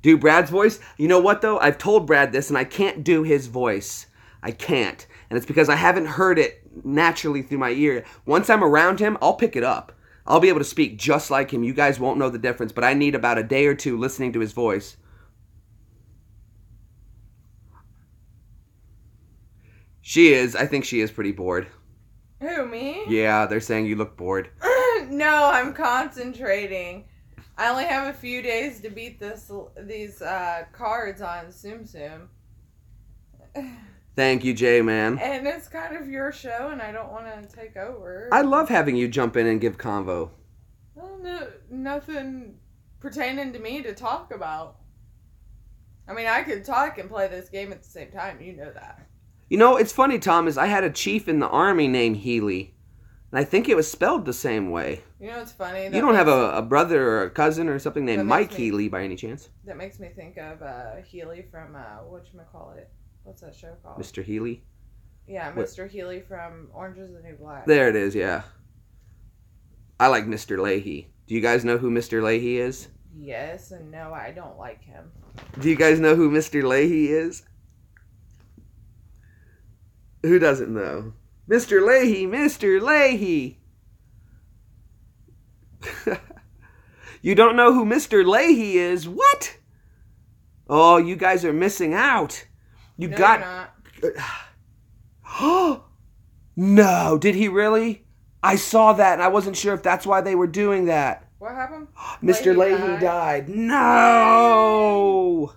Do Brad's voice? You know what, though? I've told Brad this, and I can't do his voice. I can't. And it's because I haven't heard it naturally through my ear. Once I'm around him, I'll pick it up. I'll be able to speak just like him. You guys won't know the difference, but I need about a day or 2 listening to his voice. I think she is pretty bored. Who, me? Yeah, they're saying you look bored. No, I'm concentrating. I only have a few days to beat these cards on Tsum Tsum. Thank you, J-Man. And it's kind of your show, and I don't want to take over. I love having you jump in and give convo. Well, no, nothing pertaining to me to talk about. I mean, I could talk and play this game at the same time. You know that. You know, it's funny, Tom, is I had a chief in the army named Healy. And I think it was spelled the same way. You know what's funny? You don't have a brother or a cousin or something named Mike Healy by any chance? That makes me think of Healy from, whatchamacallit? What's that show called? Mr. Healy? Yeah, Mr. Healy from Orange is the New Black. There it is, yeah. I like Mr. Leahy. Do you guys know who Mr. Leahy is? Yes, and no, I don't like him. Do you guys know who Mr. Leahy is? Who doesn't know? Mr. Leahy, Mr. Leahy. You don't know who Mr. Leahy is? What? Oh, you guys are missing out. You're not. Oh, no. Did he really? I saw that, and I wasn't sure if that's why they were doing that. What happened? Mr. Leahy died. No.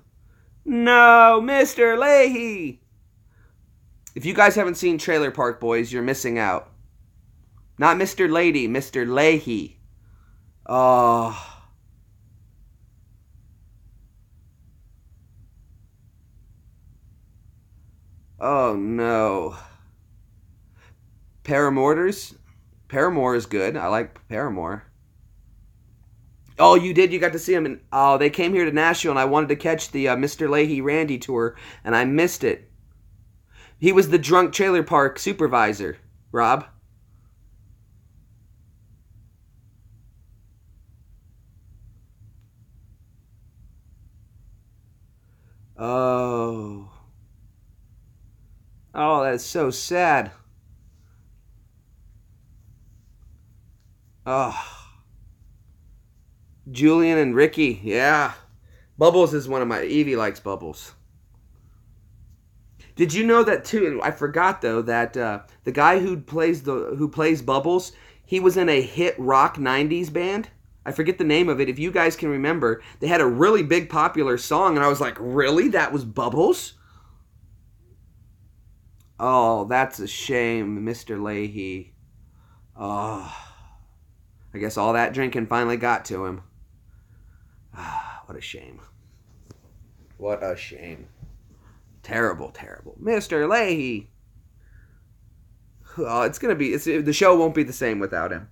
No, Mr. Leahy. If you guys haven't seen Trailer Park Boys, you're missing out. Not Mr. Lady, Mr. Leahy. Oh. Oh, no. Paramortars? Paramore is good. I like Paramore. Oh, you did? You got to see them? Oh, they came here to Nashville, and I wanted to catch the Mr. Leahy Randy tour, and I missed it. He was the drunk trailer park supervisor, Rob. Oh. Oh, that's so sad. Oh. Julian and Ricky, yeah. Bubbles is one of my... Evie likes Bubbles. Did you know that too? I forgot though that the guy who plays Bubbles, he was in a hit rock '90s band. I forget the name of it. If you guys can remember, they had a really big popular song, and I was like, really? That was Bubbles? Oh, that's a shame, Mr. Leahy. Oh, I guess all that drinking finally got to him. Ah, what a shame. What a shame. Terrible, terrible. Mr. Leahy. Oh, the show won't be the same without him.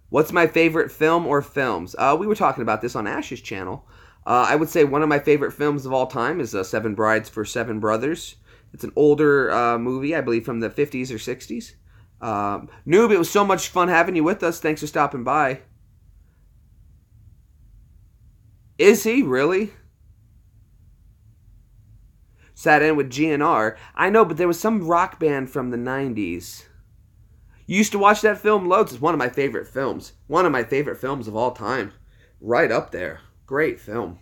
What's my favorite film or films? We were talking about this on Ash's channel. I would say one of my favorite films of all time is Seven Brides for Seven Brothers. It's an older movie, I believe, from the 50s or 60s. Noob, it was so much fun having you with us. Thanks for stopping by. Is he really? Sat in with GNR. I know, but there was some rock band from the 90s. You used to watch that film loads. It's one of my favorite films. One of my favorite films of all time. Right up there. Great film.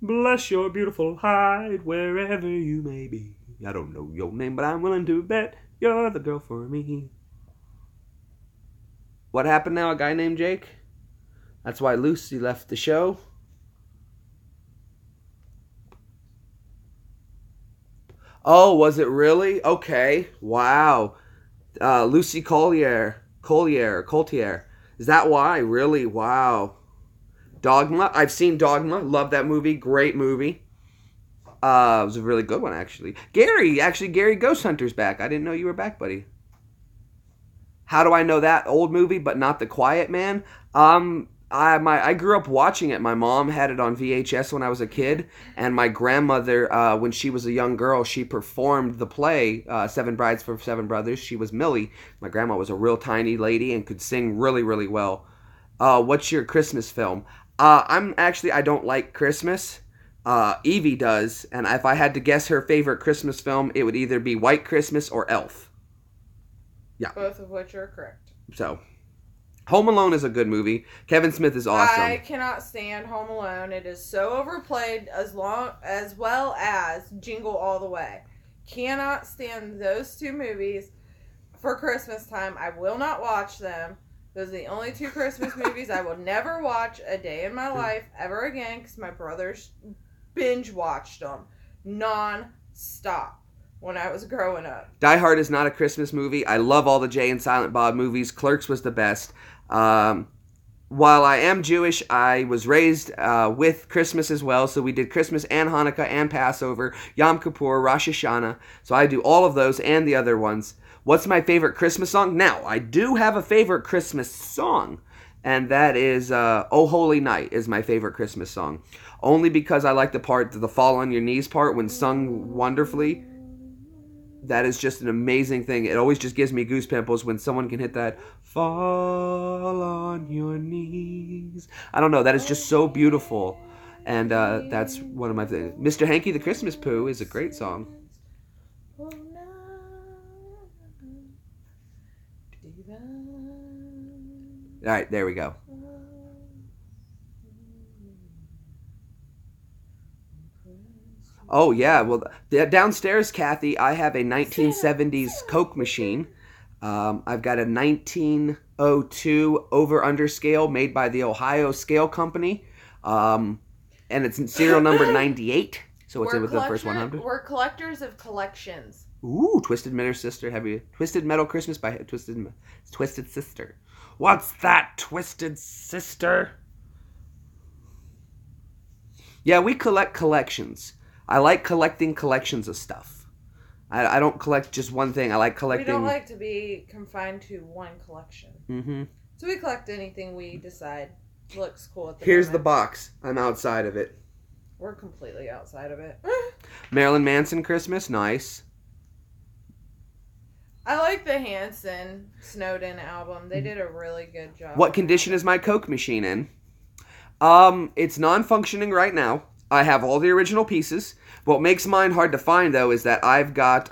Bless your beautiful hide wherever you may be. I don't know your name, but I'm willing to bet you're the girl for me. What happened now? A guy named Jake? That's why Lucy left the show. Oh, was it really? Okay. Wow. Lucy Collier. Is that why? Really? Wow. Dogma. I've seen Dogma. Love that movie. Great movie. It was a really good one, actually. Gary Ghost Hunter's back. I didn't know you were back, buddy. How do I know that old movie, but not The Quiet Man? I grew up watching it. My mom had it on VHS when I was a kid, and my grandmother, when she was a young girl, she performed the play Seven Brides for Seven Brothers. She was Millie. My grandma was a real tiny lady and could sing really, really well. What's your Christmas film? I don't like Christmas. Evie does, and if I had to guess her favorite Christmas film, it would either be White Christmas or Elf. Yeah. Both of which are correct. So, Home Alone is a good movie. Kevin Smith is awesome. I cannot stand Home Alone. It is so overplayed as well as Jingle All the Way. Cannot stand those two movies for Christmas time. I will not watch them. Those are the only two Christmas movies I will never watch a day in my life ever again because my brothers binge watched them non-stop when I was growing up. Die Hard is not a Christmas movie. I love all the Jay and Silent Bob movies. Clerks was the best. While I am Jewish, I was raised with Christmas as well. So we did Christmas and Hanukkah and Passover, Yom Kippur, Rosh Hashanah. So I do all of those and the other ones. What's my favorite Christmas song? Now, I do have a favorite Christmas song. And that is Oh Holy Night is my favorite Christmas song. Only because I like the fall on your knees part when sung wonderfully. That is just an amazing thing. It always just gives me goose pimples when someone can hit that fall on your knees. I don't know. That is just so beautiful. And that's one of my things. Mr. Hanky the Christmas Pooh is a great song. All right, there we go. Oh, yeah. Well, downstairs, Kathy, I have a 1970s Coke machine. I've got a 1902 over-under scale made by the Ohio Scale Company. And it's in serial number 98. So it's in with the first 100. We're collectors of collections. Ooh, Twisted Metal Christmas by Twisted Sister. What's that, Twisted Sister? Yeah, we collect collections. I like collecting collections of stuff. I don't collect just one thing. I like collecting... We don't like to be confined to one collection. Mm-hmm. So we collect anything we decide looks cool at the Here's moment. the box. I'm outside of it. We're completely outside of it. Marilyn Manson Christmas, nice. I like the Hanson Snowden album. They did a really good job. What condition is my Coke machine in? It's non-functioning right now. I have all the original pieces. What makes mine hard to find, though, is that I've got,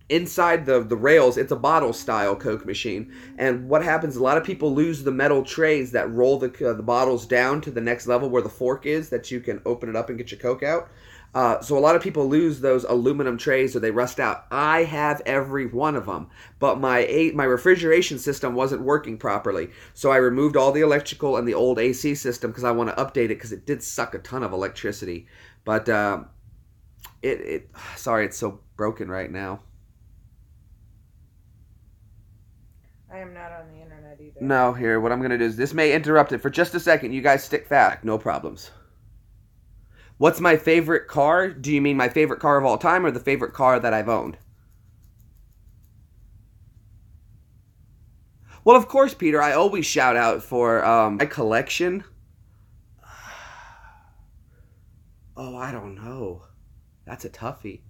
inside the rails, it's a bottle-style Coke machine. And what happens, a lot of people lose the metal trays that roll the bottles down to the next level where the fork is, that you can open it up and get your Coke out. So a lot of people lose those aluminum trays or they rust out. I have every one of them, but my refrigeration system wasn't working properly. So I removed all the electrical and the old AC system because I want to update it because it did suck a ton of electricity. But sorry, it's so broken right now. I am not on the internet either. No, here, what I'm going to do is, this may interrupt it for just a second. You guys stick fast. No problems. What's my favorite car? Do you mean my favorite car of all time or the favorite car that I've owned? Well, of course, Peter, I always shout out for my collection. Oh, I don't know. That's a toughie.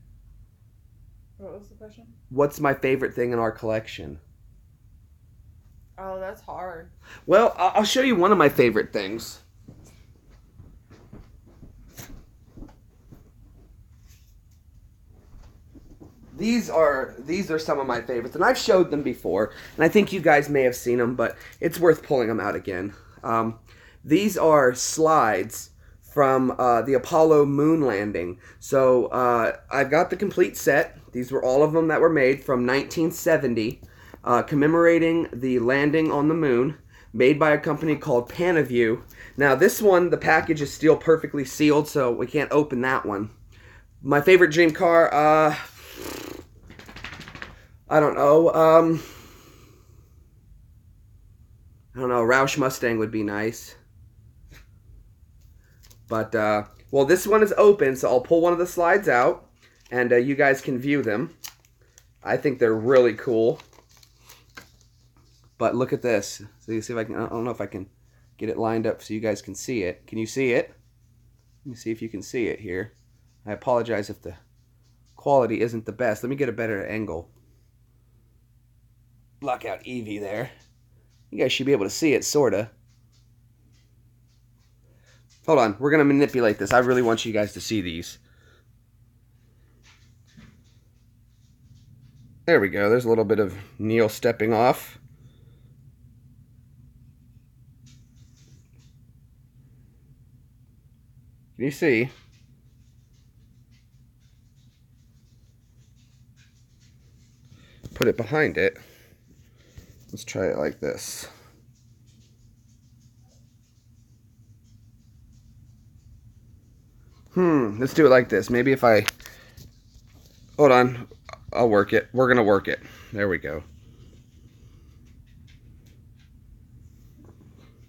What was the question? What's my favorite thing in our collection? Oh, that's hard. Well, I'll show you one of my favorite things. These are some of my favorites, and I've showed them before, and I think you guys may have seen them, but it's worth pulling them out again. These are slides from the Apollo moon landing. So I've got the complete set. These were all of them that were made from 1970, commemorating the landing on the moon, made by a company called Panaview. Now this one, the package is still perfectly sealed, so we can't open that one. My favorite dream car, I don't know. I don't know. Roush Mustang would be nice. But, well, this one is open, so I'll pull one of the slides out, and you guys can view them. I think they're really cool. But look at this. So you see if I can, I don't know if I can get it lined up so you guys can see it. Can you see it? Let me see if you can see it here. I apologize if the quality isn't the best. Let me get a better angle. Block out Eevee there. You guys should be able to see it, sorta. Hold on, we're gonna manipulate this. I really want you guys to see these. There we go. There's a little bit of Neil stepping off. Can you see? Put it behind it. Let's try it like this. Let's do it like this. Maybe if I... Hold on. I'll work it. We're going to work it. There we go.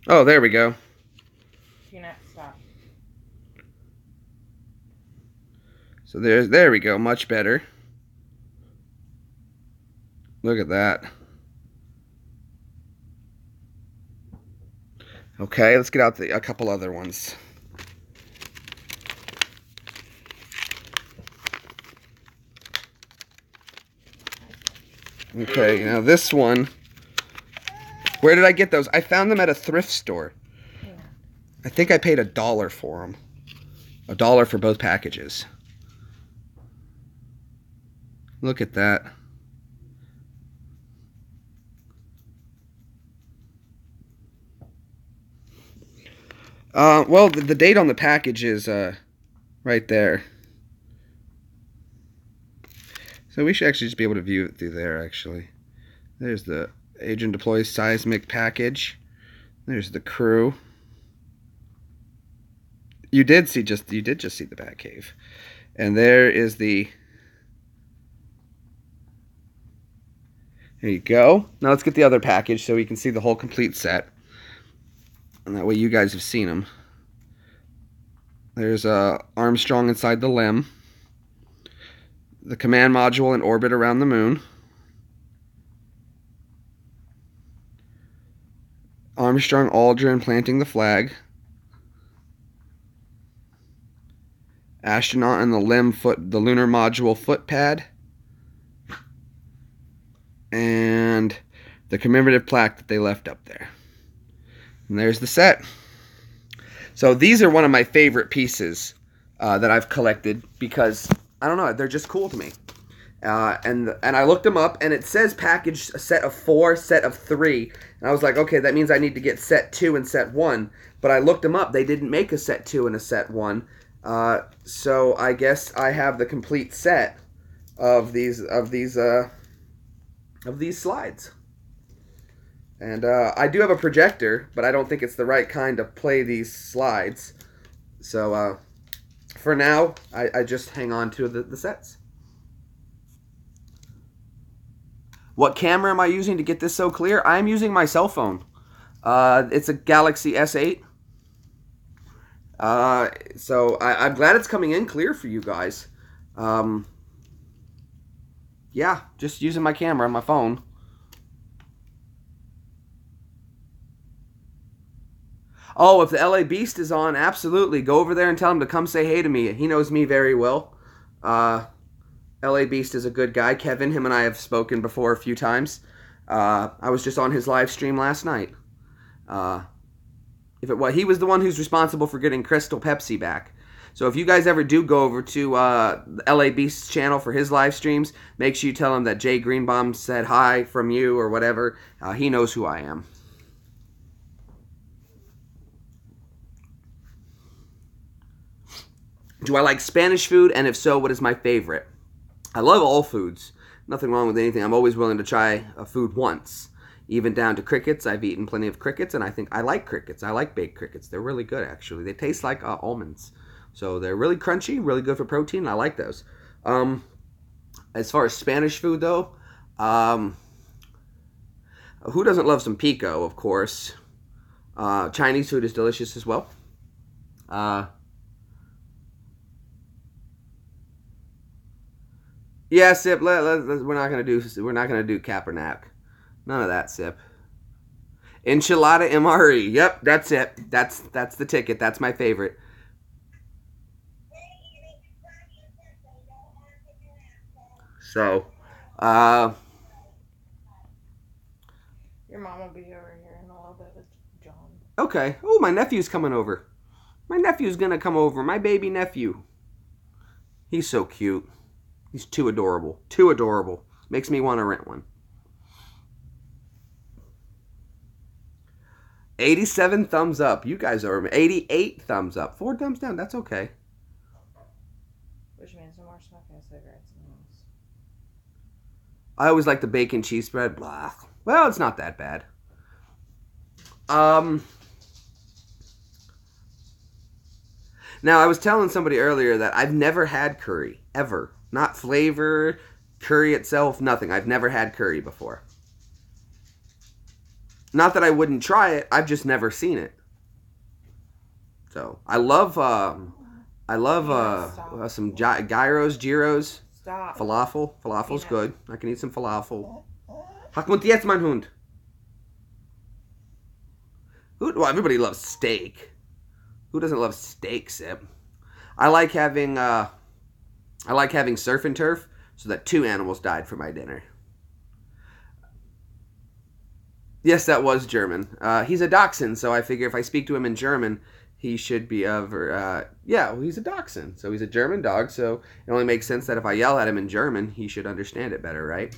Oh, there we go. Stop. So there we go. Much better. Look at that. Okay, let's get out a couple other ones. Okay, now this one. Where did I get those? I found them at a thrift store. Yeah. I think I paid $1 for them. $1 for both packages. Look at that. Well, the date on the package is right there. So we should actually just be able to view it through there, actually. There's the Agent Deploys seismic package. There's the crew. You did just see the Batcave. And there is the... There you go. Now let's get the other package so we can see the whole complete set. And that way you guys have seen them. There's Armstrong inside the LEM. The command module in orbit around the moon. Armstrong, Aldrin planting the flag. Astronaut and the LEM the lunar module foot pad. And the commemorative plaque that they left up there. And there's the set. So these are one of my favorite pieces that I've collected because, I don't know, they're just cool to me. And I looked them up, and it says package a set of 4, set of 3. And I was like, okay, that means I need to get set 2 and set 1. But I looked them up. They didn't make a set 2 and a set 1. So I guess I have the complete set of these slides. And I do have a projector, but I don't think it's the right kind to play these slides. So for now, I just hang on to the sets. What camera am I using to get this so clear? I'm using my cell phone. It's a Galaxy S8. So I'm glad it's coming in clear for you guys. Yeah, just using my camera on my phone. Oh, if the LA Beast is on, absolutely. Go over there and tell him to come say hey to me. He knows me very well. LA Beast is a good guy. Kevin, him and I have spoken before a few times. I was just on his live stream last night. He was the one who's responsible for getting Crystal Pepsi back. So if you guys ever do go over to the LA Beast's channel for his live streams, make sure you tell him that Jay Greenbaum said hi from you or whatever. He knows who I am. Do I like Spanish food? And if so, what is my favorite? I love all foods. Nothing wrong with anything. I'm always willing to try a food once. Even down to crickets. I've eaten plenty of crickets, and I think I like crickets. I like baked crickets. They're really good, actually. They taste like almonds. So they're really crunchy, really good for protein. I like those. As far as Spanish food, though, who doesn't love some pico, of course? Chinese food is delicious as well. Yeah, Sip. We're not gonna do Kaepernick. None of that, Sip. Enchilada MRE. Yep, that's it. That's the ticket. That's my favorite. So, your mom will be over here in a little bit with John. Okay. Oh, my nephew's coming over. My nephew's gonna come over. My baby nephew. He's so cute. He's too adorable. Too adorable. Makes me want to rent one. 87 thumbs up. You guys are 88 thumbs up. 4 thumbs down. That's okay. Which means no more smoking cigarettes in the house. I always like the bacon cheese spread. Blah. Well, it's not that bad. Now, I was telling somebody earlier that I've never had curry. Ever. Not flavor, curry itself, nothing. I've never had curry before. Not that I wouldn't try it. I've just never seen it. So, I love some gyros. Stop. Falafel. Falafel's good. I can eat some falafel. Hakmut jetzt, mein Hund. Well, everybody loves steak. Who doesn't love steak, Sip? I like having surf and turf, so that 2 animals died for my dinner. Yes, that was German. He's a dachshund, so I figure if I speak to him in German, he should be he's a dachshund. So he's a German dog, so it only makes sense that if I yell at him in German, he should understand it better, right?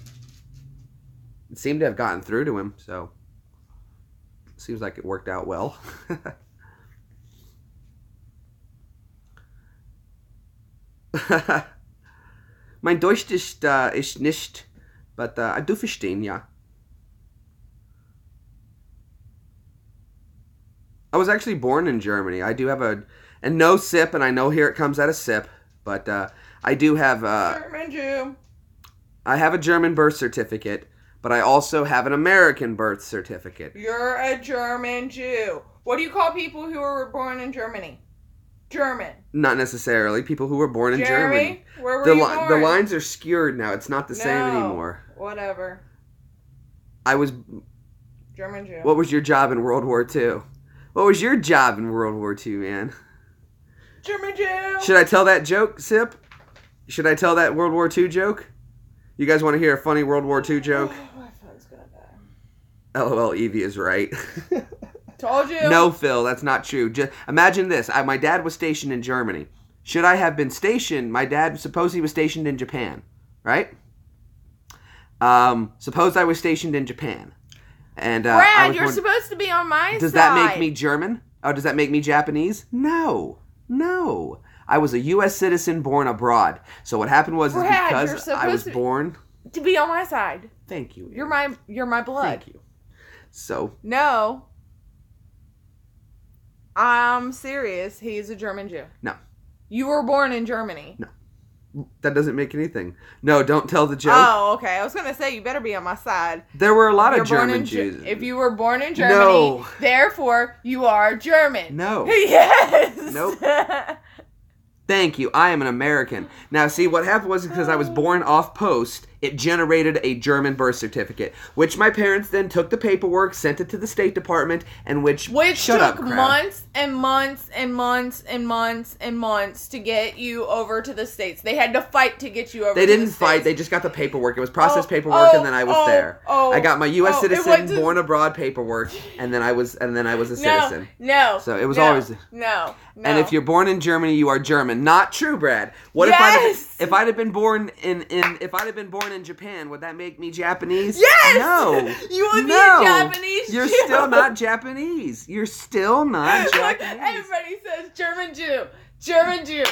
It seemed to have gotten through to him, so seems like it worked out well. Mein Deutsch ist nicht, but I do verstehen, ja. I was actually born in Germany. I do have and no Sip, and I know here it comes out of Sip, but I do have German Jew. I have a German birth certificate, but I also have an American birth certificate. You're a German Jew. What do you call people who were born in Germany? German. Not necessarily. People who were born in Germany. Where were you born? The lines are skewed now. It's not the same anymore. Whatever. I was... German Jew. What was your job in World War II? What was your job in World War II, man? German Jew. Should I tell that joke, Sip? Should I tell that World War II joke? You guys want to hear a funny World War II joke? My phone's gonna die. LOL, Evie is right. Told you. No, Phil, that's not true. Just imagine this. My dad was stationed in Germany. Should I have been stationed? My dad, suppose he was stationed in Japan, right? Suppose I was stationed in Japan. And Brad, you're supposed to be on my side. Does that make me German? Oh, does that make me Japanese? No. I was a U.S. citizen born abroad. So what happened was is Brad, because you're I was supposed born. to be on my side. Thank you. You're my blood. Thank you. So No. I'm serious. He's a German Jew. No. You were born in Germany. No. That doesn't make anything. No, don't tell the joke. Oh, okay. I was going to say, you better be on my side. There were a lot If of you're born German in Jews. If you were born in Germany, No. therefore you are German. No. Yes. Nope. Thank you. I am an American. Now, see, what happened was because I was born off post, it generated a German birth certificate, which my parents then took the paperwork, sent it to the State Department, and which shut took up, crap. months and months and months and months and months to get you over to the States. They had to fight to get you over. They to didn't the fight. States. They just got the paperwork. It was processed paperwork, and then I was there. I got my U.S. citizen, born abroad paperwork, and then I was a citizen. No. So it was always no. And if you're born in Germany, you are German. Not true, Brad. What if I'd have been born in Japan? Would that make me Japanese? Yes. No. You would be a Japanese. You're Jew. still not Japanese. You're still not Japanese. Everybody says German Jew. German Jew.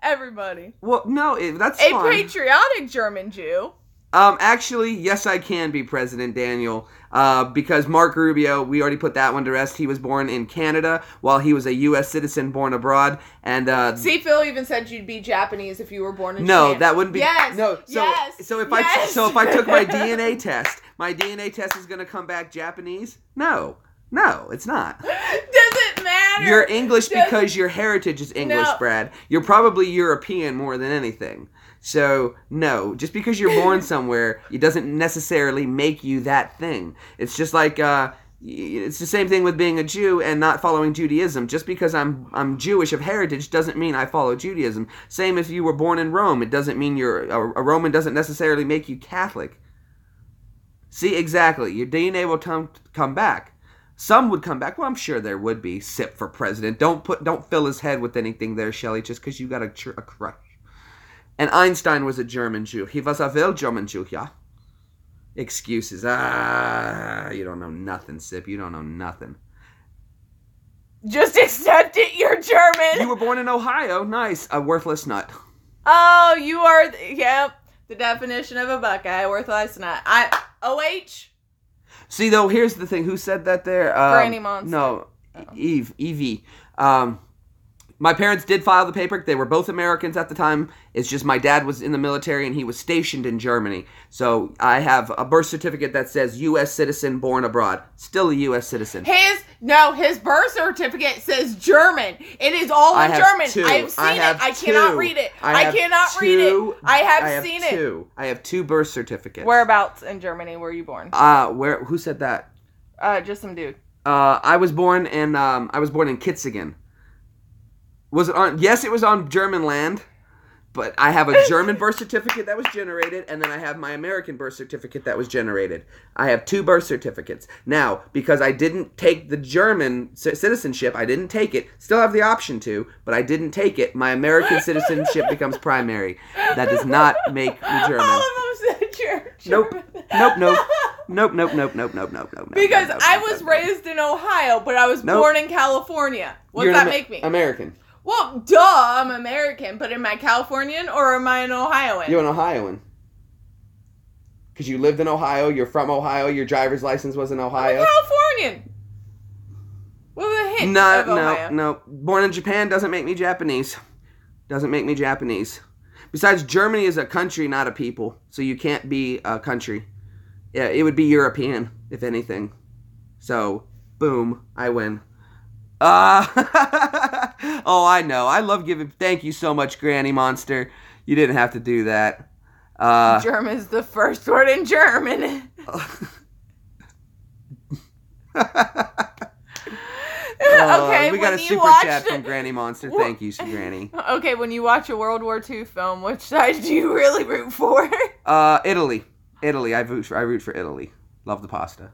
Everybody. Well, no, that's A fine. patriotic German Jew. Actually, yes, I can be President Daniel. Because Mark Rubio, we already put that one to rest. He was born in Canada while he was a U.S. citizen born abroad. And see, Phil even said you'd be Japanese if you were born in no, Japan. that wouldn't be. Yes. No. So if I took my DNA test, my DNA test is gonna come back Japanese. No, it's not. Does it matter? You're English because your heritage is English, No. Brad. You're probably European more than anything. So, no, just because you're born somewhere, it doesn't necessarily make you that thing. It's just like, it's the same thing with being a Jew and not following Judaism. Just because I'm Jewish of heritage doesn't mean I follow Judaism. Same if you were born in Rome. It doesn't mean you're, a Roman doesn't necessarily make you Catholic. See, exactly. Your DNA will come back. Some would come back. Well, I'm sure there would be. Sip for president. Don't fill his head with anything there, Shelley, just because you got a crush. And Einstein was a German Jew. He was a real German Jew, yeah. Excuses. You don't know nothing, Sip. You don't know nothing. Just accept it. You're German. You were born in Ohio. Nice. A worthless nut. Oh, you are. Yep. The definition of a Buckeye. Worthless nut. OH. See, though, here's the thing. Who said that there? Granny Monster. No. Evie. My parents did file the paper. They were both Americans at the time. It's just my dad was in the military and he was stationed in Germany. So I have a birth certificate that says U.S. citizen born abroad. Still a U.S. citizen. His birth certificate says German. It is all in German. I've seen it. I cannot read it. I cannot read it. I have seen it. I have two birth certificates. Whereabouts in Germany were you born? Who said that? Just some dude. I was born in Kitzingen. Was it on? Yes, it was on German land, but I have a German birth certificate that was generated, and then I have my American birth certificate that was generated. I have two birth certificates. Now, because I didn't take the German citizenship, I didn't take it, still have the option to, but I didn't take it, my American citizenship becomes primary. That does not make me German. All of them said German. Nope. Because I was raised in Ohio, but I was born in California. What does that make me? American. Well, duh, I'm American, but am I Californian or am I an Ohioan? You're an Ohioan. Because you lived in Ohio, you're from Ohio, your driver's license was in Ohio. I'm a Californian. With a hint of Ohio. No. Born in Japan doesn't make me Japanese. Doesn't make me Japanese. Besides, Germany is a country, not a people. So you can't be a country. Yeah, it would be European, if anything. So, boom, I win. Oh, I know. I love giving... Thank you so much, Granny Monster. You didn't have to do that. German's the first word in German. Okay, we got a super chat from Granny Monster. Thank you, Granny. Okay, when you watch a World War II film, which side do you really root for? Italy. I root for Italy. Love the pasta.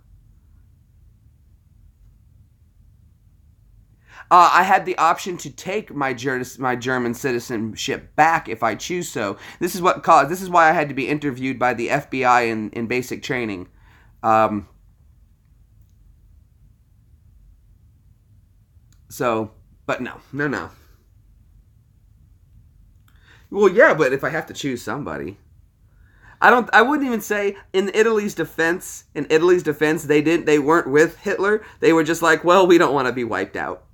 I had the option to take my German citizenship back if I choose so. This is why I had to be interviewed by the FBI in basic training. But no. Well, yeah, but if I have to choose somebody, I wouldn't even say in Italy's defense. In Italy's defense, they weren't with Hitler. They were just like, well, we don't want to be wiped out.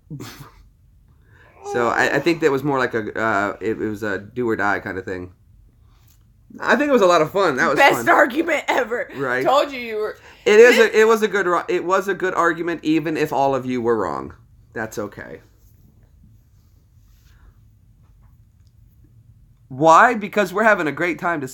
So I think that was more like it was a do or die kind of thing. I think it was a lot of fun. That was best fun. argument ever. Right. Told you were. It was a good argument, even if all of you were wrong. That's okay. Why? Because we're having a great time to.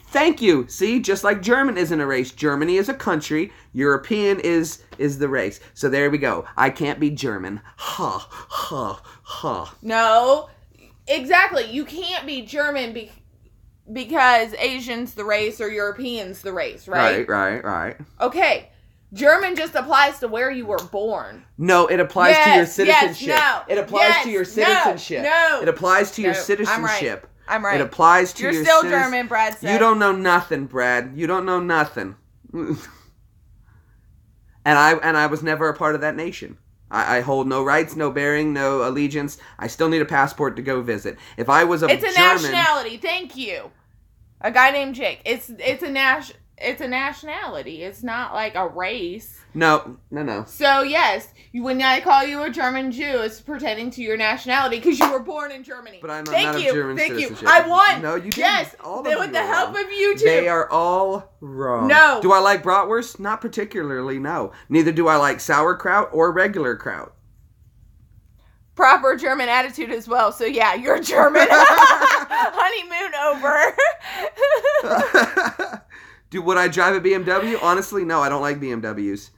Thank you. See, just like German isn't a race. Germany is a country. European is the race. So there we go. I can't be German. Ha, ha, ha. No, exactly. You can't be German because Asian's the race or European's the race, right? Right. Okay. German just applies to where you were born. No, it applies to your citizenship. Yes, no. It applies to your citizenship. No. It applies to your citizenship. I'm right. It applies to You're your still German, Brad said. You don't know nothing, Brad. You don't know nothing. And I was never a part of that nation. I hold no rights, no bearing, no allegiance. I still need a passport to go visit. If I was It's a German, nationality. Thank you. A guy named Jake. It's a nationality. It's not like a race. No. So yes, when I call you a German Jew, it's pertaining to your nationality because you were born in Germany. But I'm Thank not you. of German Thank you. citizenship. I won. No, you didn't. Yes, All of with you the are help wrong. of you two. They are all wrong. No. Do I like bratwurst? Not particularly, no. Neither do I like sauerkraut or regular kraut. Proper German attitude as well. So yeah, you're German. Honeymoon over. Would I drive a BMW? Honestly, no, I don't like BMWs.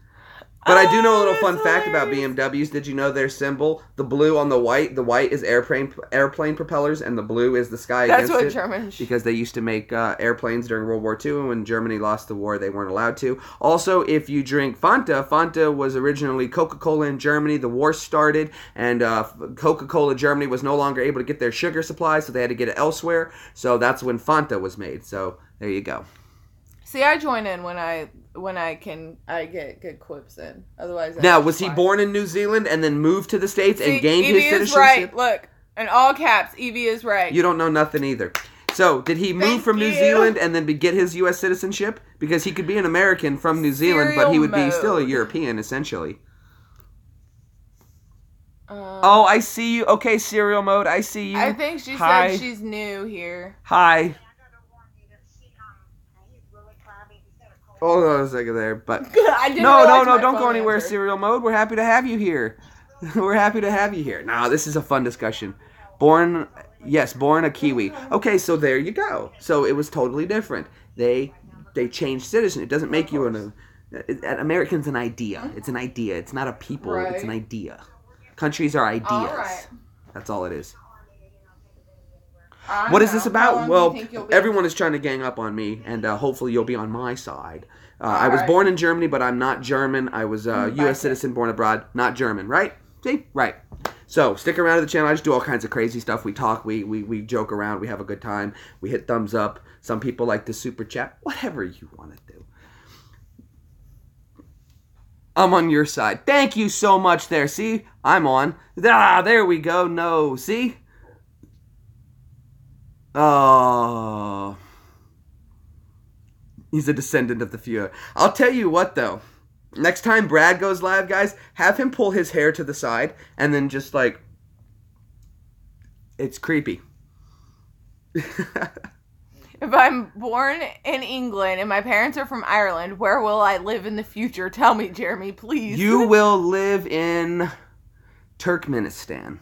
But I do know a little fun fact about BMWs. Did you know their symbol, the blue on the white is airplane propellers, and the blue is the sky That's against what it? Germans. Because they used to make airplanes during World War II, and when Germany lost the war, they weren't allowed to. Also, if you drink Fanta was originally Coca-Cola in Germany. The war started, and Coca-Cola Germany was no longer able to get their sugar supply, so they had to get it elsewhere. So that's when Fanta was made. So there you go. See, I join in when I get good quips in. Otherwise, now was he born in New Zealand and then moved to the States and gained his citizenship? Evie is right. Look, in all caps, Evie is right. You don't know nothing either. So did he move from New Zealand and then get his U.S. citizenship? Because he could be an American from New Zealand, but he would be still a European essentially. Oh, I see you. Okay, serial mode. I see you. I think she said she's new here. Hi. Hold on a second there, but no, don't go anywhere, serial mode. We're happy to have you here. We're happy to have you here. Now, this is a fun discussion. Born a Kiwi. Okay, so there you go. So it was totally different. They changed citizen. It doesn't make you an American's an idea. It's an idea. It's not a people. Right. It's an idea. Countries are ideas. All right. That's all it is. What is this about? Well, everyone is trying to gang up on me, and hopefully you'll be on my side. I was born in Germany, but I'm not German. I was a U.S. citizen born abroad, not German, right? See? Right. So, stick around to the channel. I just do all kinds of crazy stuff. We talk, we joke around, we have a good time. We hit thumbs up. Some people like to super chat. Whatever you want to do. I'm on your side. Thank you so much there. See? I'm on. There we go. No. See? Oh, he's a descendant of the few. I'll tell you what, though. Next time Brad goes live, guys, have him pull his hair to the side and then just like, it's creepy. If I'm born in England and my parents are from Ireland, where will I live in the future? Tell me, Jeremy, please. You will live in Turkmenistan.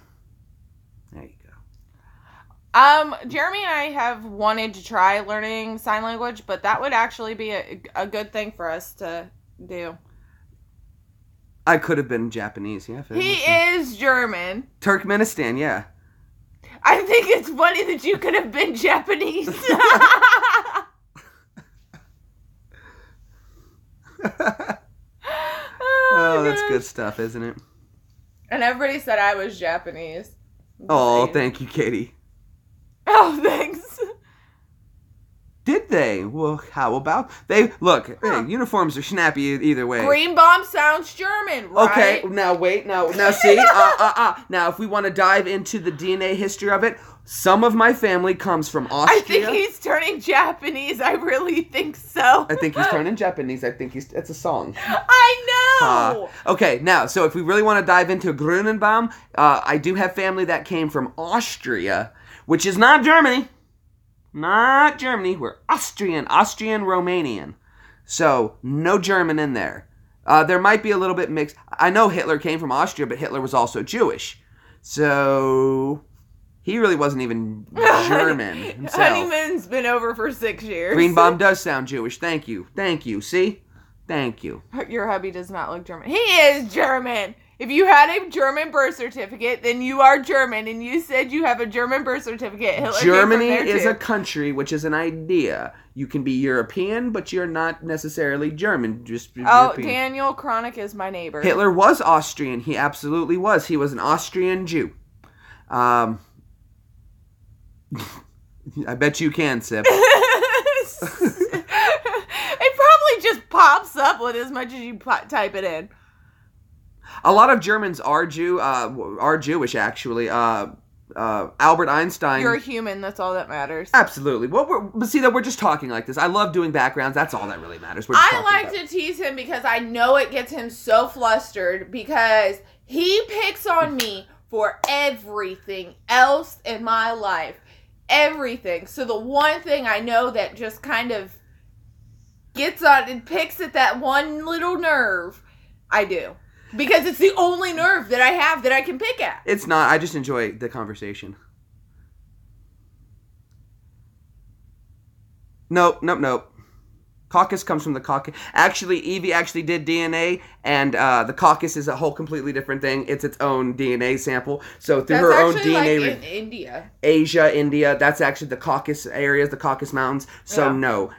There you go. Jeremy and I have wanted to try learning sign language, but that would actually be a good thing for us to do. I could have been Japanese, yeah. He is German. Turkmenistan, yeah. I think it's funny that you could have been Japanese. Oh, that's good stuff, isn't it? And everybody said I was Japanese. Oh, thank you, Katie. Oh, thanks. Did they? they? Well, how about they? Look, hey, uniforms are snappy either way. Green bomb sounds German, right? Okay, now wait, now see, Now, if we want to dive into the DNA history of it, some of my family comes from Austria. I think he's turning Japanese. I really think so. I think he's turning Japanese. I think it's a song. I know. Okay, now, so if we really want to dive into Grunenbaum, I do have family that came from Austria, which is not Germany. Not Germany. We're Austrian Romanian. So, no German in there. There might be a little bit mixed. I know Hitler came from Austria, but Hitler was also Jewish. So, he really wasn't even German himself. Honeymoon's been over for 6 years. Greenbaum does sound Jewish. Thank you. See? Thank you. Your hubby does not look German. He is German. If you had a German birth certificate, then you are German, and you said you have a German birth certificate. Hitler Germany came from there is too. a country, which is an idea. You can be European, but you're not necessarily German. Just European. Daniel Chronic is my neighbor. Hitler was Austrian. He absolutely was. He was an Austrian Jew. I bet you can, Sip. It probably just pops up with as much as you type it in. A lot of Germans are Jewish, actually. Albert Einstein. You're a human. That's all that matters. Absolutely. But see, that we're just talking like this. I love doing backgrounds. That's all that really matters. I like to tease him because I know it gets him so flustered because he picks on me for everything else in my life. Everything. So the one thing I know that just kind of gets on and picks at that one little nerve, I do. Because it's the only nerve that I have that I can pick at. It's not. I just enjoy the conversation. Nope. Caucus comes from the caucus. Actually, Evie actually did DNA, and the caucus is a whole completely different thing. It's its own DNA sample. So through her own DNA... Like in India. Asia, India, that's actually the Caucasus areas, the Caucasus Mountains. So no.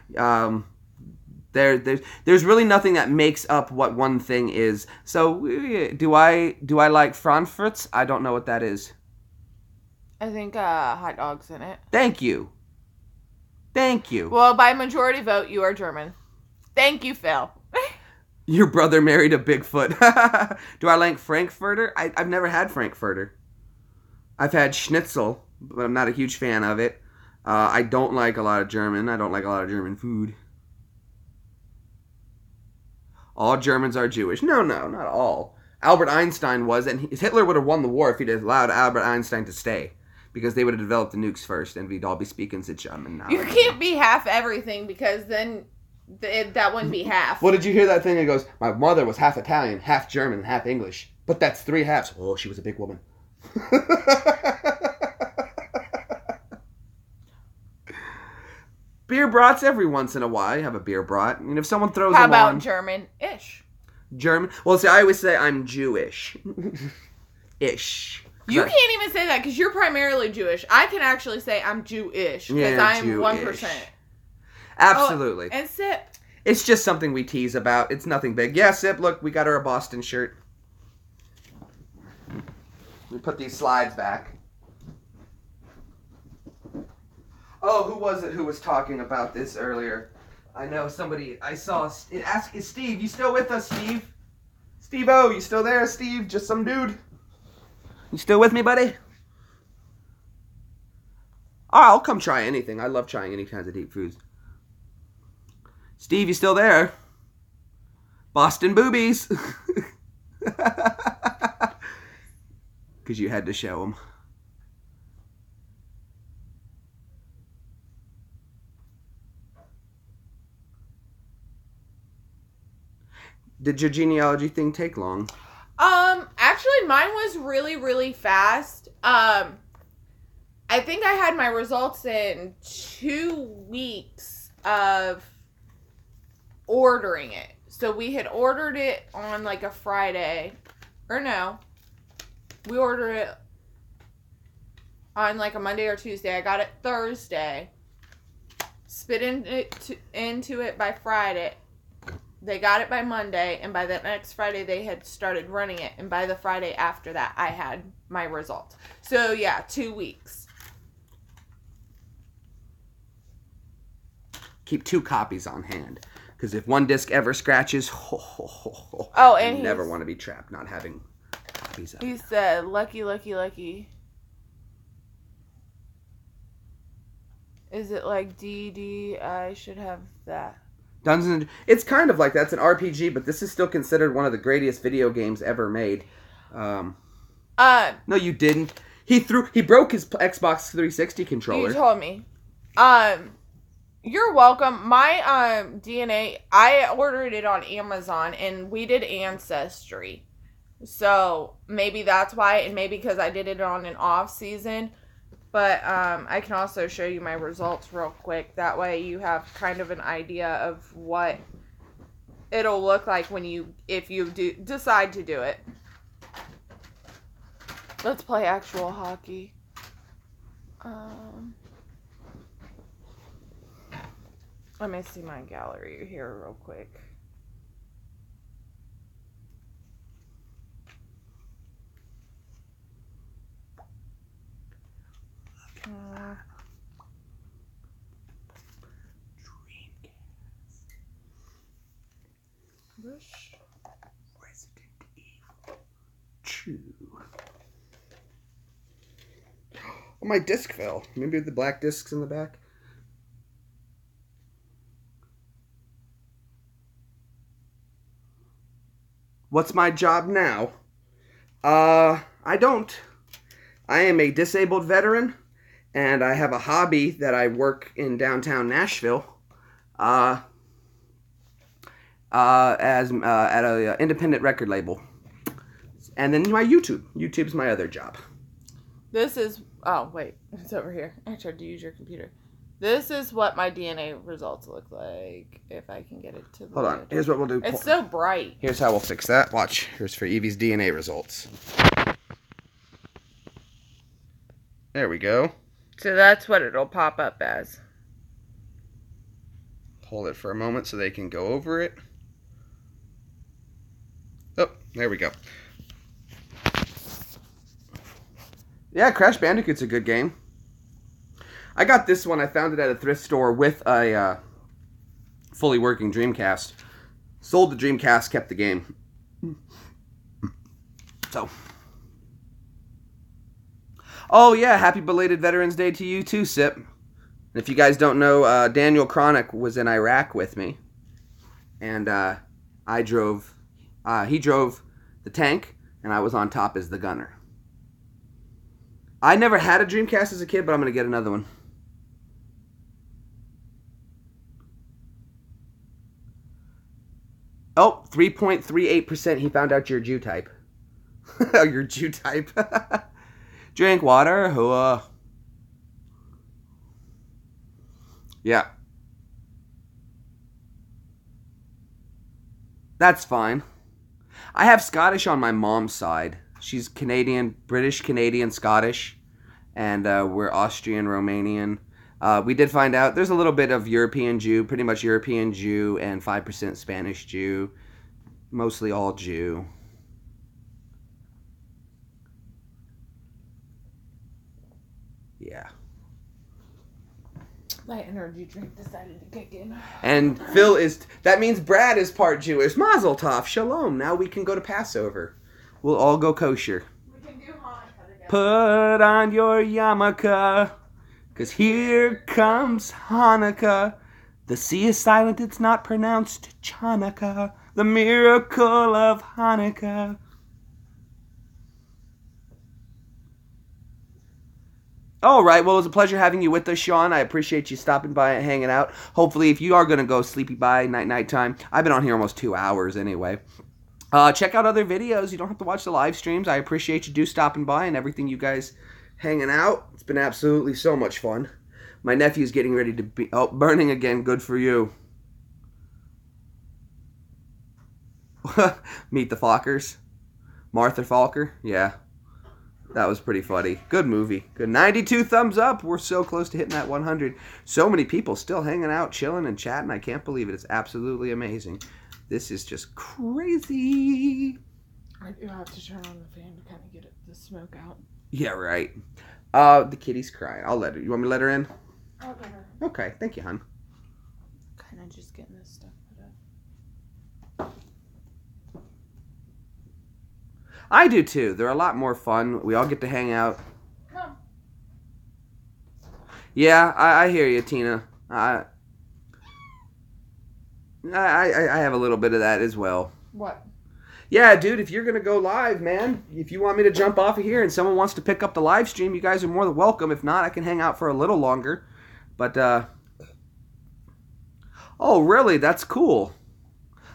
There's really nothing that makes up what one thing is. So do I like Frankfurts? I don't know what that is. I think hot dogs in it. Thank you. Well, by majority vote, you are German. Thank you, Phil. Your brother married a Bigfoot. Do I like Frankfurter? I've never had Frankfurter. I've had Schnitzel, but I'm not a huge fan of it. I don't like a lot of German. I don't like a lot of German food. All Germans are Jewish. No, not all. Albert Einstein was, and Hitler would have won the war if he'd allowed Albert Einstein to stay. Because they would have developed the nukes first, and we'd all be speaking to German now. You can't be half everything, because then that wouldn't be half. Well, did you hear that thing that goes, my mother was half Italian, half German, and half English. But that's 3 halves. Oh, she was a big woman. Beer brats every once in a while. You have a beer brat. And if someone throws How them about on... German-ish? German? Well, see, I always say I'm Jewish. Ish. You can't even say that because you're primarily Jewish. I can actually say I'm Jewish because I am 1%. Absolutely. Oh, and Sip. It's just something we tease about. It's nothing big. Yeah, Sip, look, we got her a Boston shirt. We put these slides back. Oh, who was it who was talking about this earlier? I know somebody, I saw, is Steve, you still with us, Steve? Steve-O, you still there, Steve? Just some dude. You still with me, buddy? Oh, I'll come try anything. I love trying any kinds of deep foods. Steve, you still there? Boston boobies. Because you had to show them. Did your genealogy thing take long? Actually, mine was really, really fast. I think I had my results in 2 weeks of ordering it. So we had ordered it on like a Friday. Or no. We ordered it on like a Monday or Tuesday. I got it Thursday. Spit into it by Friday. They got it by Monday, and by that next Friday, they had started running it. And by the Friday after that, I had my results. So, yeah, 2 weeks. keep 2 copies on hand. Because if one disc ever scratches, and you never want to be trapped not having copies of it. He said, lucky, lucky, lucky. Is it like DD? I should have that. Dungeons. It's kind of like that. It's an RPG, but this is still considered one of the greatest video games ever made. No, you didn't. He broke his Xbox 360 controller. You told me. You're welcome. My DNA, I ordered it on Amazon, and we did Ancestry. So maybe that's why, and maybe because I did it on an off season. But I can also show you my results real quick. That way you have kind of an idea of what it'll look like if you decide to do it. Let's play actual hockey. Let me see my gallery here real quick. Resident Evil 2. Oh, my disc fell. Maybe the black discs in the back. What's my job now? I don't. I am a disabled veteran, and I have a hobby that I work in downtown Nashville. As at a independent record label, and then my YouTube. YouTube's my other job. This is it's over here. I tried to use your computer. This is what my DNA results look like. If I can get it to the Hold on. Here's what we'll do. It's so bright. Here's how we'll fix that. Watch. Here's for Evie's DNA results. There we go. So that's what it'll pop up as. Hold it for a moment so they can go over it. Oh, there we go. Yeah, Crash Bandicoot's a good game. I got this one. I found it at a thrift store with a fully working Dreamcast. Sold the Dreamcast, kept the game. So. Oh, yeah, happy belated Veterans Day to you too, Sip. And if you guys don't know, Daniel Chronic was in Iraq with me. And he drove the tank, and I was on top as the gunner. I never had a Dreamcast as a kid, but I'm going to get another one. Oh, 3.38%. He found out you're Jew type. You're Jew type. Drink water. Yeah. That's fine. I have Scottish on my mom's side. She's Canadian, British, Canadian, Scottish. And we're Austrian, Romanian. We did find out there's a little bit of European Jew, pretty much European Jew, and 5% Spanish Jew. Mostly all Jew. Yeah. My energy drink decided to kick in. And Phil that means Brad is part Jewish. Mazel tov, shalom. Now we can go to Passover. We'll all go kosher. We can do Hanukkah together. Put on your yarmulke, 'cause here comes Hanukkah. The sea is silent, it's not pronounced Chanukah. The miracle of Hanukkah. All right, well, it was a pleasure having you with us, Sean. I appreciate you stopping by and hanging out. Hopefully, if you are going to go sleepy by night time, I've been on here almost 2 hours anyway. Check out other videos. You don't have to watch the live streams. I appreciate you stopping by and everything, you guys hanging out. It's been absolutely so much fun. My nephew's getting ready to be... Oh, burning again. Good for you. Meet the Fockers. Martha Falker. Yeah. That was pretty funny. Good movie. Good. 92 thumbs up. We're so close to hitting that 100. So many people still hanging out, chilling, and chatting. I can't believe it. It's absolutely amazing. This is just crazy. I do have to turn on the fan to kind of get the smoke out. Yeah, right. The kitty's crying. I'll let her. You want me to let her in? Okay. Okay. Thank you, hon. I'm just getting this stuff put up. I do too. They're a lot more fun. We all get to hang out. Come. Yeah, I hear you, Tina. I have a little bit of that as well. What? Yeah, dude, if you're going to go live, man, if you want me to jump off of here and someone wants to pick up the live stream, you guys are more than welcome. If not, I can hang out for a little longer. But, oh, really? That's cool.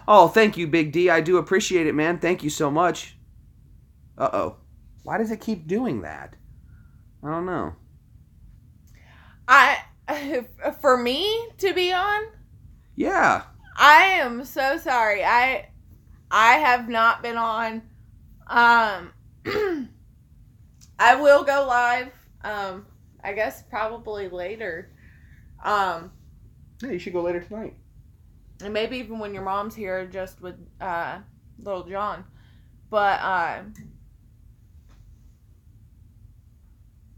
Oh, thank you, Big D. I do appreciate it, man. Thank you so much. Uh-oh. Why does it keep doing that? I don't know. For me to be on, Yeah. I am so sorry. I have not been on. I will go live. I guess probably later. Yeah, you should go later tonight. And maybe even when your mom's here, just with little John. But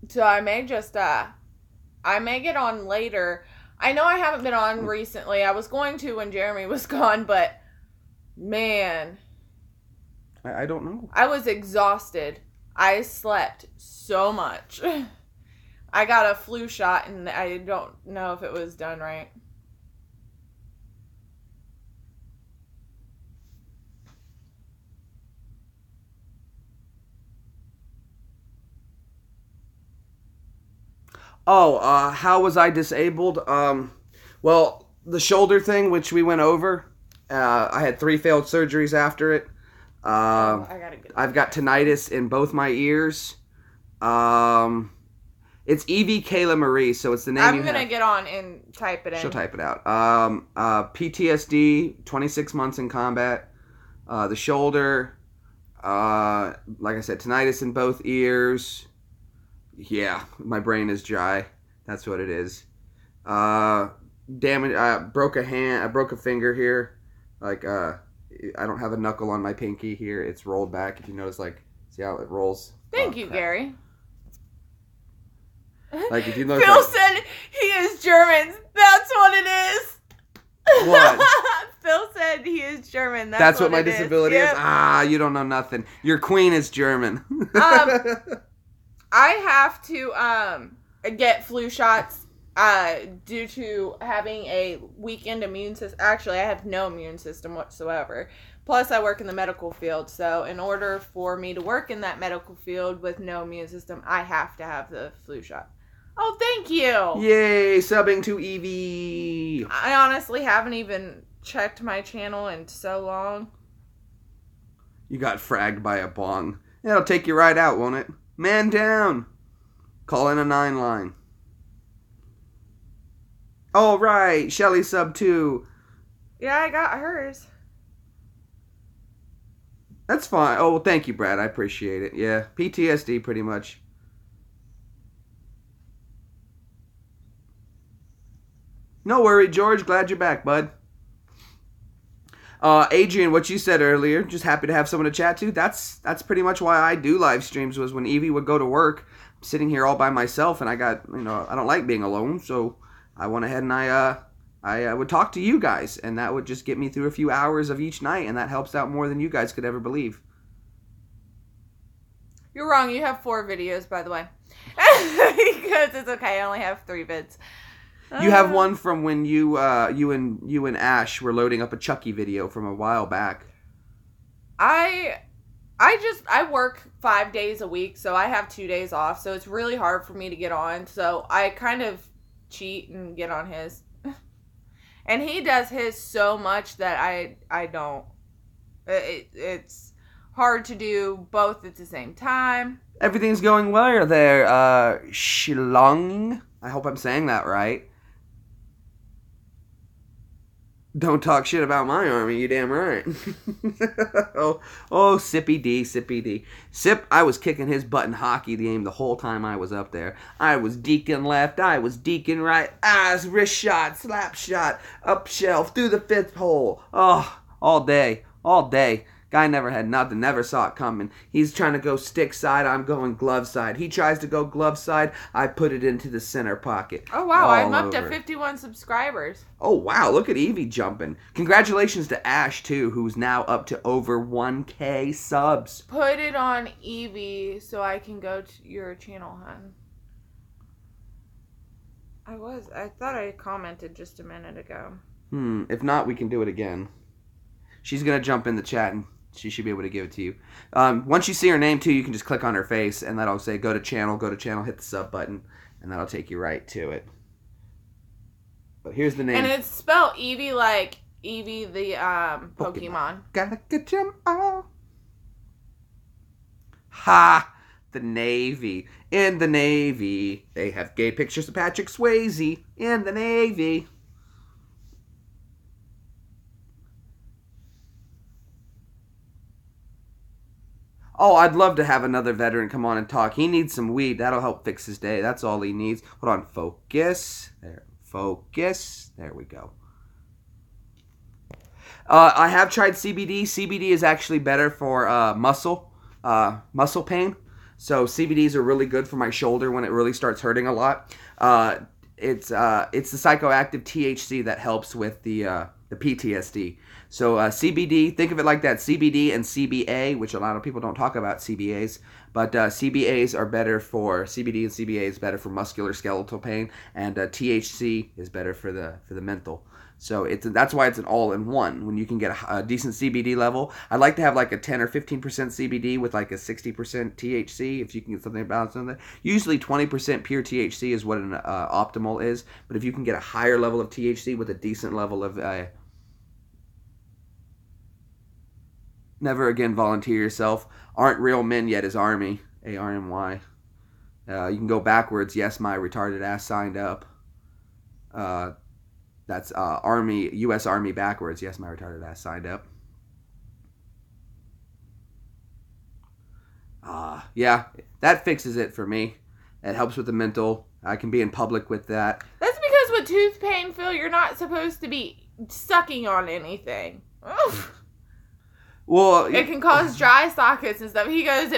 so I may just I may get on later. I know I haven't been on recently. I was going to when Jeremy was gone, but man, I don't know. I was exhausted. I slept so much. I got a flu shot and I don't know if it was done right. Oh, how was I disabled? Well, the shoulder thing, which we went over, I had 3 failed surgeries after it. I gotta get I've got tinnitus in both my ears. It's Evie Kayla Marie, so it's the name I'm you gonna have. get on and type it in. She'll type it out. PTSD, 26 months in combat. The shoulder, like I said, tinnitus in both ears. Yeah, my brain is dry. That's what it is. Damage. I broke a hand. I broke a finger here. Like, I don't have a knuckle on my pinky here. It's rolled back. If you notice, like, see how it rolls? Thank you, Gary. Like, if you notice, Phil like, said he is German. That's what it is. What? Phil said he is German. That's what my it disability is? Yep. Ah, you don't know nothing. Your queen is German. I have to get flu shots due to having a weakened immune system. Actually, I have no immune system whatsoever. Plus, I work in the medical field. So, in order for me to work in that medical field with no immune system, I have to have the flu shot. Oh, thank you. Yay, subbing to Evie. I honestly haven't even checked my channel in so long. You got fragged by a bong. That'll take you right out, won't it? Man down. Call in a 9 line. All right, Shelly sub 2. Yeah, I got hers. That's fine. Oh, well, thank you, Brad. I appreciate it. Yeah, PTSD pretty much. No worry, George. Glad you're back, bud. Adrian, what you said earlier, just happy to have someone to chat to. That's pretty much why I do live streams, was when Evie would go to work. I'm sitting here all by myself, and I don't like being alone, so I went ahead and I would talk to you guys, and that would just get me through a few hours of each night, and that helps out more than you guys could ever believe. You're wrong. You have 4 videos, by the way. Because it's okay. I only have 3 vids. You have one from when you and Ash were loading up a Chucky video from a while back. I work 5 days a week, so I have 2 days off, so it's really hard for me to get on. So I kind of cheat and get on his. And he does his so much that I don't. It's hard to do both at the same time. Everything's going well there, Shilong. I hope I'm saying that right. Don't talk shit about my army, you damn right. oh, Sippy D, Sippy D. Sip, I was kicking his butt in hockey game the whole time I was up there. I was deacon left, I was deacon right, eyes, wrist shot, slap shot, up shelf, through the 5th hole. Oh, all day. Guy never had nothing, never saw it coming. He's trying to go stick side, I'm going glove side. He tries to go glove side, I put it into the center pocket. Oh, wow, All I'm up over. to 51 subscribers. Oh, wow, look at Evie jumping. Congratulations to Ash, too, who's now up to over 1K subs. Put it on Evie so I can go to your channel, hon. I thought I commented just a minute ago. If not, we can do it again. She's going to jump in the chat and she should be able to give it to you. Once you see her name, too, you can just click on her face and that'll say go to channel, hit the sub button, and that'll take you right to it. But here's the name. And it's spelled Eevee like Eevee the Pokemon. Gotta get them all. Ha! The Navy. In the Navy. They have gay pictures of Patrick Swayze. In the Navy. Oh, I'd love to have another veteran come on and talk. He needs some weed. That'll help fix his day. That's all he needs. Hold on. Focus. There. Focus. There we go. I have tried CBD. CBD is actually better for muscle pain. So CBDs are really good for my shoulder when it really starts hurting a lot. It's the psychoactive THC that helps with the PTSD. So CBD, think of it like that, CBD and CBA, which a lot of people don't talk about CBAs, but CBAs are better for, CBD and CBA is better for muscular skeletal pain, and THC is better for the mental. So that's why it's an all-in-one. When you can get a decent CBD level, I'd like to have like a 10 or 15% CBD with like a 60% THC, if you can get something balanced on that. Usually 20% pure THC is what an optimal is, but if you can get a higher level of THC with a decent level of never again volunteer yourself. Aren't real men yet is Army. ARMY. You can go backwards. Yes, my retarded ass signed up. That's Army, U.S. Army backwards. Yes, my retarded ass signed up. Yeah, that fixes it for me. It helps with the mental. I can be in public with that. That's because with tooth pain, Phil, you're not supposed to be sucking on anything. Well, it can cause dry sockets and stuff. He goes,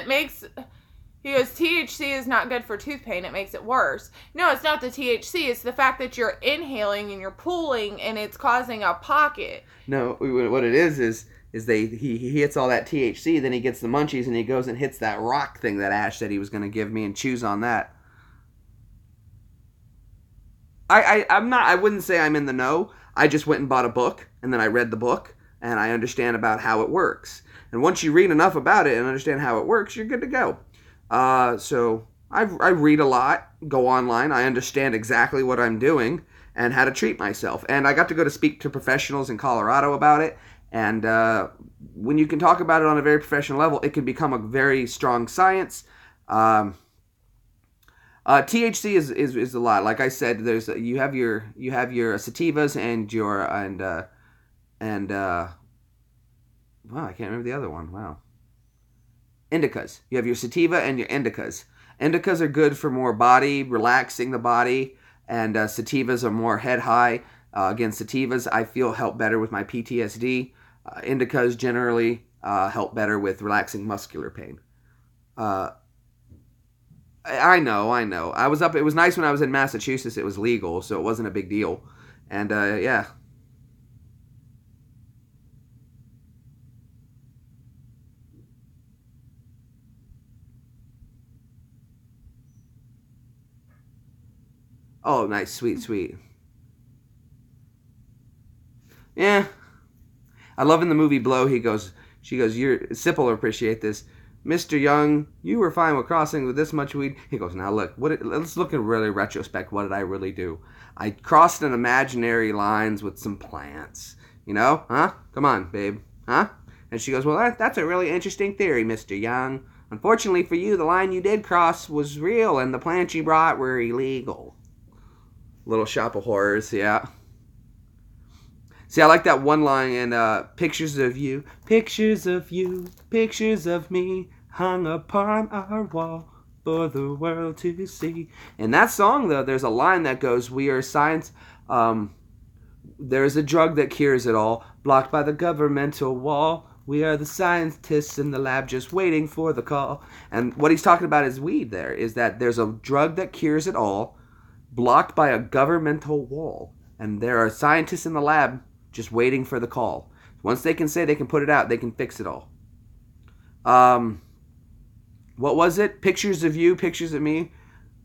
THC is not good for tooth pain. It makes it worse. No, it's not the THC. It's the fact that you're inhaling and you're pulling and it's causing a pocket. No, what it is he hits all that THC, then he gets the munchies and he goes and hits that rock thing that Ash said he was going to give me and chews on that. I wouldn't say I'm in the know. I just went and bought a book and then I read the book. And I understand about how it works. And once you read enough about it and understand how it works, you're good to go. So I read a lot, go online. I understand exactly what I'm doing and how to treat myself. And I got to go to speak to professionals in Colorado about it. And when you can talk about it on a very professional level, it can become a very strong science. THC is a lot. Like I said, you have your sativas wow, I can't remember the other one. Wow. Indicas. You have your sativa and your indicas. Indicas are good for more body, relaxing the body, and sativas are more head high. Again, sativas I feel help better with my PTSD. Indicas generally help better with relaxing muscular pain. I know. It was nice when I was in Massachusetts. It was legal, so it wasn't a big deal. And yeah. Oh, nice. Sweet. Yeah. I love in the movie Blow, she goes, Sip will appreciate this. Mr. Young, you were fine with crossing with this much weed. He goes, now look, let's look in really retrospect. What did I really do? I crossed an imaginary lines with some plants. You know? Huh? Come on, babe. Huh? And she goes, well, that's a really interesting theory, Mr. Young. Unfortunately for you, the line you did cross was real, and the plants you brought were illegal. Little Shop of Horrors, yeah. See, I like that one line in pictures of you, pictures of me, hung upon our wall for the world to see. In that song, though, there's a line that goes, we are science, there's a drug that cures it all, blocked by the governmental wall. We are the scientists in the lab just waiting for the call. And what he's talking about is weed there, is that there's a drug that cures it all, blocked by a governmental wall. And there are scientists in the lab just waiting for the call. Once they can say they can put it out, they can fix it all. What was it? Pictures of you, pictures of me.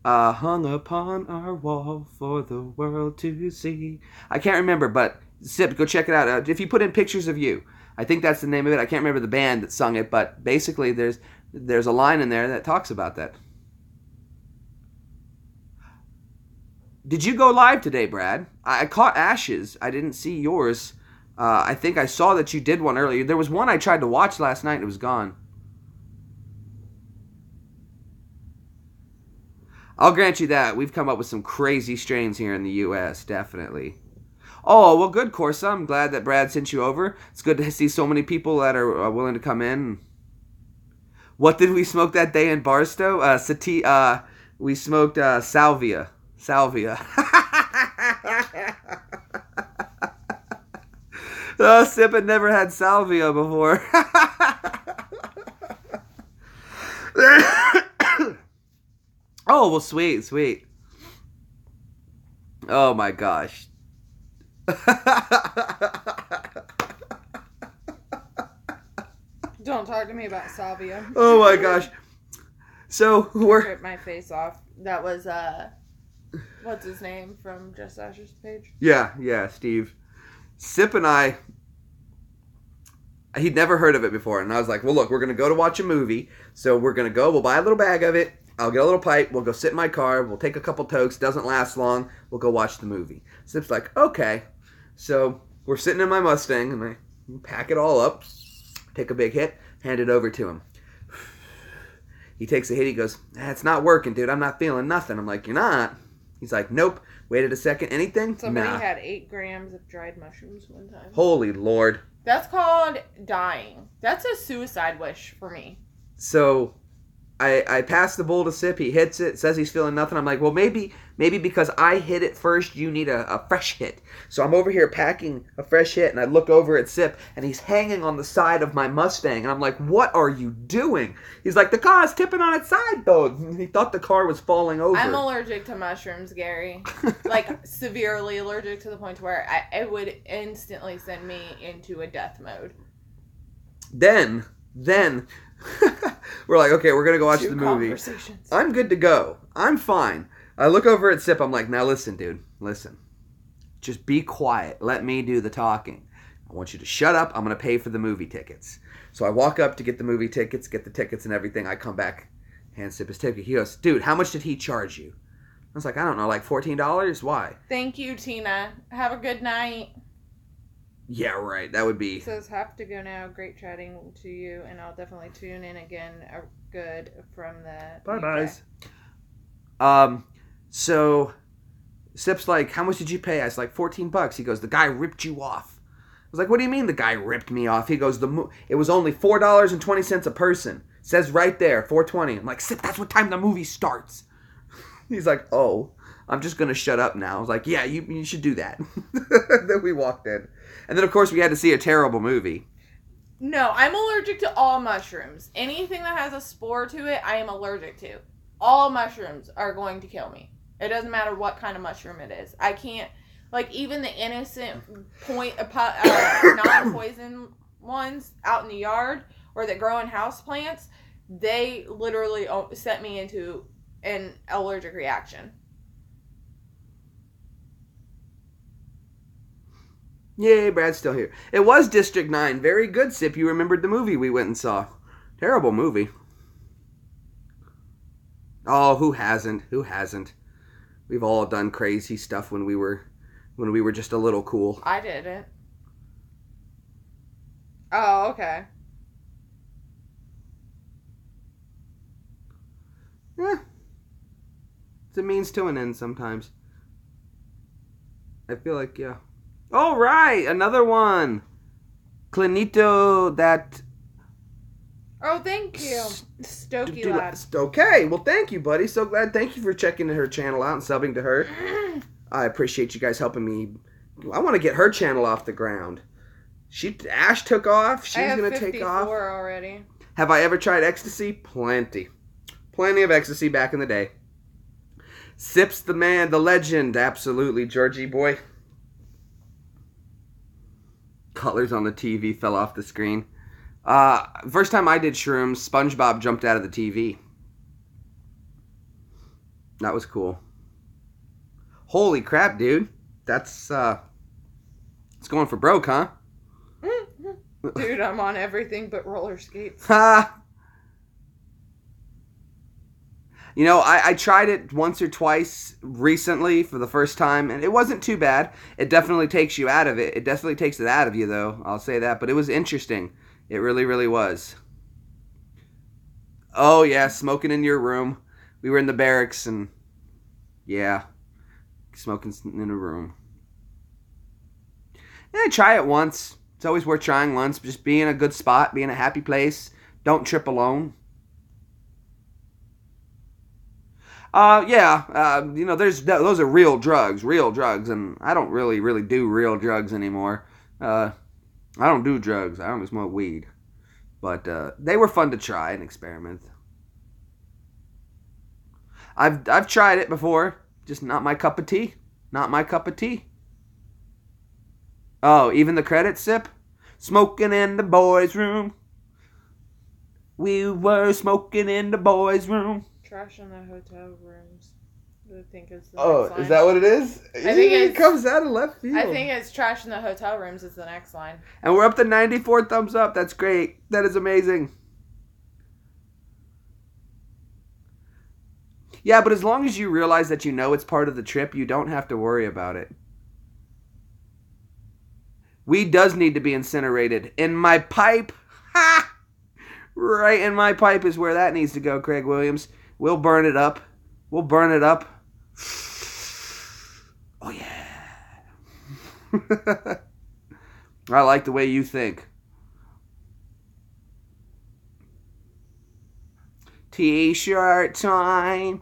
Hung upon our wall for the world to see. I can't remember, but Sip, go check it out. If you put in pictures of you, I think that's the name of it. I can't remember the band that sung it, but basically there's a line in there that talks about that. Did you go live today, Brad? I caught Ash's. I didn't see yours. I think I saw that you did one earlier. There was one I tried to watch last night and it was gone. I'll grant you that. We've come up with some crazy strains here in the U.S., definitely. Oh, well, good, Corsa. I'm glad that Brad sent you over. It's good to see so many people that are willing to come in. What did we smoke that day in Barstow? We smoked salvia. Salvia. Sip had never had salvia before. Oh, well, sweet, sweet. Oh, my gosh. Don't talk to me about salvia. Oh, my gosh. So, Rip my face off. That was, what's his name from Just Asher's page? Yeah, Steve. Sip and he'd never heard of it before. And I was like, well, look, we're going to go to watch a movie. So we'll buy a little bag of it. I'll get a little pipe. We'll go sit in my car. We'll take a couple tokes. Doesn't last long. We'll go watch the movie. Sip's like, okay. So we're sitting in my Mustang, and I pack it all up, take a big hit, hand it over to him. He takes a hit. He goes, it's not working, dude. I'm not feeling nothing. I'm like, you're not? He's like, nope. Waited a second. Anything? Somebody Nah. had 8 grams of dried mushrooms one time. Holy Lord. That's called dying. That's a suicide wish for me. So I pass the bowl to Sip. He hits it, says he's feeling nothing. I'm like, well, maybe because I hit it first, you need a fresh hit. So I'm over here packing a fresh hit, and I look over at Sip, and he's hanging on the side of my Mustang. And I'm like, what are you doing? He's like, the car's tipping on its side, though. He thought the car was falling over. I'm allergic to mushrooms, Gary. Like, severely allergic to the point where it would instantly send me into a death mode. Then we're like, okay, we're going to go watch the movie. I'm good to go. I'm fine. I look over at Sip. I'm like, now listen, dude. Listen. Just be quiet. Let me do the talking. I want you to shut up. I'm going to pay for the movie tickets. So I walk up to get the movie tickets, get the tickets and everything. I come back, hand Sip his ticket. He goes, dude, how much did he charge you? I was like, I don't know, like $14? Why? Thank you, Tina. Have a good night. Yeah, right. That would be... It says, have to go now. Great chatting to you, and I'll definitely tune in again. Good from the Bye-byes. So Sip's like, how much did you pay? I was like, $14. He goes, the guy ripped you off. I was like, what do you mean the guy ripped me off? He goes, it was only $4.20 a person. Says right there, $4.20. I'm like, Sip, that's what time the movie starts. He's like, oh, I'm just going to shut up now. I was like, yeah, you should do that. Then we walked in. And then, of course, we had to see a terrible movie. No, I'm allergic to all mushrooms. Anything that has a spore to it, I am allergic to. All mushrooms are going to kill me. It doesn't matter what kind of mushroom it is. I can't, like, even the innocent non-poison ones out in the yard or that grow in house plants, they literally set me into an allergic reaction. Yay, Brad's still here. It was District 9. Very good, Sip. You remembered the movie we went and saw. Terrible movie. Oh, who hasn't? Who hasn't? We've all done crazy stuff when we were just a little cool. I didn't. Oh, okay. Yeah. It's a means to an end sometimes. I feel like, yeah. All right, another one. Clinito that... Oh, thank you. Stokey lad. Okay, well, thank you, buddy. So glad. Thank you for checking her channel out and subbing to her. I appreciate you guys helping me. I want to get her channel off the ground. Ash took off. I She's have gonna 54 take off. already. Have I ever tried ecstasy? Plenty of ecstasy back in the day. Sips the man, the legend, absolutely, Georgie boy. Colors on the TV fell off the screen. First time I did shrooms, SpongeBob jumped out of the TV. That was cool. Holy crap, dude. That's, it's going for broke, huh? Dude, I'm on everything but roller skates. Ha! You know, I tried it once or twice recently for the first time, and it wasn't too bad. It definitely takes you out of it. It definitely takes it out of you, though. I'll say that. But it was interesting. It really, really was. Oh, yeah, smoking in your room. We were in the barracks, and yeah, smoking in a room. Yeah, try it once. It's always worth trying once. Just be in a good spot, be in a happy place. Don't trip alone. You know, those are real drugs, and I don't really do real drugs anymore. I don't do drugs. I only smoke weed, but they were fun to try and experiment. I've tried it before, just not my cup of tea. Not my cup of tea. Oh, even the credit sip, smoking in the boys' room. We were smoking in the boys' room. Trash in the hotel rooms. I think it's the Oh, next line. is that what it is? I think it comes out of left field. I think it's trash in the hotel rooms is the next line. And we're up to 94 thumbs up. That's great. That is amazing. Yeah, but as long as you realize that you know it's part of the trip, you don't have to worry about it. Weed does need to be incinerated. In my pipe. Ha! Right in my pipe is where that needs to go, Craig Williams. We'll burn it up. We'll burn it up. Oh, yeah. I like the way you think. T-shirt time.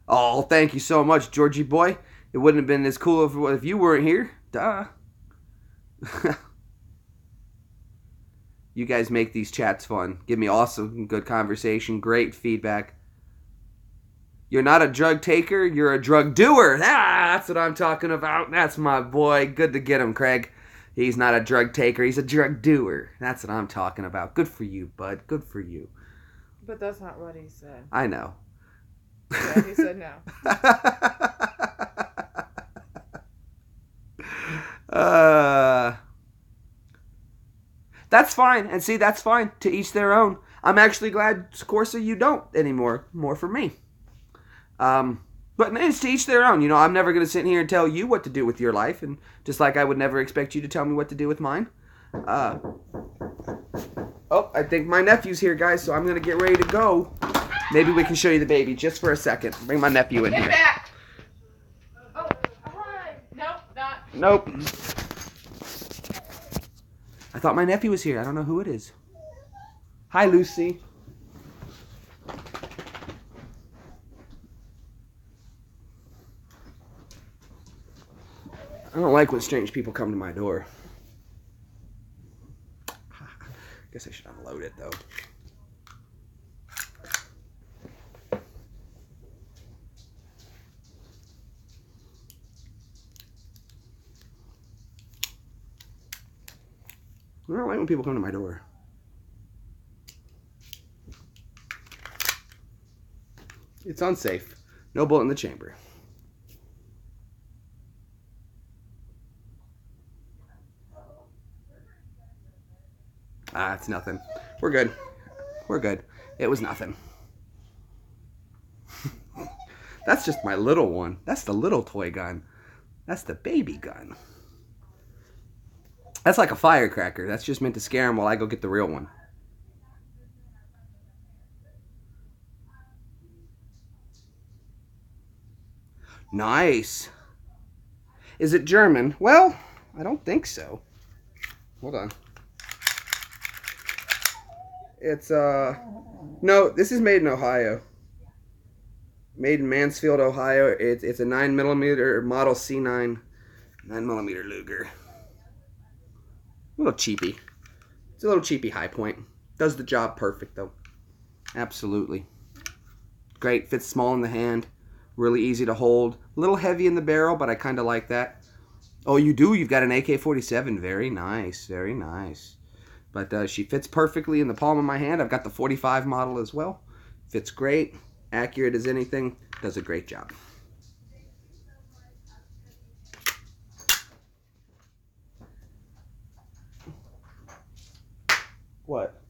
Oh, thank you so much, Georgie boy. It wouldn't have been as cool if you weren't here. Duh. You guys make these chats fun. Give me awesome, good conversation, great feedback. You're not a drug taker, you're a drug doer. That's what I'm talking about. That's my boy. Good to get him, Craig. He's not a drug taker, he's a drug doer. That's what I'm talking about. Good for you, bud. Good for you. But that's not what he said. I know. Yeah, he said no. That's fine. And see, that's fine. To each their own. I'm actually glad, Corsa, you don't anymore. More for me. But it's to each their own. You know, I'm never going to sit here and tell you what to do with your life. And just like I would never expect you to tell me what to do with mine. Oh, I think my nephew's here, guys. So I'm going to get ready to go. Maybe we can show you the baby just for a second. Bring my nephew in Get here. back! Oh, hi. Nope, not. Nope. I thought my nephew was here. I don't know who it is. Hi, Lucy. I don't like when strange people come to my door. Guess I should unload it, though. I don't like when people come to my door. It's unsafe. No bullet in the chamber. It's nothing. We're good. We're good. It was nothing. That's just my little one. That's the little toy gun. That's the baby gun. That's like a firecracker. That's just meant to scare him while I go get the real one. Nice. Is it German? Well, I don't think so. Hold on. It's, no, this is made in Ohio. Made in Mansfield, Ohio. It's a 9mm model C9 9mm Luger. A little cheapy. It's a little cheapy high point. Does the job perfect though. Absolutely. Great. Fits small in the hand. Really easy to hold. A little heavy in the barrel, but I kind of like that. Oh, you do? You've got an AK-47. Very nice. Very nice. But she fits perfectly in the palm of my hand. I've got the 45 model as well. Fits great. Accurate as anything. Does a great job. What?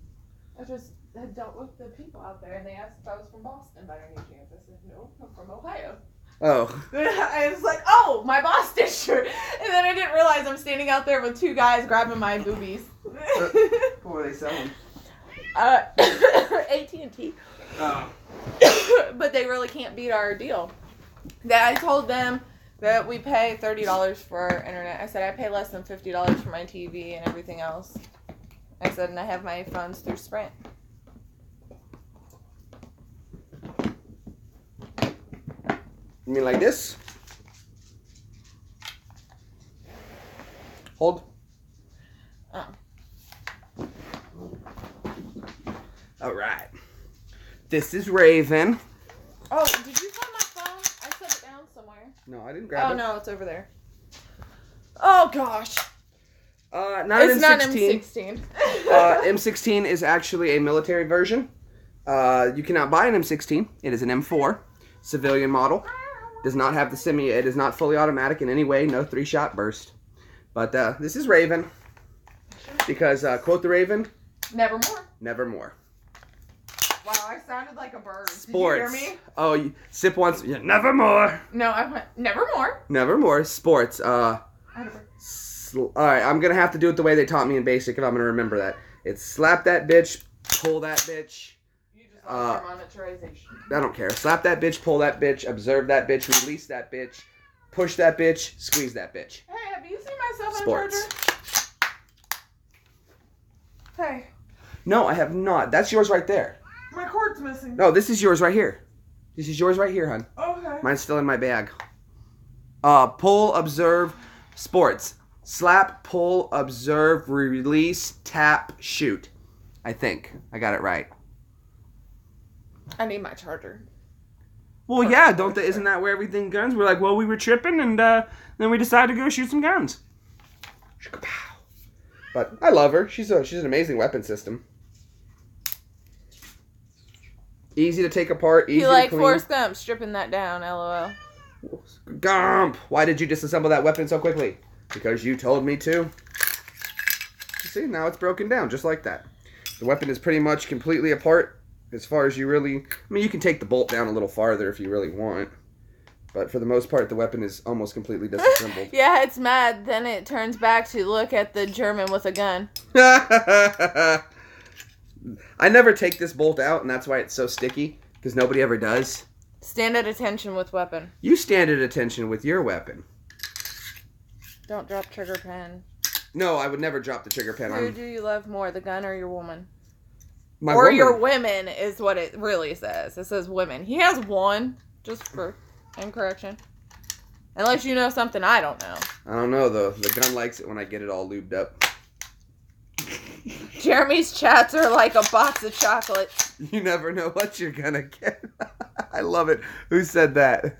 I just had dealt with the people out there, and they asked if I was from Boston by any chance. I said, no, I'm from Ohio. Oh. I was like, oh, my Boston shirt. And then I didn't realize I'm standing out there with two guys grabbing my boobies. What were they selling? AT&T. Oh. But they really can't beat our deal. That I told them that we pay $30 for our internet. I said I pay less than $50 for my TV and everything else. I said, and I have my phones through Sprint. You mean like this? Hold. Oh. All right. This is Raven. Oh, did you find my phone? I set it down somewhere. No, I didn't grab it. Oh, no, it's over there. Oh, gosh. Not It's an not M16. M16. M16 is actually a military version. You cannot buy an M16. It is an M4 civilian model. Does not have the semi. It is not fully automatic in any way. No 3-shot burst. But this is Raven. Because quote the Raven. Nevermore. Nevermore. Wow, I sounded like a bird. Sports. Did you hear me? Oh, sip once. Yeah, nevermore. No, I went nevermore. Nevermore. Sports. All right, I'm gonna have to do it the way they taught me in basic if I'm gonna remember that. It's slap that bitch, pull that bitch. You just lost your monetization. I don't care. Slap that bitch, pull that bitch, observe that bitch, release that bitch, push that bitch, squeeze that bitch. Hey, have you seen my cell phone Sports. charger? Hey, No, I have not. That's yours right there. my cord's missing. No, this is yours right here. This is yours right here, hon. Okay. Mine's still in my bag. Pull, observe, sports. Slap, pull, observe, release, tap, shoot. I think. I got it right. I need my charger. Well, yeah, don't they, isn't that where everything guns? We're like, well, we were tripping, and then we decided to go shoot some guns. But I love her. She's an amazing weapon system. Easy to take apart, easy You like to clean. Forrest Gump stripping that down, LOL. Gump! Why did you disassemble that weapon so quickly? Because you told me to. See, now it's broken down, just like that. The weapon is pretty much completely apart, as far as you really... I mean, you can take the bolt down a little farther if you really want. But for the most part, the weapon is almost completely disassembled. Yeah, it's mad. Then it turns back to look at the German with a gun. I never take this bolt out, and that's why it's so sticky, because nobody ever does. Stand at attention with weapon. You stand at attention with your weapon. Don't drop trigger pin. No, I would never drop the trigger pin Who on do you love more, the gun or your woman? my Or woman. your women is what it really says. It says women. He has one, just for correction. Unless you know something I don't know. I don't know, though. The gun likes it when I get it all lubed up. Jeremy's chats are like a box of chocolates. You never know what you're gonna get. I love it. Who said that?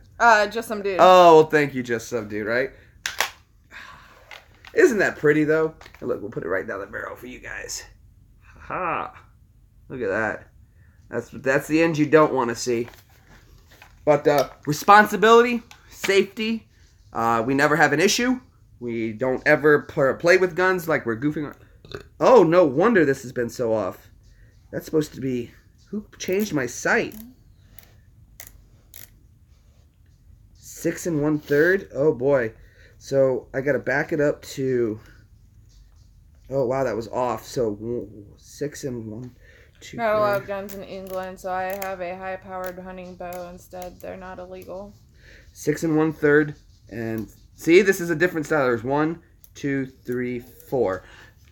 Just some dude. Oh, well, thank you, just some dude, right? Isn't that pretty, though? And look, we'll put it right down the barrel for you guys. Ha! Look at that. That's the end you don't want to see. But responsibility, safety, we never have an issue. We don't ever play with guns like we're goofing around. Oh, no wonder this has been so off. That's supposed to be... Who changed my sight? 6 1/3? Oh, boy. So, I gotta back it up to... Oh, wow, that was off. So, 6 1 2 Not allowed guns in England, so I have a high-powered hunting bow instead. They're not illegal. 6 1/3. And, see, this is a different style. There's 1, 2, 3, 4.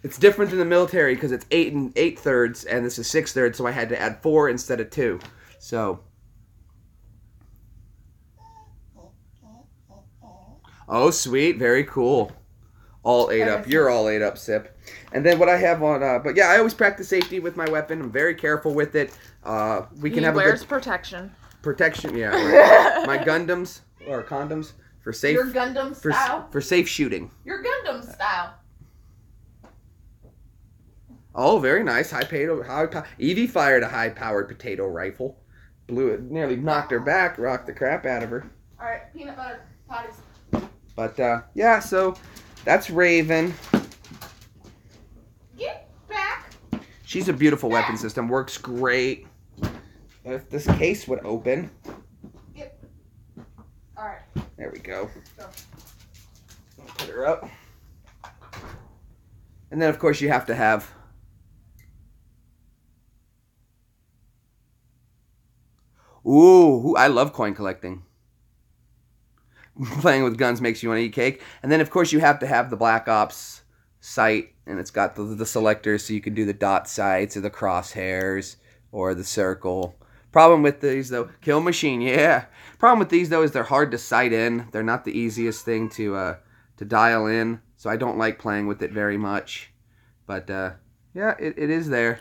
It's different than the military because it's 8 8/3, and this is 6/3, so I had to add 4 instead of 2. So, Oh, sweet. Very cool. All ate up. You're all ate up, Sip. And then what I have on, but yeah, I always practice safety with my weapon. I'm very careful with it. We can have a good protection. protection. Yeah, right. My Gundams or condoms for safe. Your Gundam style. For safe shooting. Your Gundam style. Oh, very nice. Evie fired a high-powered potato rifle. Blew it, nearly knocked her back, rocked the crap out of her. All right, peanut butter potties. But yeah, so that's Raven. Get back. She's a beautiful weapon system. Works great. If this case would open. Yep. All right. There we go. Go. Put her up. And then, of course, you have to have... Ooh, I love coin collecting. Playing with guns makes you want to eat cake. And then, of course, you have to have the Black Ops sight. And it's got the selectors so you can do the dot sights or the crosshairs or the circle. Problem with these, though, kill machine, yeah. Problem with these, though, is they're hard to sight in. They're not the easiest thing to dial in. So I don't like playing with it very much. But, yeah, it is there.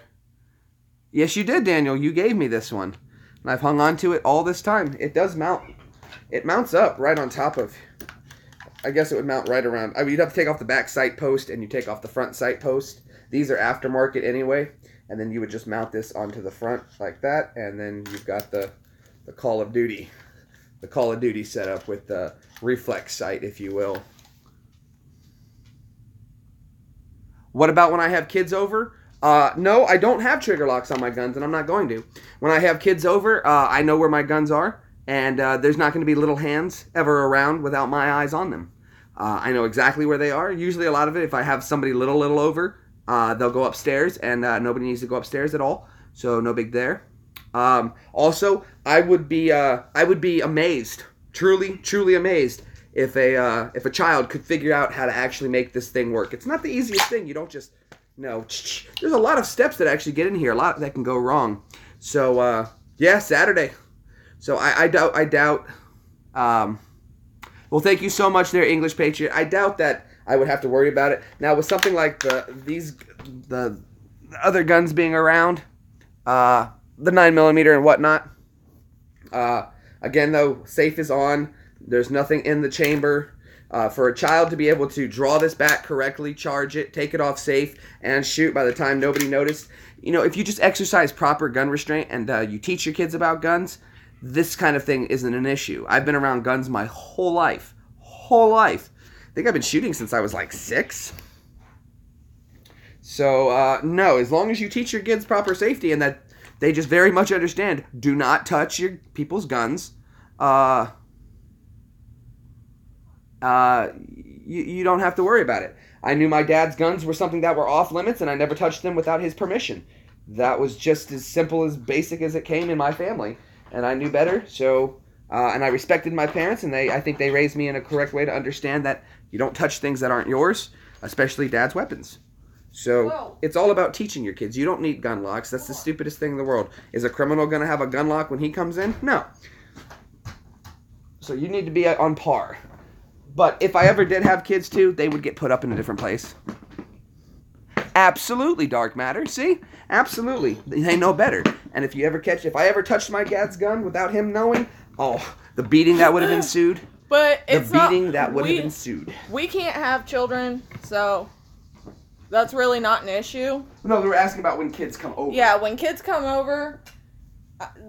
Yes, you did, Daniel. You gave me this one. And I've hung on to it all this time. It does mount. It mounts up right on top of... I guess it would mount right around... I mean, you'd have to take off the back sight post and you take off the front sight post. These are aftermarket anyway. And then you would just mount this onto the front like that. And then you've got the Call of Duty. The Call of Duty setup with the reflex sight, if you will. What about when I have kids over? No, I don't have trigger locks on my guns, and I'm not going to. When I have kids over, I know where my guns are, and there's not going to be little hands ever around without my eyes on them. I know exactly where they are. Usually a lot of it, if I have somebody little over, they'll go upstairs, and nobody needs to go upstairs at all, so no big there. Also, I would be amazed, truly amazed, if a child could figure out how to actually make this thing work. It's not the easiest thing. You don't just... No, there's a lot of steps that actually get in here. A lot that can go wrong. So, yeah, Saturday. So I doubt. Well, thank you so much there, English Patriot. I doubt that I would have to worry about it. Now, with something like the other guns being around, the 9mm and whatnot, again, though, safe is on. There's nothing in the chamber. For a child to be able to draw this back correctly, charge it, take it off safe, and shoot by the time nobody noticed. You know, if you just exercise proper gun restraint and you teach your kids about guns, this kind of thing isn't an issue. I've been around guns my whole life. I think I've been shooting since I was like 6. So, no, as long as you teach your kids proper safety and that they just very much understand, do not touch your people's guns. You don't have to worry about it. I knew my dad's guns were something that were off limits, and I never touched them without his permission. That was just as simple as basic as it came in my family, and I knew better. So, and I respected my parents, and I think they raised me in a correct way to understand that you don't touch things that aren't yours, especially dad's weapons. So it's all about teaching your kids. You don't need gun locks. That's the stupidest thing in the world. Is a criminal going to have a gun lock when he comes in? No. So you need to be on par. But if I ever did have kids too, they would get put up in a different place. Absolutely, Dark Matter. See? Absolutely. They know better. And if I ever touched my dad's gun without him knowing, oh, the beating that would have ensued. But it's the beating that would have ensued. We can't have children, so that's really not an issue. No, they were asking about when kids come over. Yeah, when kids come over,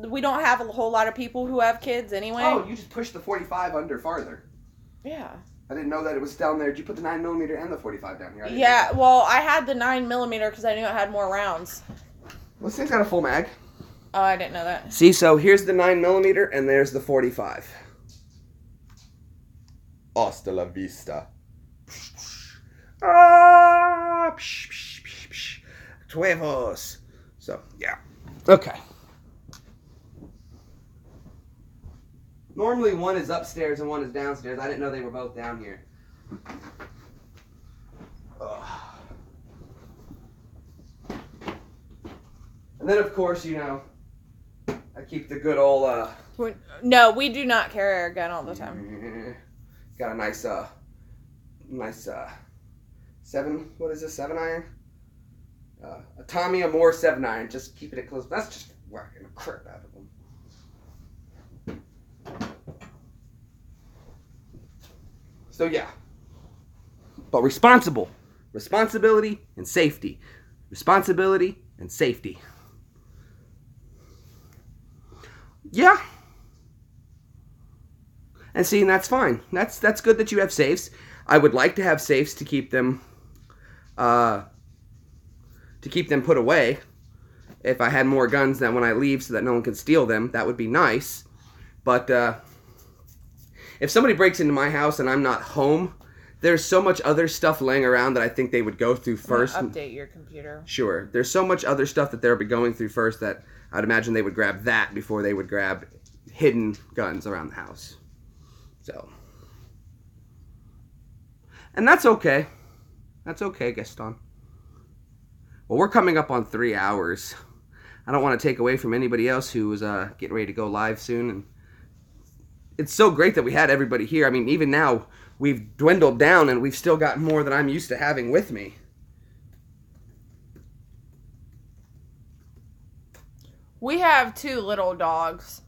we don't have a whole lot of people who have kids anyway. Oh, you just push the 45 under farther. Yeah. I didn't know that it was down there. Did you put the 9mm and the 45 down here? Yeah, well, I had the 9mm because I knew it had more rounds. Well, this thing's got a full mag. Oh, I didn't know that. See, so here's the 9mm and there's the 45. Hasta la vista. Tuevos. So, yeah. Okay. Normally one is upstairs and one is downstairs. I didn't know they were both down here. Ugh. And then, of course, you know, I keep the good old... No, we do not carry our gun all the time. Got a nice, what is this, 7-iron? A Tommy Amore 7-iron, just keeping it close. That's just whacking the crap out of them. So yeah. But responsibility and safety. Responsibility and safety. Yeah. And see, and that's fine. That's good that you have safes. I would like to have safes to keep them put away. If I had more guns than when I leave so that no one can steal them, that would be nice. But if somebody breaks into my house and I'm not home, there's so much other stuff laying around that I think they would go through first. Update your computer. Sure. There's so much other stuff that they'll be going through first that I'd imagine they would grab that before they would grab hidden guns around the house. So. And that's okay. That's okay, Gaston. Well, we're coming up on 3 hours. I don't want to take away from anybody else who was getting ready to go live soon. And it's so great that we had everybody here. I mean, even now, we've dwindled down and we've still got more than I'm used to having with me. We have 2 little dogs.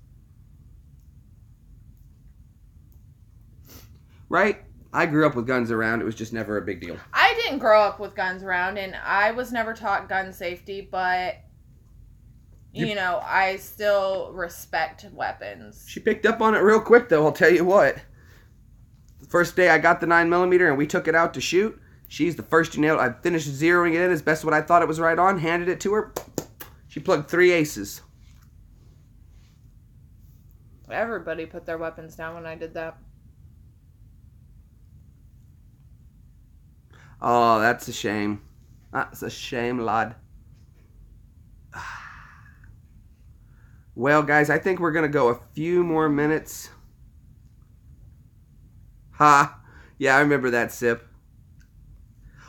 Right? I grew up with guns around. It was just never a big deal. I didn't grow up with guns around, and I was never taught gun safety, but, you know, I still respect weapons. She picked up on it real quick, though, I'll tell you what. The first day I got the 9mm and we took it out to shoot, she's the first to nail it. I finished zeroing it in as best what I thought it was right on, handed it to her. She plugged 3 aces. Everybody put their weapons down when I did that. Oh, that's a shame. That's a shame, lad. Well, guys, I think we're going to go a few more minutes. Ha! Yeah, I remember that sip.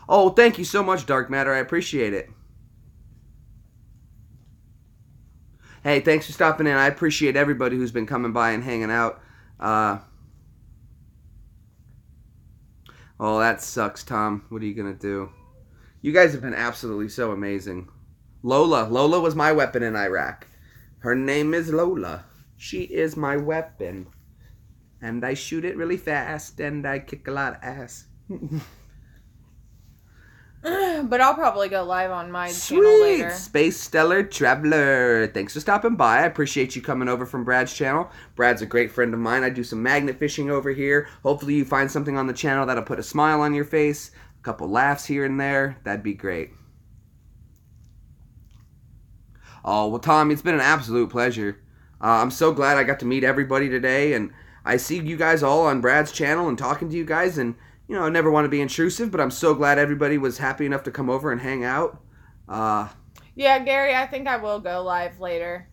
Oh, thank you so much, Dark Matter. I appreciate it. Hey, thanks for stopping in. I appreciate everybody who's been coming by and hanging out. Oh, that sucks, Tom. What are you going to do? You guys have been absolutely so amazing. Lola. Lola was my weapon in Iraq. Her name is Lola. She is my weapon. And I shoot it really fast, and I kick a lot of ass. But I'll probably go live on my Sweet. channel later. Space Stellar Traveler. Thanks for stopping by. I appreciate you coming over from Brad's channel. Brad's a great friend of mine. I do some magnet fishing over here. Hopefully you find something on the channel that'll put a smile on your face. A couple laughs here and there. That'd be great. Oh, well, Tom, it's been an absolute pleasure. I'm so glad I got to meet everybody today, and I see you guys all on Brad's channel and talking to you guys, and you know, I never want to be intrusive, but I'm so glad everybody was happy enough to come over and hang out. Yeah, Gary, I think I will go live later.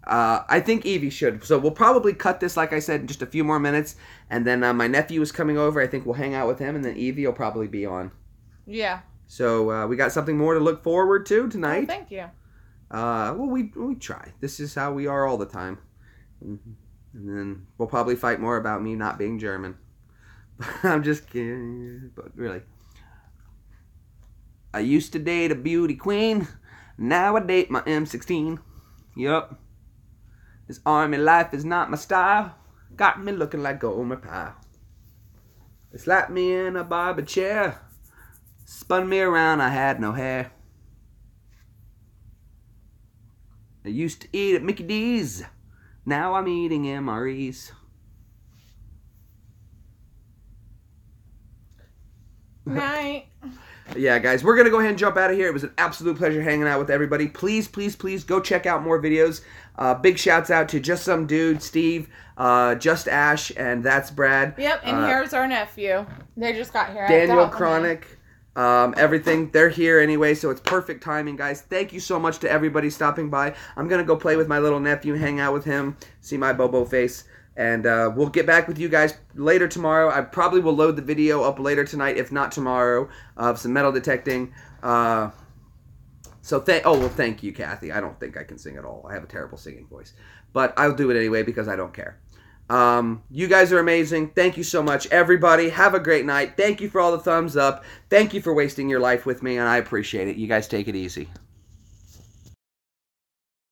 I think Evie should. So we'll probably cut this, like I said, in just a few more minutes. And then my nephew is coming over. I think we'll hang out with him, and then Evie will probably be on. Yeah. So we got something more to look forward to tonight. Oh, thank you. Well, we try. This is how we are all the time. And then we'll probably fight more about me not being German. I'm just kidding, but really. I used to date a beauty queen. Now I date my M16. Yup. This army life is not my style. Got me looking like Gomer Pyle. They slapped me in a barber chair. Spun me around, I had no hair. I used to eat at Mickey D's. Now I'm eating MREs. Night. Yeah, guys, we're going to go ahead and jump out of here. It was an absolute pleasure hanging out with everybody. Please, please, please go check out more videos. Big shouts out to Just Some Dude, Steve, Just Ash, and That's Brad. Yep, and here's our nephew. They just got here. Daniel Chronic, everything. They're here anyway, so it's perfect timing, guys. Thank you so much to everybody stopping by. I'm going to go play with my little nephew, hang out with him, see my Bobo face. And we'll get back with you guys later tomorrow. I probably will load the video up later tonight, if not tomorrow, of some metal detecting. So thank you, Kathy. I don't think I can sing at all. I have a terrible singing voice. But I'll do it anyway because I don't care. You guys are amazing. Thank you so much, everybody. Have a great night. Thank you for all the thumbs up. Thank you for wasting your life with me, and I appreciate it. You guys take it easy.